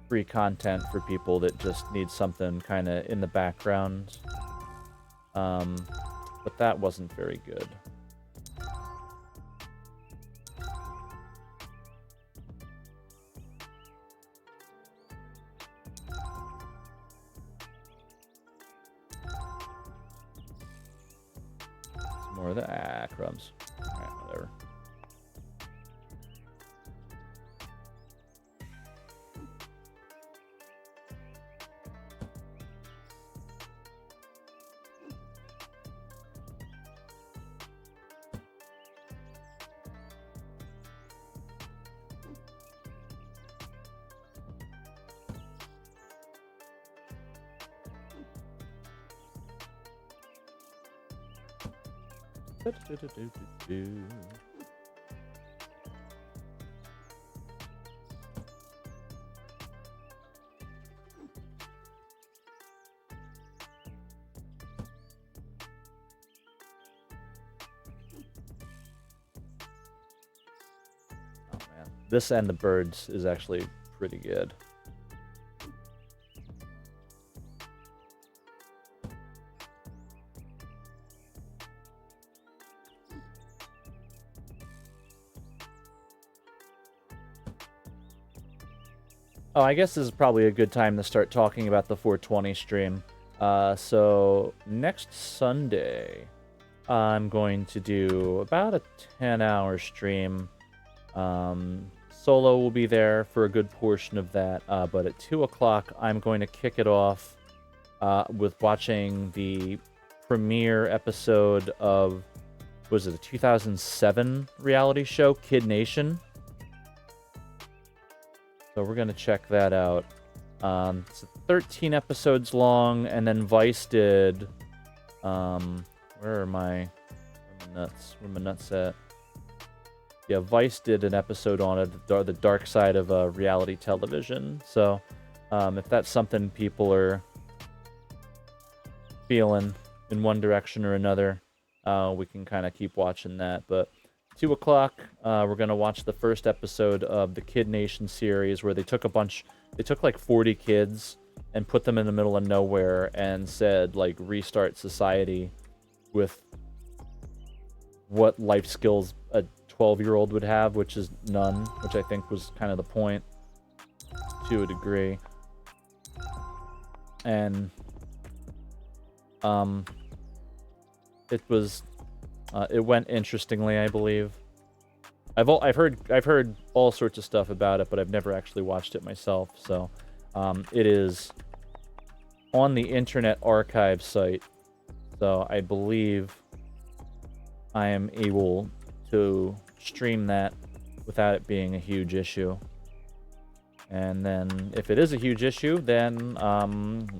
free content for people that just need something kind of in the background. But that wasn't very good. More of the crumbs. Alright, whatever. This and the birds is actually pretty good. Oh, I guess this is probably a good time to start talking about the 420 stream. So next Sunday, I'm going to do about a 10-hour stream. Solo will be there for a good portion of that, but at 2 o'clock, I'm going to kick it off with watching the premiere episode of, was it a 2007 reality show, Kid Nation? So we're going to check that out. It's 13 episodes long, and then Vice did... where are my nuts? Where are my nuts at? Yeah, Vice did an episode on it, the dark side of reality television. So, if that's something people are feeling in one direction or another, we can kind of keep watching that. But 2 o'clock, we're gonna watch the first episode of the Kid Nation series, where they took like 40 kids and put them in the middle of nowhere and said, like, restart society with what life skills a 12-year-old would have, which is none, which I think was kind of the point to a degree. And it went interestingly, I believe. I've heard all sorts of stuff about it, but I've never actually watched it myself. So it is on the Internet Archive site, so I believe I am able to stream that without it being a huge issue. And then if it is a huge issue, then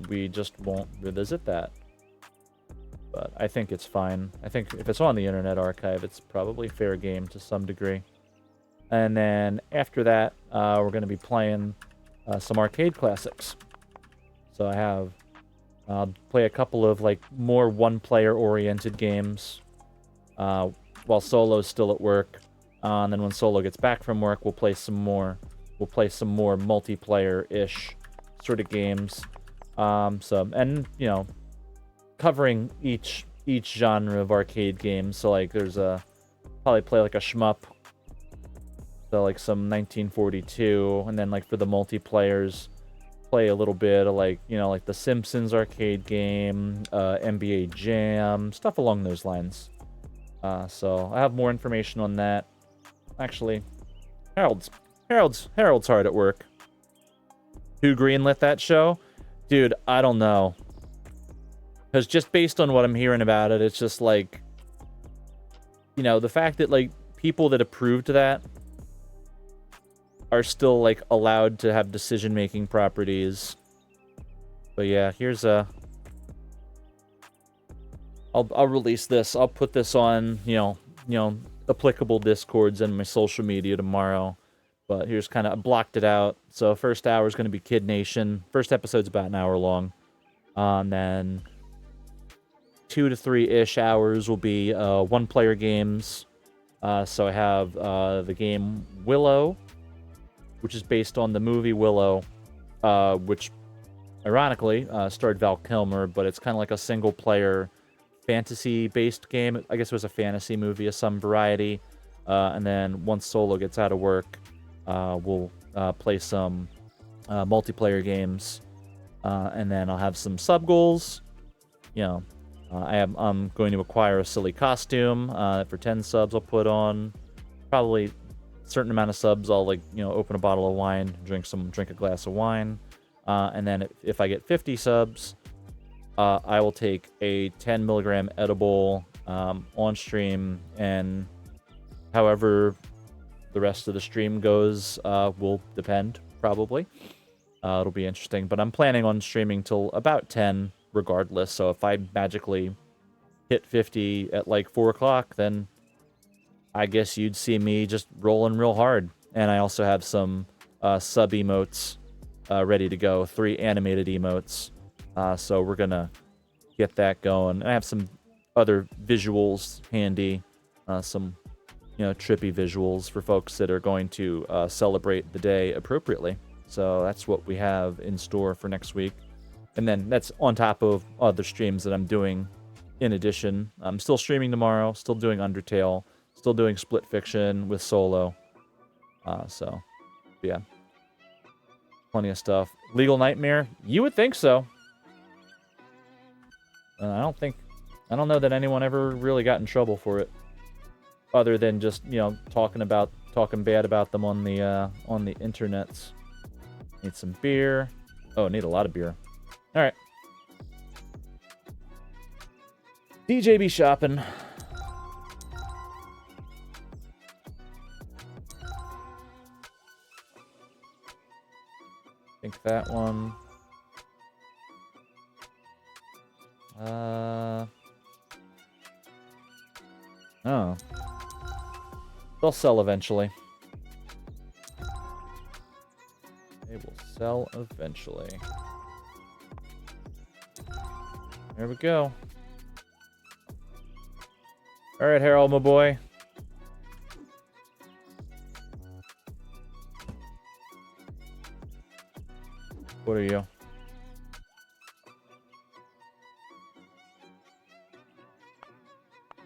we just won't revisit that. But I think it's fine. I think if it's on the Internet Archive, it's probably fair game to some degree. And then after that, we're going to be playing some arcade classics. So I'll play a couple of like more one-player oriented games while Solo's still at work. And then when Solo gets back from work, we'll play some more multiplayer-ish sort of games. And you know, covering each genre of arcade games. So like there's probably play like a shmup. So like some 1942, and then like for the multiplayers, play a little bit of like, you know, like the Simpsons arcade game, NBA Jam, stuff along those lines. So I have more information on that. Actually, Harold's hard at work. Who greenlit that show? Dude, I don't know. Because just based on what I'm hearing about it, it's just like, you know, the fact that like people that approved that are still like allowed to have decision-making properties. But yeah, here's I'll release this. I'll put this on, you know, applicable Discords and my social media tomorrow. But here's kind of, I blocked it out. So first hour is going to be Kid Nation. First episode's about an hour long. And then 2 to 3-ish hours will be one-player games. So I have the game Willow, which is based on the movie Willow, which ironically starred Val Kilmer, but it's kind of like a single-player fantasy-based game. I guess it was a fantasy movie of some variety. And then once Solo gets out of work, we'll play some multiplayer games, and then I'll have some sub goals. You know, I'm going to acquire a silly costume for 10 subs. I'll put on probably a certain amount of subs. I'll like, you know, open a bottle of wine, drink a glass of wine, and then if I get 50 subs, I will take a 10 milligram edible on stream, and however the rest of the stream goes will depend, probably. It'll be interesting, but I'm planning on streaming till about 10 regardless, so if I magically hit 50 at like 4 o'clock, then I guess you'd see me just rolling real hard. And I also have some sub emotes ready to go, 3 animated emotes, so we're gonna get that going. And I have some other visuals handy, some, you know, trippy visuals for folks that are going to celebrate the day appropriately. So that's what we have in store for next week. And then that's on top of other streams that I'm doing in addition. I'm still streaming tomorrow, still doing Undertale, still doing Split Fiction with Solo. So, yeah. Plenty of stuff. Legal Nightmare? You would think so. I don't know that anyone ever really got in trouble for it. Other than just, you know, talking bad about them on the internets. Need some beer. Oh, need a lot of beer. All right. DJ be shopping. I think that one. Oh. They'll sell eventually. They will sell eventually. There we go. All right, Harold, my boy. What are you?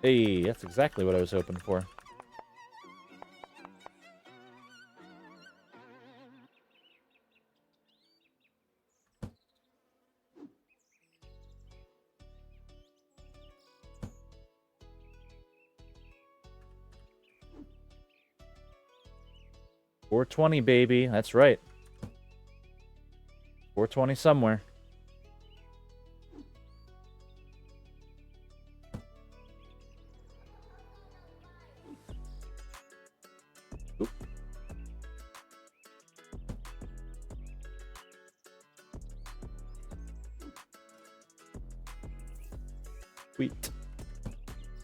Hey, that's exactly what I was hoping for. $420, baby. That's right. $420 somewhere. Oop.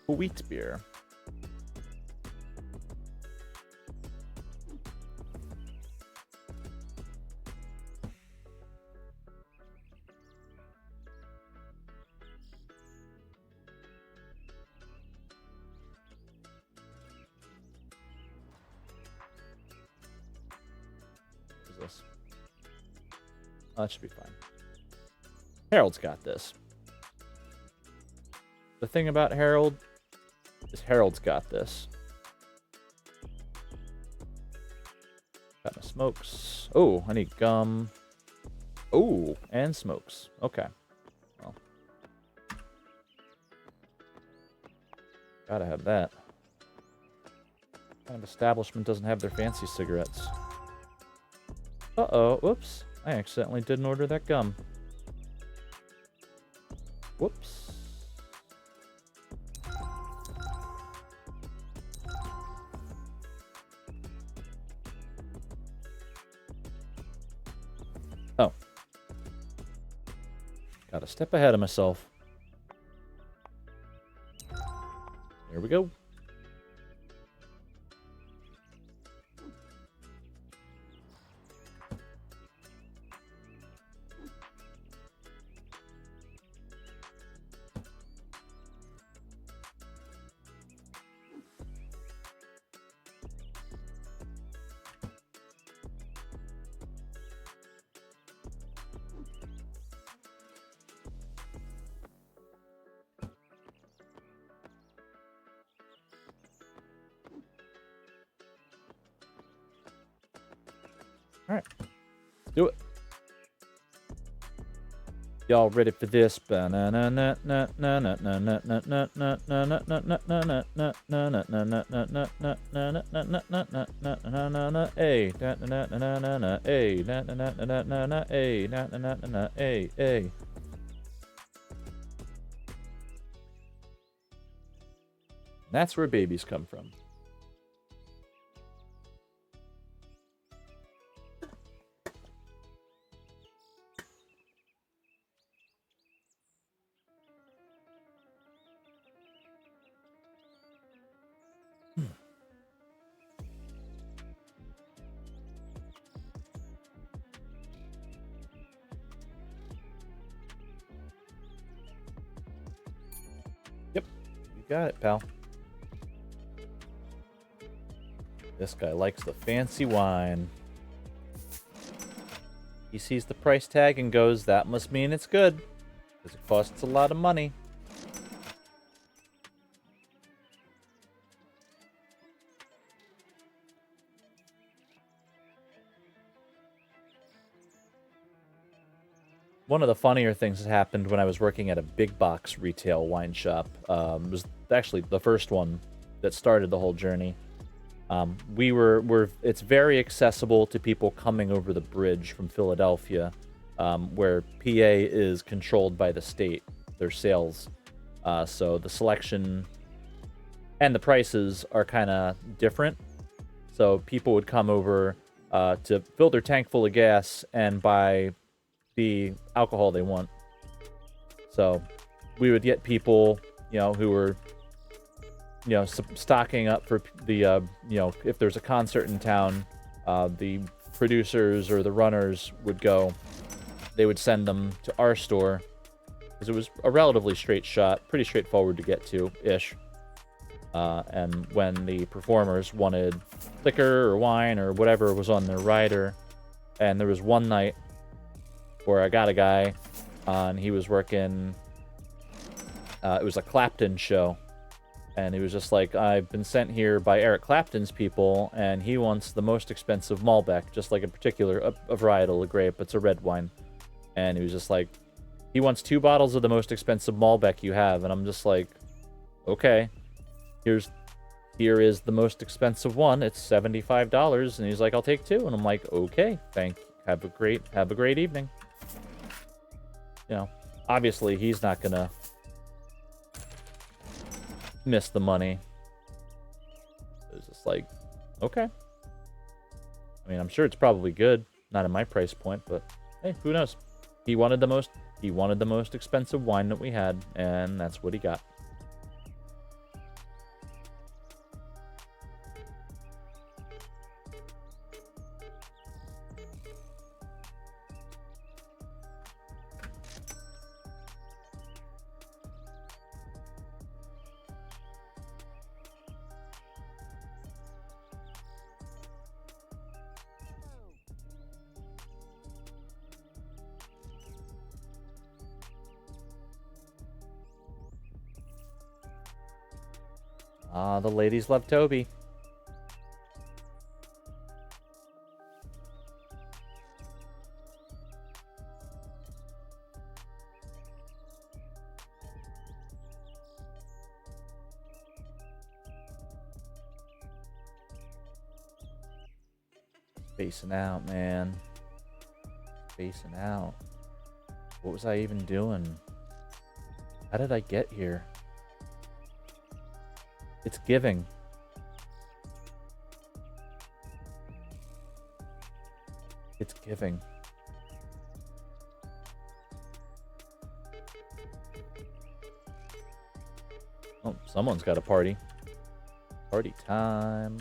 Wheat beer. What is this? Oh, that should be fine. Harold's got this. The thing about Harold is Harold's got this. Got my smokes. Oh, I need gum. Oh, and smokes. Okay. Well. Gotta have that. What kind of establishment doesn't have their fancy cigarettes? Uh-oh. Whoops. I accidentally didn't order that gum. Whoops. Oh. Got a step ahead of myself. There we go. All right, do it. Y'all ready for this? Hey, hey. That's where babies come from. Yep, you got it, pal. This guy likes the fancy wine. He sees the price tag and goes, that must mean it's good, because it costs a lot of money. One of the funnier things that happened when I was working at a big box retail wine shop was actually the first one that started the whole journey. It's very accessible to people coming over the bridge from Philadelphia, where PA is controlled by the state, their sales. So the selection and the prices are kind of different. So people would come over to fill their tank full of gas and buy the alcohol they want. So we would get people, who were stocking up for the if there's a concert in town, the producers or the runners would go. They would send them to our store because it was a relatively straight shot, pretty straightforward to get to ish. And when the performers wanted liquor or wine or whatever was on their rider, and there was one night where I got a guy, and he was working. It was a Clapton show, and he was just like, I've been sent here by Eric Clapton's people, and he wants the most expensive Malbec, just like a varietal, a grape. It's a red wine. And he was just like, he wants 2 bottles of the most expensive Malbec you have. And I'm just like, okay, here is the most expensive one. It's $75. And he's like, I'll take 2. And I'm like, okay, thank you. Have a great evening. Obviously he's not gonna miss the money. It was just like, okay. I mean, I'm sure it's probably good. Not in my price point, but hey, who knows? He wanted the most expensive wine that we had, and that's what he got. Ah, the ladies love Toby. Spacing out, man. Spacing out. What was I even doing? How did I get here? It's giving. It's giving. Oh, someone's got a party. Party time.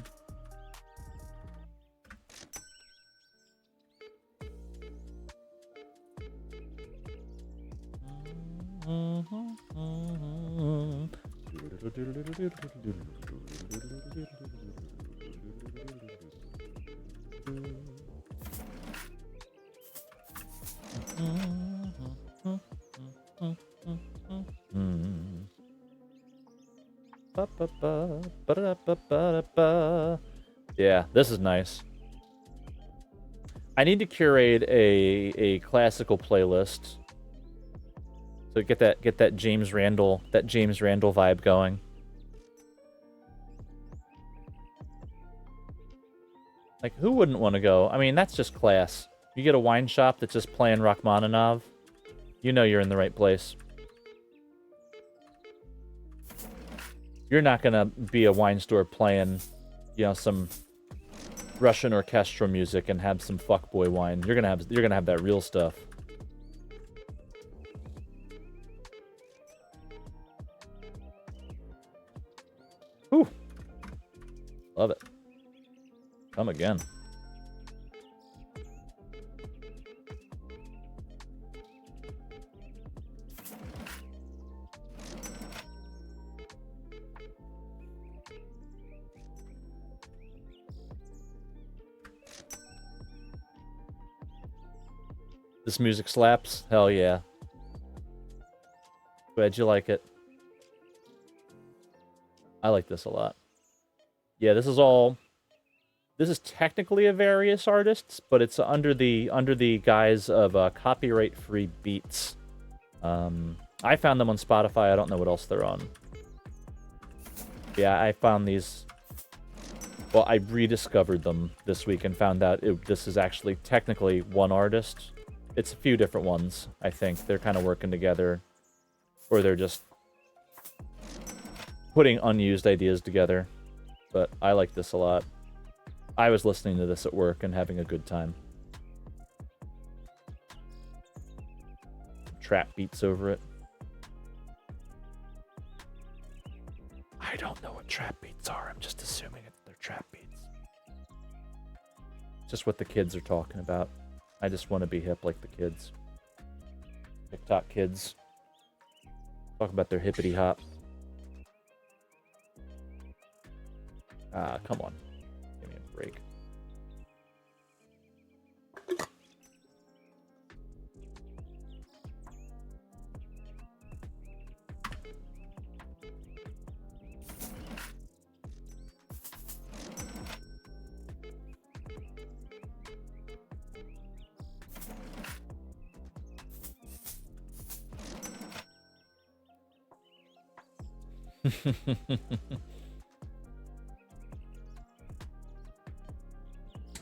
Yeah, this is nice. I need to curate a classical playlist. So get that James Randall vibe going. Like, who wouldn't want to go? I mean, that's just class. You get a wine shop that's just playing Rachmaninoff, you know you're in the right place. You're not gonna be a wine store playing, some Russian orchestral music and have some fuckboy wine. You're gonna have that real stuff. Whew. Love it. Come again. This music slaps? Hell yeah. Glad you like it. I like this a lot. Yeah, this is technically a Various Artists, but it's under the guise of copyright-free beats. I found them on Spotify. I don't know what else they're on. Yeah, I found these. Well, I rediscovered them this week and found out this is actually technically one artist. It's a few different ones, I think. They're kind of working together. Or they're just putting unused ideas together. But I like this a lot. I was listening to this at work and having a good time. Trap beats over it. I don't know what trap beats are. I'm just assuming they're trap beats. Just what the kids are talking about. I just want to be hip like the kids. TikTok kids. Talk about their hippity hop. Ah, come on. Give me a break.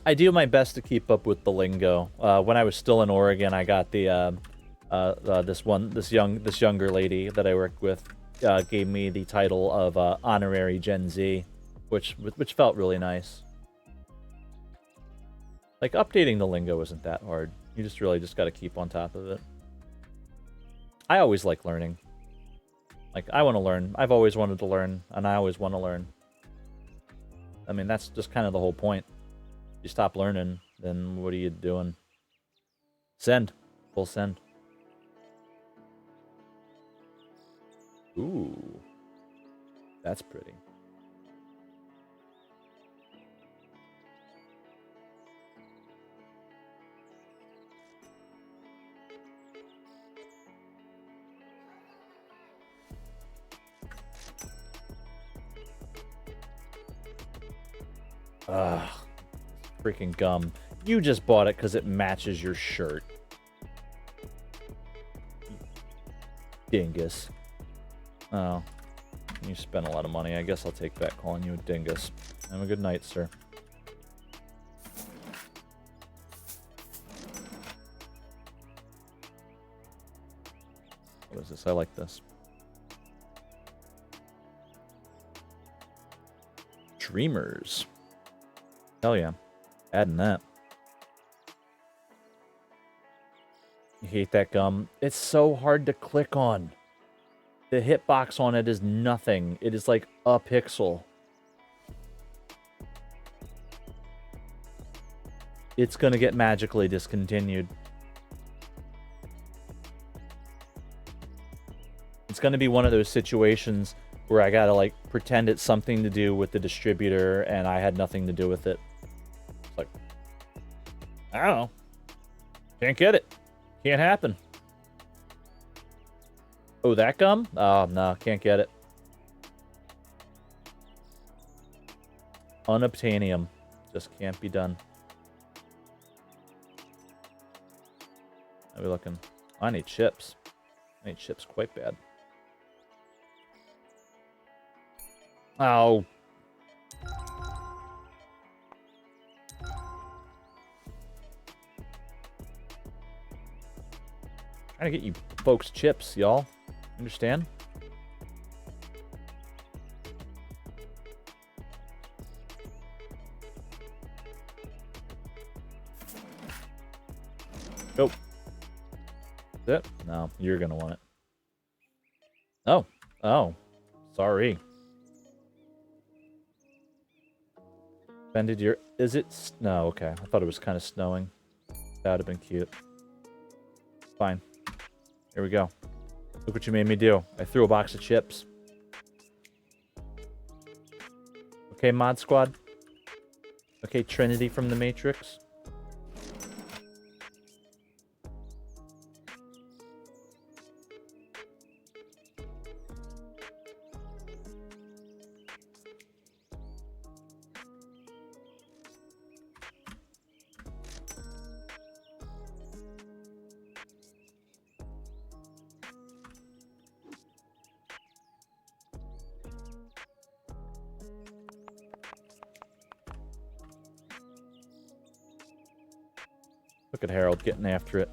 I do my best to keep up with the lingo. When I was still in Oregon, I got the this younger lady that I worked with gave me the title of honorary Gen Z, which felt really nice. Like updating the lingo isn't that hard. You just really got to keep on top of it. I always like learning. Like, I want to learn. I've always wanted to learn, and I always want to learn. I mean, that's just kind of the whole point. If you stop learning, then what are you doing? Send. Full send. Ooh. That's pretty. Ugh. Freaking gum. You just bought it because it matches your shirt. Dingus. Oh. You spent a lot of money. I guess I'll take back calling you a dingus. Have a good night, sir. What is this? I like this. Dreamers. Hell yeah. Adding that. You hate that gum. It's so hard to click on. The hitbox on it is nothing. It is like a pixel. It's gonna get magically discontinued. It's gonna be one of those situations where I gotta, like, pretend it's something to do with the distributor and I had nothing to do with it. It's like, I don't know. Can't get it. Can't happen. Oh, that gum? Oh, no, can't get it. Unobtainium. Just can't be done. How are we looking? I need chips. I need chips quite bad. Oh. Trying to get you folks chips, y'all. Understand? Nope. Is it? No, you're gonna want it. Oh. Oh. Sorry. Bended your... Is it... No, okay. I thought it was kind of snowing. That would have been cute. Fine. Here we go. Look what you made me do. I threw a box of chips. Okay, Mod Squad. Okay, Trinity from the Matrix. Look at Harold getting after it.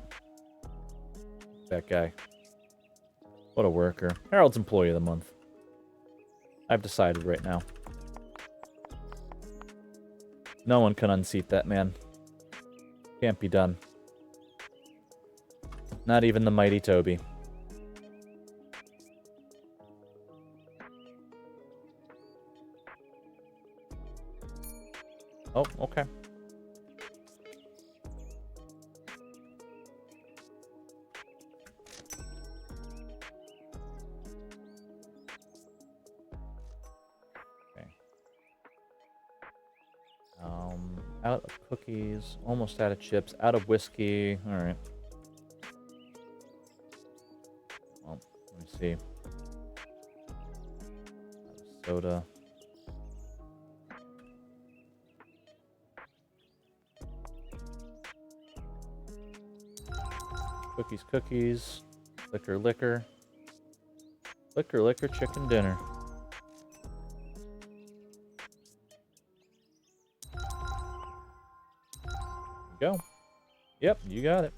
That guy. What a worker. Harold's Employee of the Month. I've decided right now. No one can unseat that man. Can't be done. Not even the mighty Toby. Oh, okay. Out of cookies, almost out of chips, out of whiskey. All right. Well, let me see. Out of soda. Cookies, cookies. Liquor, liquor. Liquor, liquor, chicken dinner. Go. Yep, you got it.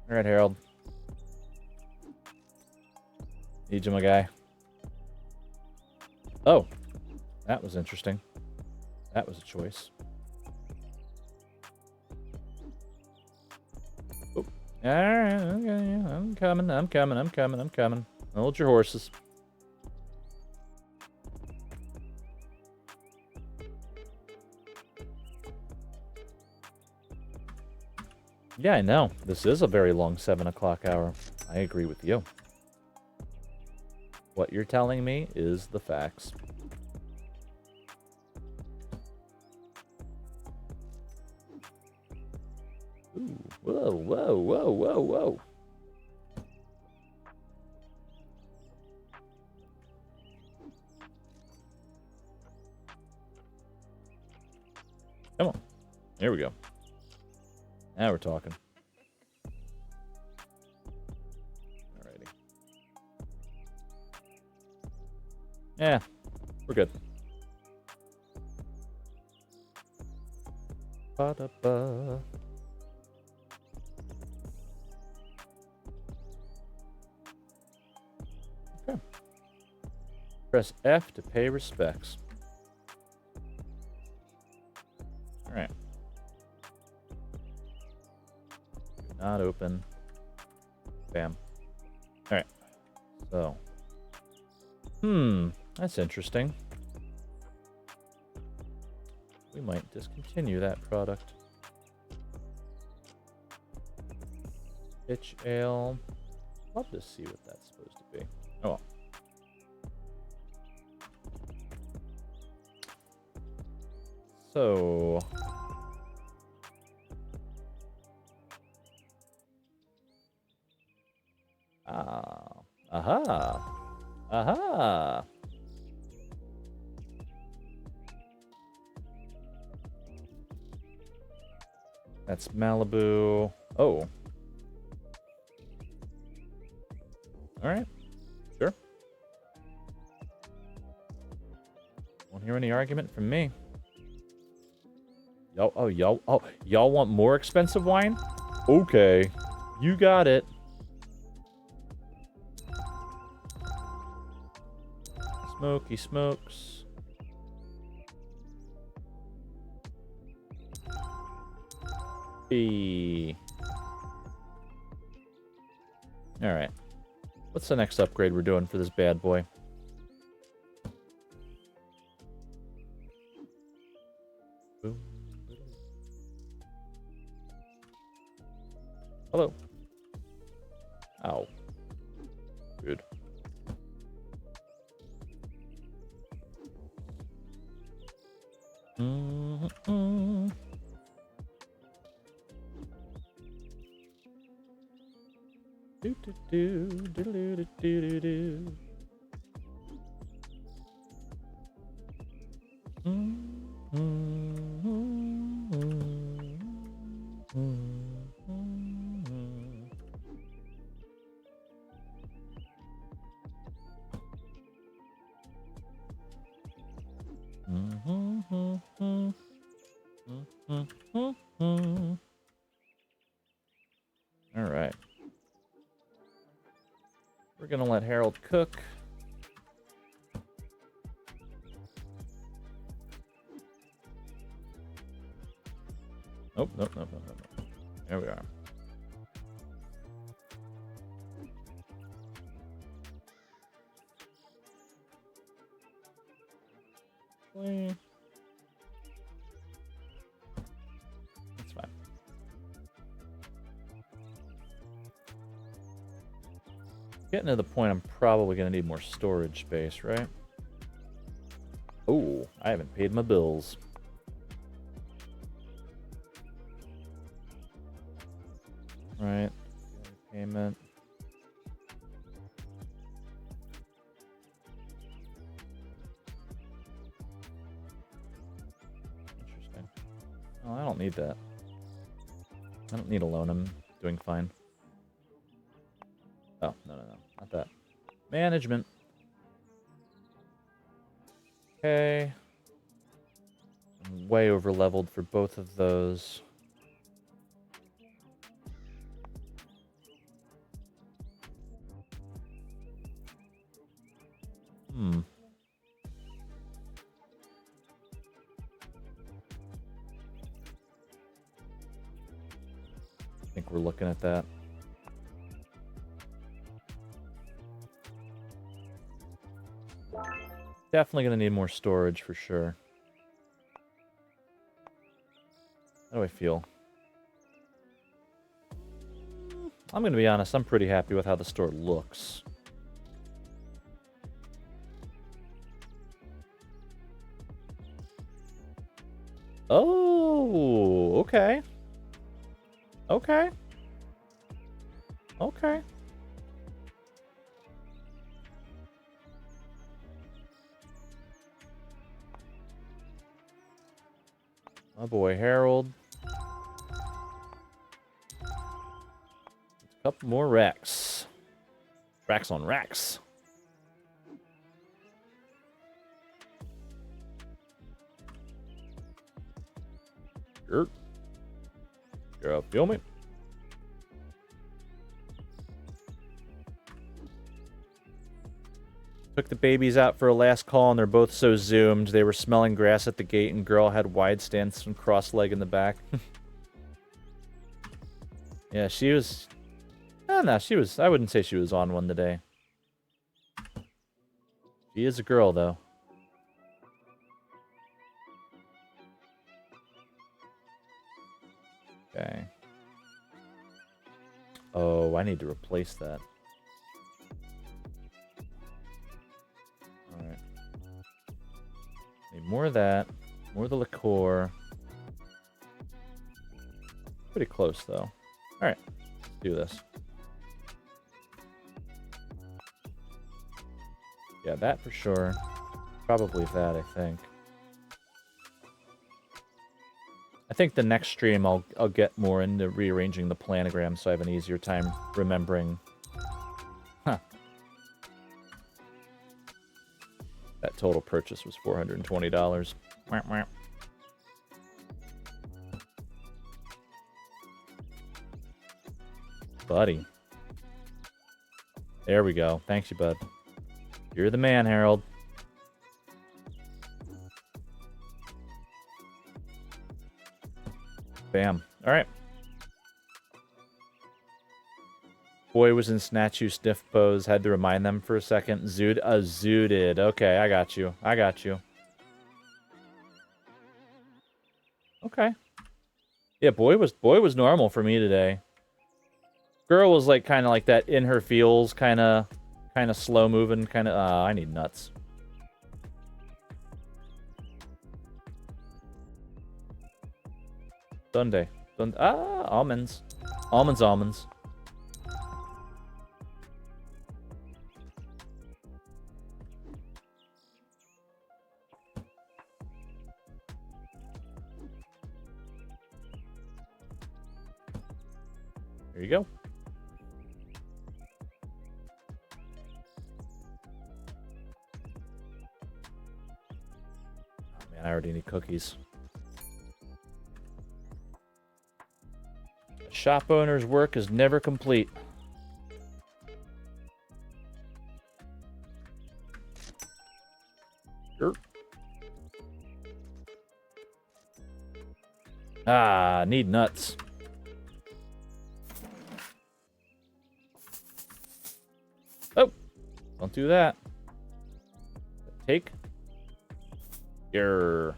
All right, Harold. Need you, my guy. Oh, that was interesting. That was a choice. Oh, all right, okay, I'm coming, I'm coming, I'm coming, I'm coming. Hold your horses. Yeah, I know. This is a very long 7 o'clock hour. I agree with you. What you're telling me is the facts. Ooh, whoa, whoa, whoa, whoa, whoa. Come on. Here we go. Now we're talking. Alrighty. Yeah, we're good. Ba-da-ba. Okay. Press F to pay respects. Alright. Not open. Bam. Alright. So. That's interesting. We might discontinue that product. Pitch ale. Love to see what that's supposed to be. Oh well. So. Aha. Aha. That's Malibu. Oh. Alright. Sure. Won't hear any argument from me. Y'all want more expensive wine? Okay. You got it. Smoky smokes. Alright. What's the next upgrade we're doing for this bad boy? Boom. Hello. Ow. Good. Mm-hmm. Do do do do do do do do. All right. We're gonna let Harold cook. Nope, nope, nope, nope, nope, nope. There we are. That's fine. Getting to the point I'm probably going to need more storage space, right? Oh, I haven't paid my bills. Right. Payment. Interesting. Oh, I don't need that. I don't need a loan. I'm doing fine. Oh, no, not that. Management. Okay. I'm way over leveled for both of those. I think we're looking at that. Definitely going to need more storage for sure. How do I feel? I'm going to be honest, I'm pretty happy with how the store looks. Oh, okay. Okay. Okay. My boy Harold. A couple more racks. Racks on racks. Sure. You feel me? Took the babies out for a last call, and they're both so zoomed. They were smelling grass at the gate, and girl had wide stance and cross leg in the back. Yeah, she was... No, she was... I wouldn't say she was on one today. She is a girl, though. Okay. Oh, I need to replace that. Alright. Need more of that. More of the liqueur. Pretty close, though. Alright. Let's do this. Yeah, that for sure. Probably that, I think. I think the next stream I'll get more into rearranging the planogram so I have an easier time remembering. Huh. That total purchase was $420. Wah, wah. Buddy. There we go. Thanks you, bud. You're the man, Harold. Bam. All right. Boy was in snatch you sniff pose. Had to remind them for a second. Zooted. Okay, I got you. I got you. Okay. Yeah, boy was normal for me today. Girl was like kind of like that in her feels, kind of slow moving, kind of. I need nuts. Sunday. Almonds. Almonds. There you go. Oh, man, I already need cookies. Shop owner's work is never complete. Sure. Ah, need nuts. Oh, don't do that. Take. Your.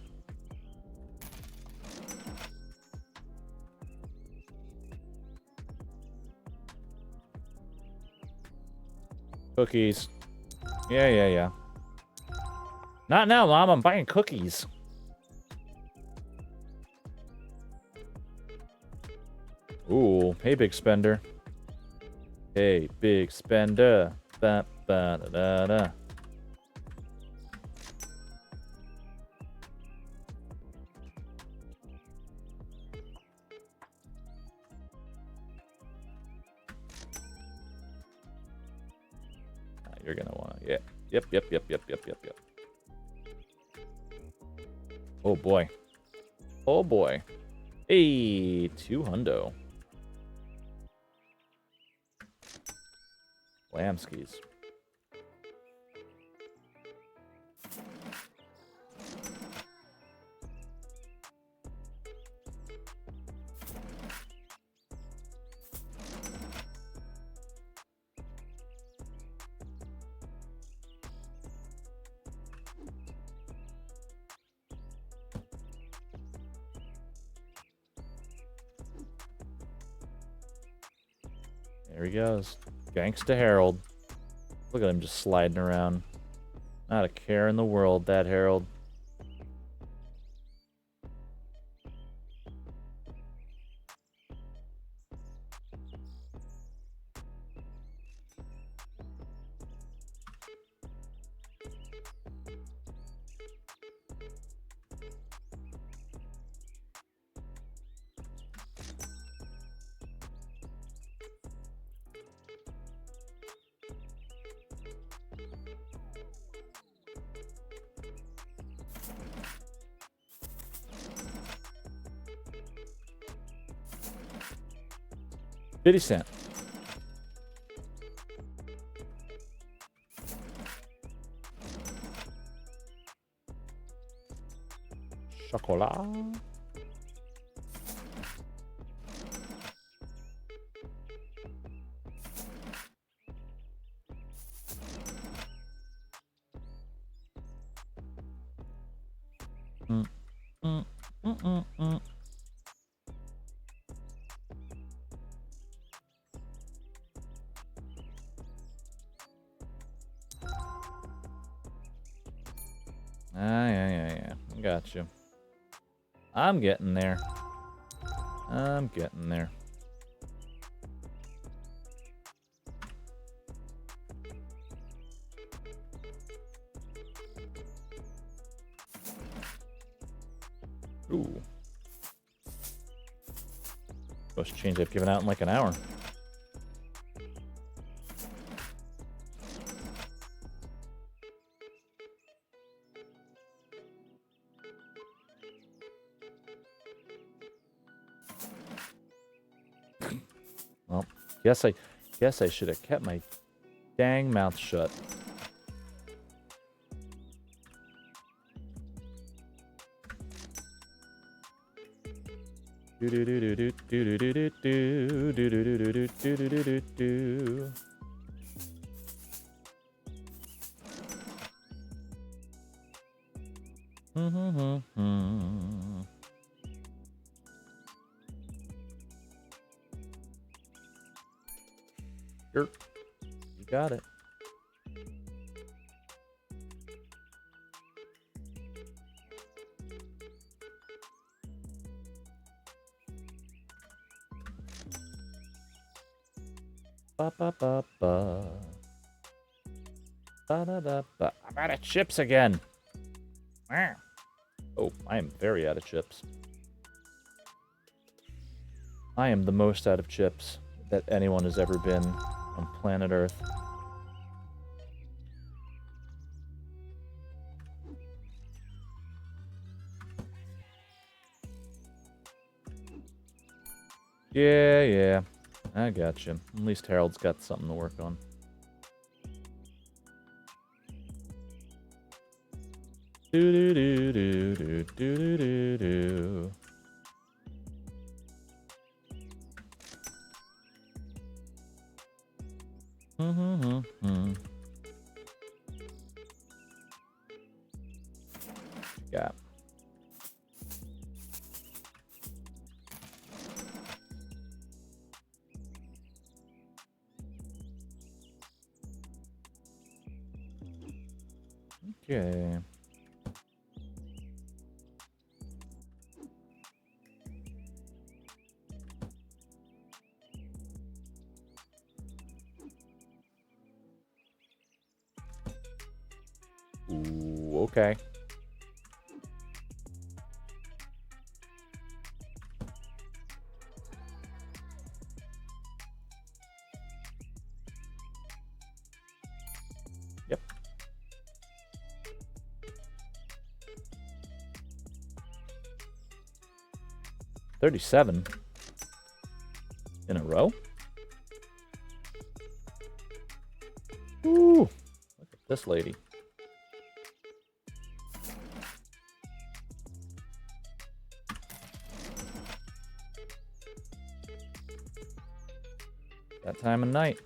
Cookies. Yeah. Not now, Mom. I'm buying cookies. Ooh, hey, big spender. Hey, big spender. Ba, ba, da, da, da. You're gonna wanna, yeah. Yep. Oh boy. Oh boy. Hey, 2 hundo. Lamskis. There he goes. Gangsta Harold. Look at him just sliding around. Not a care in the world, that Harold. Diddy Cent. Chocolat. Mm. Yeah. I got you. I'm getting there. Ooh. Supposed to change I've given out in like an hour. Well, guess I should have kept my dang mouth shut. Sure. You got it. Ba ba ba ba. Ba da da ba. I'm out of chips again. Oh, I am very out of chips. I am the most out of chips that anyone has ever been on planet Earth. Yeah. I got you. At least Harold's got something to work on. Do. Yeah. Okay. Ooh, okay. Yep. 37 in a row. Ooh, look at this lady. That time of night.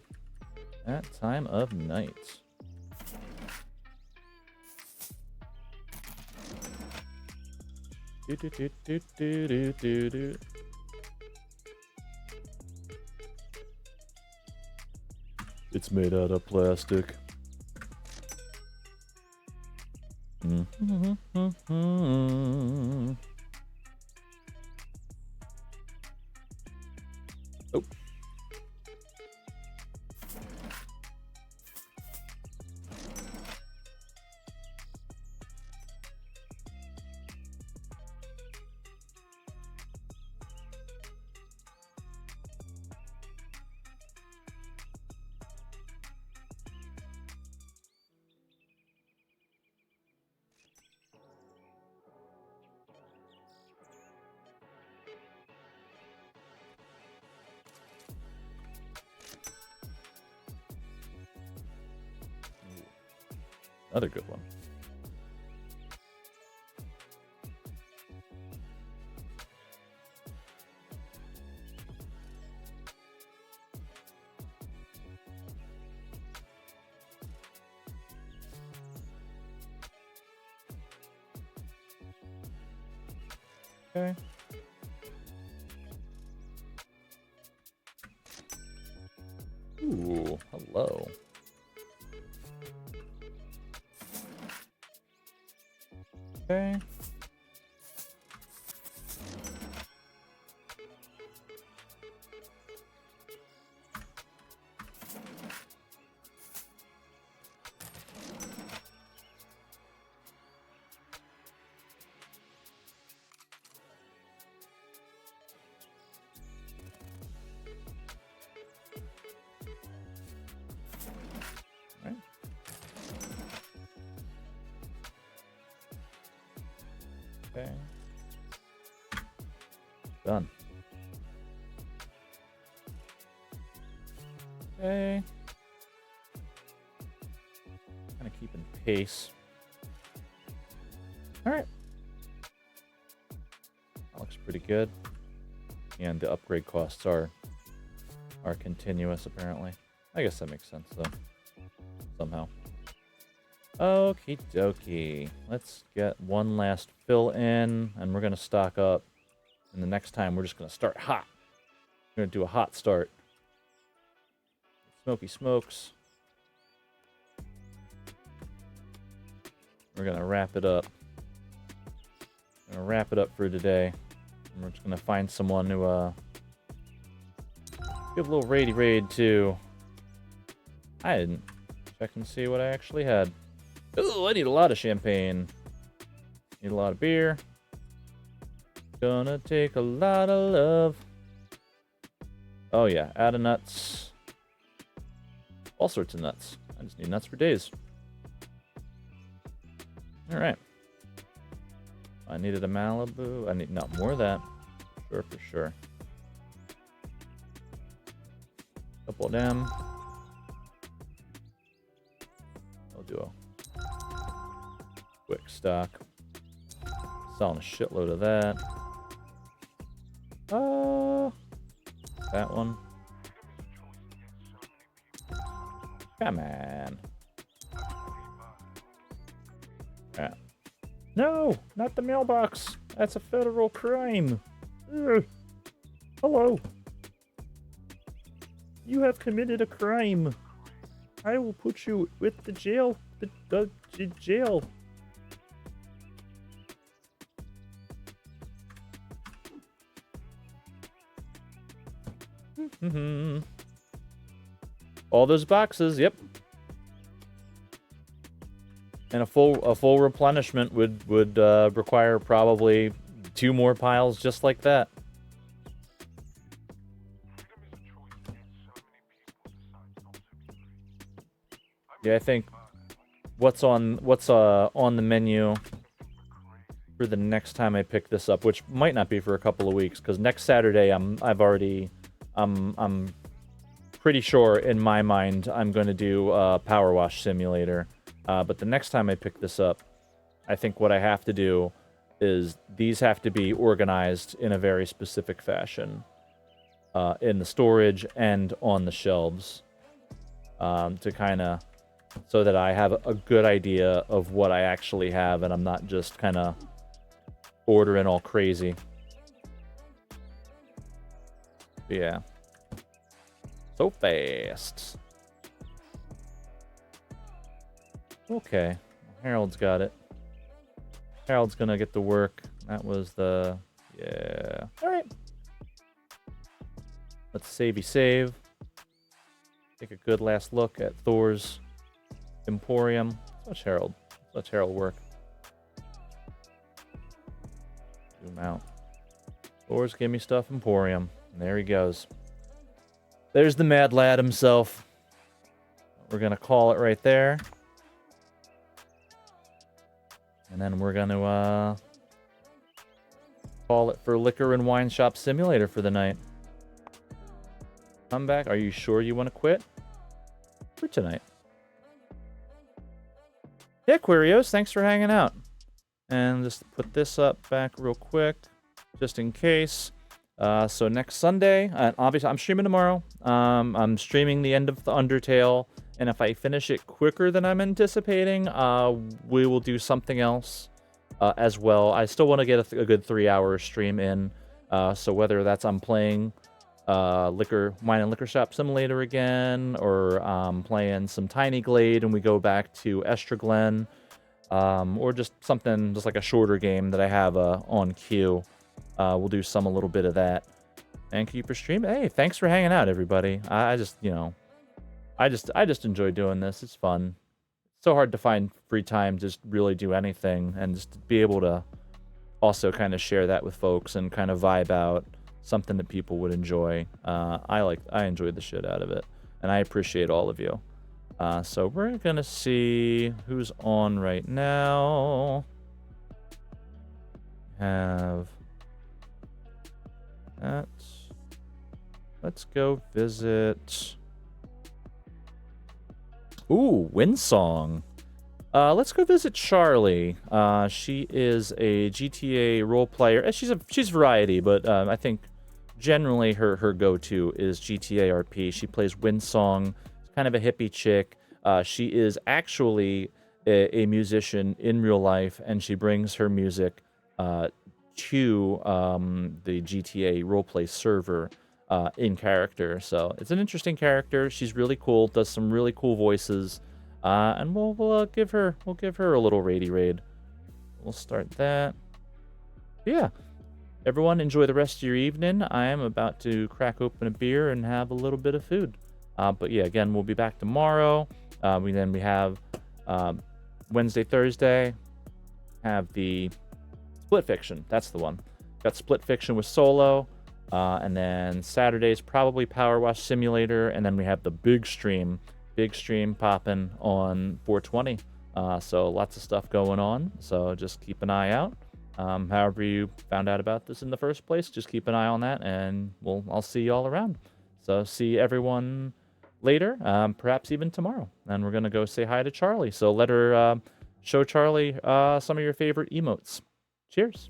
That time of night. Do do do do do do do do. It's made out of plastic. Oh. Another good one. Okay. Ooh, hello. Okay. All right. Okay. Done. Okay. Kind of keeping pace. All right. That looks pretty good. And the upgrade costs are continuous, apparently. I guess that makes sense, though. Somehow. Okie dokie. Let's get one last fill in, and we're going to stock up. And the next time, we're just going to start hot. We're going to do a hot start. Smoky smokes. We're going to wrap it up. We're going to wrap it up for today. And we're just going to find someone to give a little raidy raid to. I didn't check and see what I actually had. Ooh, I need a lot of champagne. Need a lot of beer. Gonna take a lot of love. Oh yeah, add of nuts. All sorts of nuts. I just need nuts for days. Alright. I needed a Malibu. I need not more of that. For sure. Couple of them. I'll do a quick stock. Selling a shitload of that. That one. Come on. No, not the mailbox. That's a federal crime. Ugh. Hello. You have committed a crime. I will put you with the jail. The jail. All those boxes, yep. And a full replenishment would require probably 2 more piles just like that. Yeah, I think what's on the menu for the next time I pick this up, which might not be for a couple of weeks, because next Saturday I'm pretty sure in my mind I'm going to do Power Wash Simulator. But the next time I pick this up, I think what I have to do is these have to be organized in a very specific fashion in the storage and on the shelves to kind of so that I have a good idea of what I actually have and I'm not just kind of ordering all crazy. But yeah. So fast. Okay. Harold's got it. Harold's gonna get to work. That was the... Yeah. Alright. Let's save. Take a good last look at Thor's Emporium. Let's Harold work. Zoom out. Thor's Gimme Stuff Emporium. And there he goes. There's the mad lad himself. We're gonna call it right there. And then we're gonna call it for Liquor and Wine Shop Simulator for the night. Come back. Are you sure you want to quit? For tonight. Yeah, Quirios, thanks for hanging out. And just put this up back real quick, just in case. So next Sunday, obviously I'm streaming tomorrow. I'm streaming the end of the Undertale, and if I finish it quicker than I'm anticipating, we will do something else as well. I still want to get a good 3-hour stream in. So whether that's I'm playing Wine and Liquor Shop Simulator again, or playing some Tiny Glade and we go back to Estraglen, or just something just like a shorter game that I have on queue. We'll do a little bit of that. Thank you for streaming. Hey, thanks for hanging out, everybody. I just enjoy doing this. It's fun. It's so hard to find free time to just really do anything and just be able to also kind of share that with folks and kind of vibe out something that people would enjoy. I enjoyed the shit out of it, and I appreciate all of you. So we're gonna see who's on right now. Have that. Let's go visit. Ooh, Windsong. Let's go visit Charlie. She is a GTA role player. She's variety, but I think generally her go-to is GTA RP. She plays Windsong. She's kind of a hippie chick. She is actually a musician in real life, and she brings her music to the GTA roleplay server in character. So it's an interesting character. She's really cool. Does some really cool voices. And we'll give her a little raid. We'll start that. Yeah. Everyone enjoy the rest of your evening. I am about to crack open a beer and have a little bit of food. But yeah, again, we'll be back tomorrow. We have Wednesday, Thursday, have the Split Fiction. That's the one. Got Split Fiction with Solo. And then Saturday's probably Power Wash Simulator. And then we have the big stream popping on 420. So lots of stuff going on. So just keep an eye out. However you found out about this in the first place, just keep an eye on that, and I'll see you all around. So see everyone later, perhaps even tomorrow. And we're gonna go say hi to Charlie. So let her show Charlie some of your favorite emotes. Cheers.